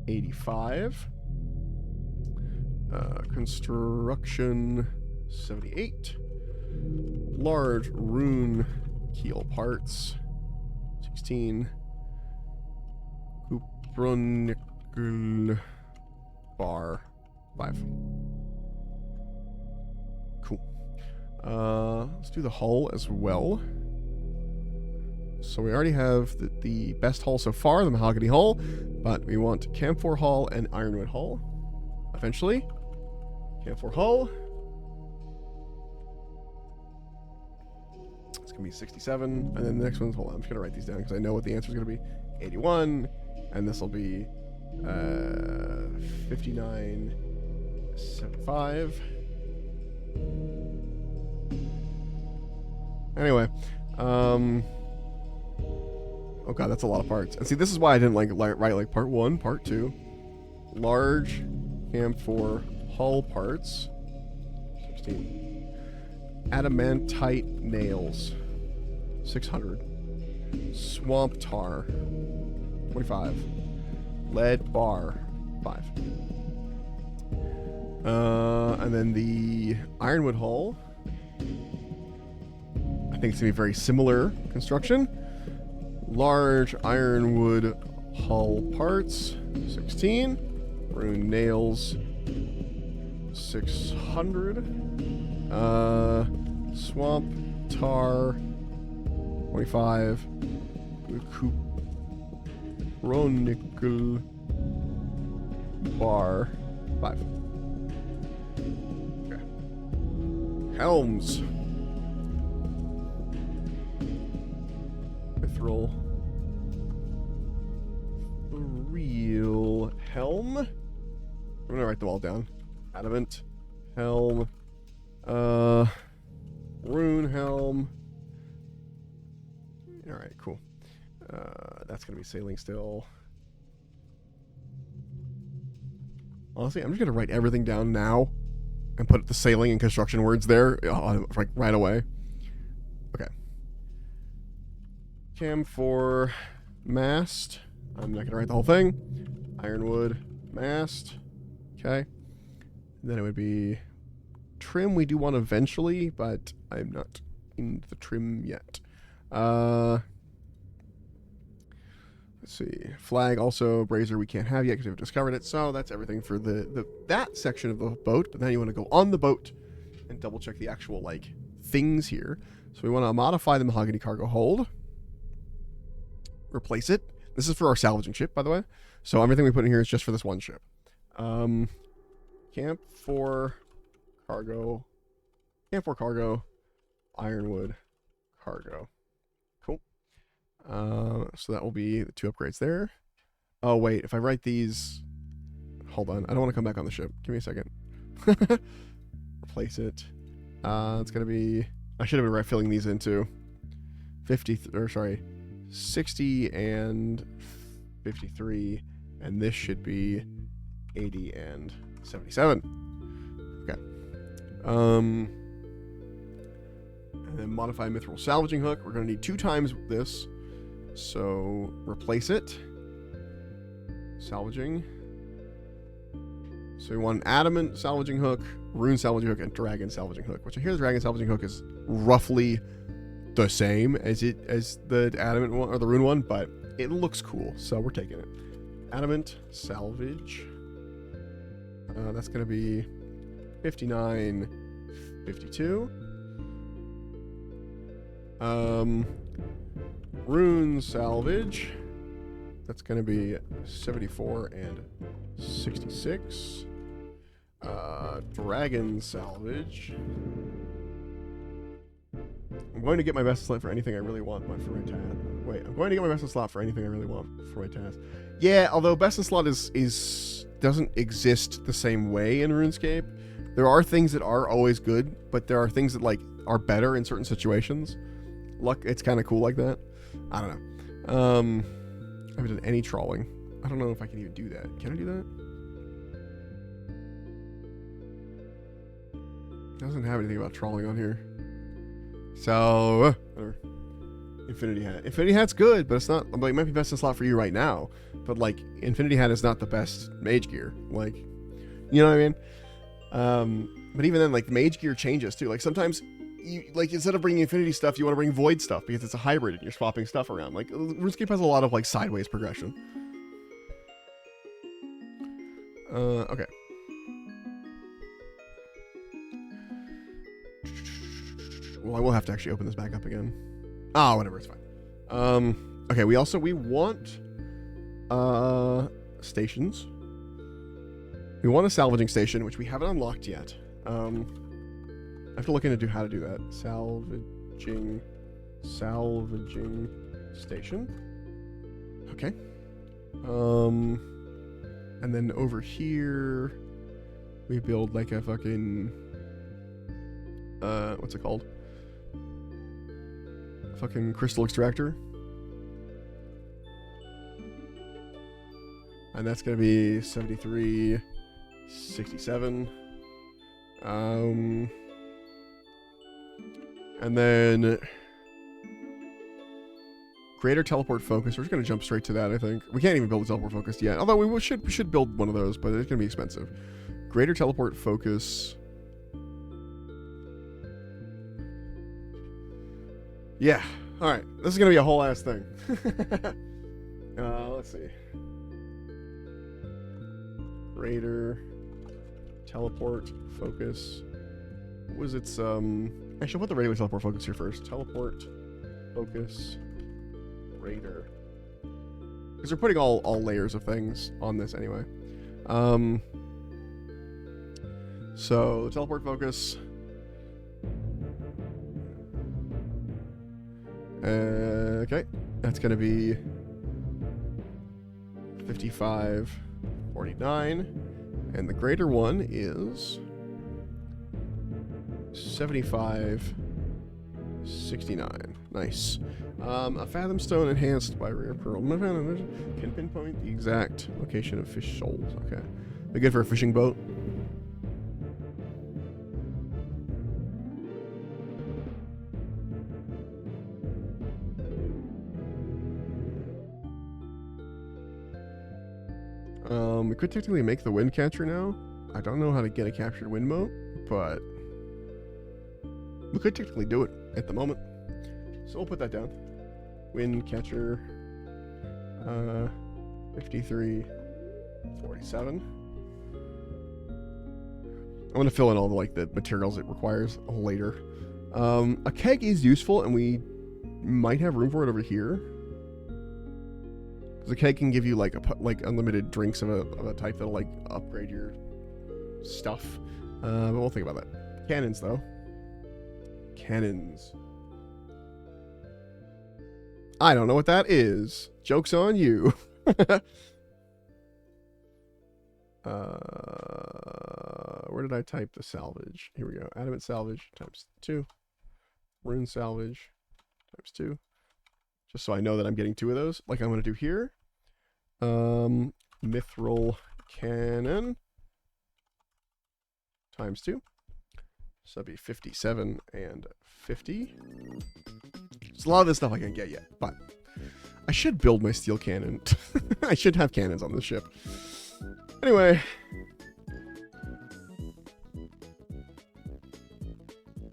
Speaker 1: 85. Construction 78. Large rune keel parts 16. Cupronickel bar 5. Cool. Let's do the hull as well. So we already have the best hull so far, the mahogany hull, but we want camphor hull and ironwood hull eventually. Camphor hull. It's going to be 67, and then the next one's, hold on, I'm just going to write these down because I know what the answer is going to be. 81, and this will be 59.75. Anyway, oh god, that's a lot of parts. And see, this is why I didn't write like part 1, part 2. Large camphor hull parts. 16. Adamantite nails. 600. Swamp tar. 45. Lead bar. 5. And then the ironwood hull. I think it's going to be very similar construction. Large ironwood hull parts, 16. Rune nails, 600. Swamp tar, 25. Cupronickel bar, 5. Okay. Helms. Mithril. Real helm. I'm gonna write them all down. Adamant helm. Rune helm. Alright, cool. That's gonna be sailing still. Honestly, I'm just gonna write everything down now and put the sailing and construction words there like right away. Okay. Camphor mast. I'm not gonna write the whole thing. Ironwood mast. Okay. And then it would be trim. We do want eventually, but I'm not in the trim yet. Let's see. Flag also brazier we can't have yet because we haven't discovered it. So that's everything for that section of the boat. But then you want to go on the boat and double check the actual like things here. So we want to modify the mahogany cargo hold. Replace it. This is for our salvaging ship, by the way. So everything we put in here is just for this one ship. Camphor cargo, ironwood cargo. Cool. So that will be the 2 upgrades there. Oh, wait. If I write these... Hold on. I don't want to come back on the ship. Give me a second. Replace it. It's going to be... I should have been filling these into 60 and 53, and this should be 80 and 77. Okay. And then modify mithril salvaging hook. We're going to need 2 times this. So replace it. Salvaging. So we want an adamant salvaging hook, rune salvaging hook, and dragon salvaging hook. Which I hear the dragon salvaging hook is roughly the same as the adamant one or the rune one, but it looks cool, so we're taking it. Adamant salvage. That's gonna be 59, 52. Rune salvage. That's gonna be 74 and 66. Dragon salvage. I'm going to get my best slot for anything I really want for my task. Wait, I'm going to get my best slot for anything I really want for my task. Yeah, although best in slot is doesn't exist the same way in RuneScape. There are things that are always good, but there are things that like are better in certain situations. Luck, it's kind of cool like that. I don't know. I haven't done any trawling. I don't know if I can even do that. Can I do that? It doesn't have anything about trawling on here. So, whatever. Infinity Hat. Infinity Hat's good, but it's not, like, it might be best in slot for you right now. But, like, Infinity Hat is not the best mage gear. Like, you know what I mean? But even then, like, the mage gear changes, too. Like, sometimes, you, like, instead of bringing Infinity stuff, you want to bring Void stuff because it's a hybrid and you're swapping stuff around. Like, RuneScape has a lot of, like, sideways progression. Okay. Well, I will have to actually open this back up again. Ah, whatever, it's fine. Okay, we want stations. We want a salvaging station, which we haven't unlocked yet. I have to look into how to do that. Salvaging station. Okay. And then over here, we build like a fucking, what's it called? Fucking crystal extractor. And that's gonna be 73, 67. And then greater teleport focus. We're just gonna jump straight to that, I think. We can't even build a teleport focus yet. Although we should build one of those, but it's gonna be expensive. Greater teleport focus. Yeah. All right. This is gonna be a whole ass thing. Let's see. Greater teleport focus. What was its Actually, I'll put the regular teleport focus here first. Teleport focus raider. Because we're putting all layers of things on this anyway. So teleport focus. Okay, that's gonna be 55.49, and the greater one is 75.69. Nice. A fathom stone enhanced by rare pearl can pinpoint the exact location of fish shoals. Okay, they're good for a fishing boat. We could technically make the wind catcher now. I don't know how to get a captured wind mote, but we could technically do it at the moment. So we'll put that down. Wind catcher, 53.47. I'm gonna fill in all the the materials it requires later. A keg is useful, and we might have room for it over here. The keg can give you like unlimited drinks of a type that'll like upgrade your stuff. But we'll think about that. Cannons though. Cannons. I don't know what that is. Joke's on you. Where did I type the salvage? Here we go. Adamant salvage times 2. Rune salvage times 2. Just so I know that I'm getting 2 of those, like I'm going to do here. Mithril cannon times 2. So that'd be 57 and 50. There's a lot of this stuff I can't get yet, but I should build my steel cannon. I should have cannons on this ship. Anyway.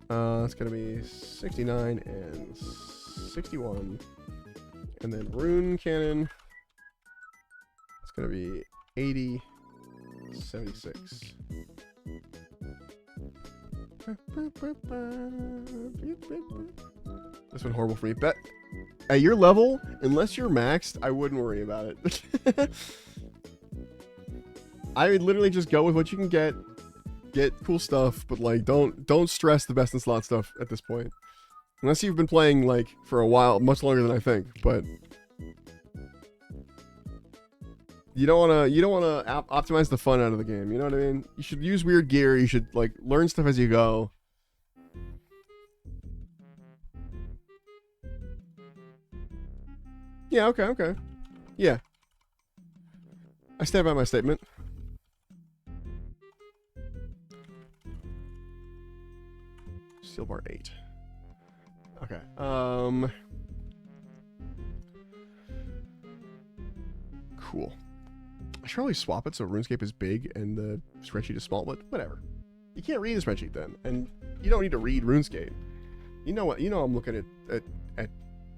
Speaker 1: It's going to be 69 and 61. And then rune cannon. It's going to be 80, 76. This one horrible for me. Bet at your level, unless you're maxed, I wouldn't worry about it. I would literally just go with what you can get cool stuff, but like don't stress the best in slot stuff at this point. Unless you've been playing like for a while, much longer than I think, but You don't wanna optimize the fun out of the game. You know what I mean? You should use weird gear. You should like learn stuff as you go. Yeah. Okay. Okay. Yeah. I stand by my statement. Steel bar 8. Okay. Cool. I should probably swap it so RuneScape is big and the spreadsheet is small, but whatever. You can't read the spreadsheet then, and you don't need to read RuneScape. You know what? You know I'm looking at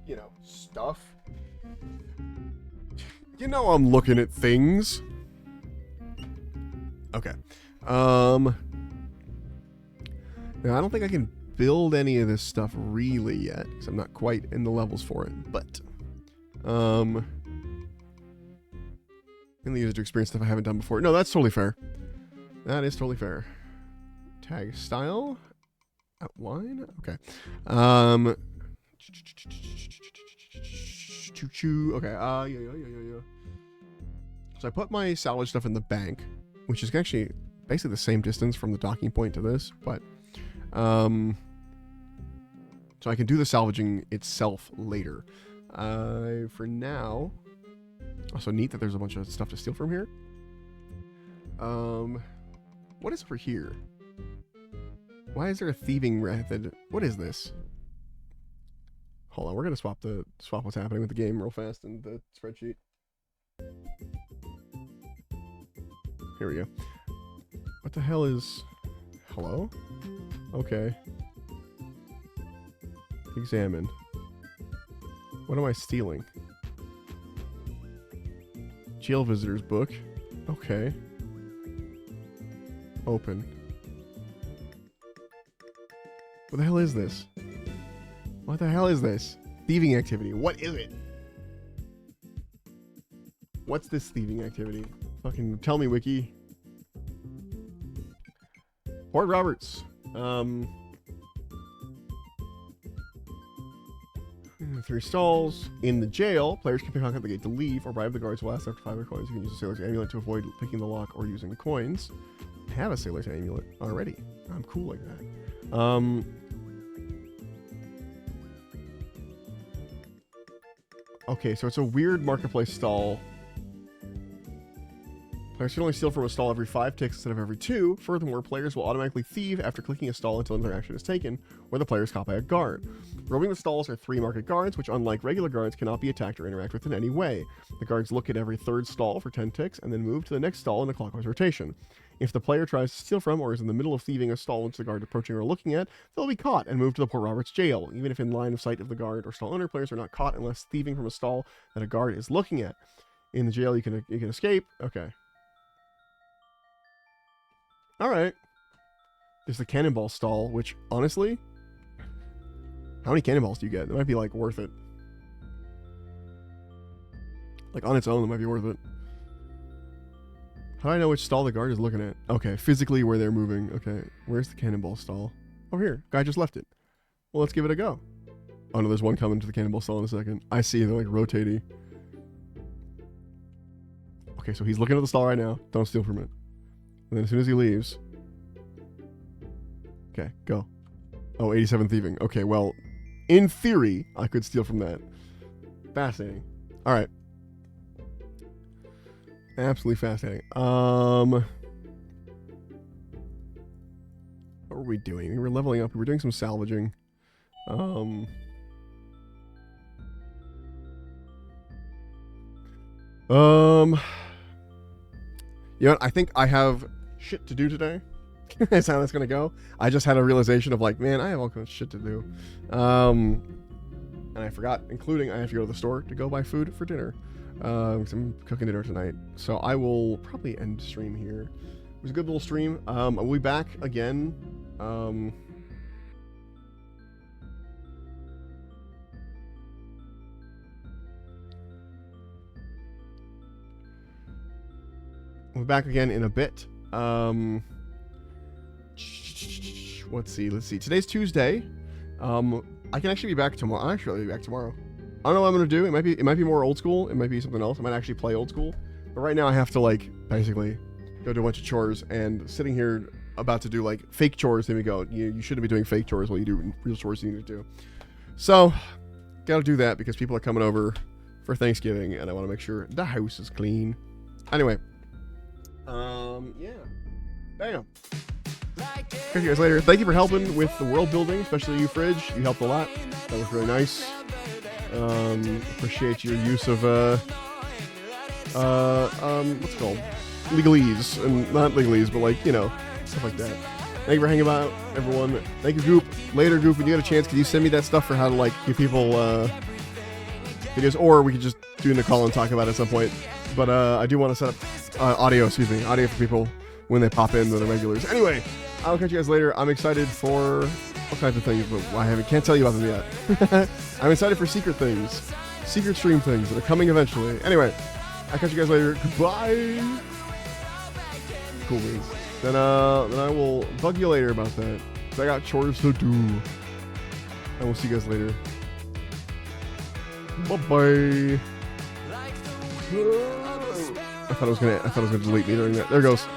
Speaker 1: you know, stuff. You know I'm looking at things. Okay. Now I don't think I can build any of this stuff really yet, because I'm not quite in the levels for it, but I'm gonna use it to experience stuff I haven't done before. No, that's totally fair. That is totally fair. Tag style. Outline. Okay. Okay. Yeah. So I put my salvage stuff in the bank, which is actually basically the same distance from the docking point to this, but so I can do the salvaging itself later. For now, also neat that there's a bunch of stuff to steal from here. What is over here? Why is there a thieving method? What is this? Hold on, we're gonna swap what's happening with the game real fast in the spreadsheet. Here we go. What the hell is... Hello? Okay. Examine. What am I stealing? Jail visitors book. Okay. Open. What the hell is this? What the hell is this? Thieving activity. What is it? What's this thieving activity? Fucking tell me, Wiki. Port Roberts. 3 stalls. In the jail, players can pick lock at the gate to leave or bribe the guards. Will last after 5 coins. You can use a sailor's amulet to avoid picking the lock or using the coins. I have a sailor's amulet already. I'm cool like that. Okay, so it's a weird marketplace stall. Players can only steal from a stall every 5 ticks instead of every 2. Furthermore, players will automatically thieve after clicking a stall until another action is taken, or the player is caught by a guard. Roaming the stalls are 3 market guards, which unlike regular guards cannot be attacked or interact with in any way. The guards look at every 3rd stall for 10 ticks and then move to the next stall in a clockwise rotation. If the player tries to steal from or is in the middle of thieving a stall which the guard approaching or looking at, they'll be caught and moved to the Port Roberts jail. Even if in line of sight of the guard or stall owner, players are not caught unless thieving from a stall that a guard is looking at. In the jail, you can escape. Okay. Alright. There's the cannonball stall, which, honestly, how many cannonballs do you get? It might be, like, worth it. Like, on its own, it might be worth it. How do I know which stall the guard is looking at? Okay, physically where they're moving. Okay, where's the cannonball stall? Oh, here. Guy just left it. Well, let's give it a go. Oh, no, there's one coming to the cannonball stall in a second. I see, they're, like, rotating. Okay, so he's looking at the stall right now. Don't steal from it. And then as soon as he leaves... Okay, go. Oh, 87 thieving. Okay, well, in theory, I could steal from that. Fascinating. Alright. Absolutely fascinating. What were we doing? We were leveling up. We were doing some salvaging. You know what? I think I have shit to do today. That's how that's gonna go. I just had a realization of like, man, I have all kinds of shit to do. And I forgot, including I have to go to the store to go buy food for dinner. Because I'm cooking dinner tonight. So I will probably end stream here. It was a good little stream. I'll be back again. We'll be back again in a bit. Let's see. Today's Tuesday. I can actually be back tomorrow. I'll actually be back tomorrow. I don't know what I'm gonna do. It might be more old school. It might be something else. I might actually play old school. But right now I have to like basically go do a bunch of chores, and sitting here about to do like fake chores. There we go. You shouldn't be doing fake chores while you do real chores you need to do. So gotta do that because people are coming over for Thanksgiving, and I want to make sure the house is clean. Anyway, yeah, bam. Catch you guys later. Thank you for helping with the world building, especially you, Fridge. You helped a lot. That was really nice. Appreciate your use of what's it called? Legalese, and not legalese, but like, you know, stuff like that. Thank you for hanging out, everyone. Thank you, Goop. Later, Goop, when you get a chance, could you send me that stuff for how to like give people videos, or we could just do in the call and talk about it at some point. But I do want to set up audio for people when they pop in with the regulars. Anyway, I'll catch you guys later. I'm excited for all kinds of things, but can't tell you about them yet. I'm excited for secret things, secret stream things that are coming eventually. Anyway, I'll catch you guys later. Goodbye. Cool beans. Then I will bug you later about that, because I got chores to do. And we'll see you guys later. Bye bye. I thought it was gonna delete me during that. There it goes.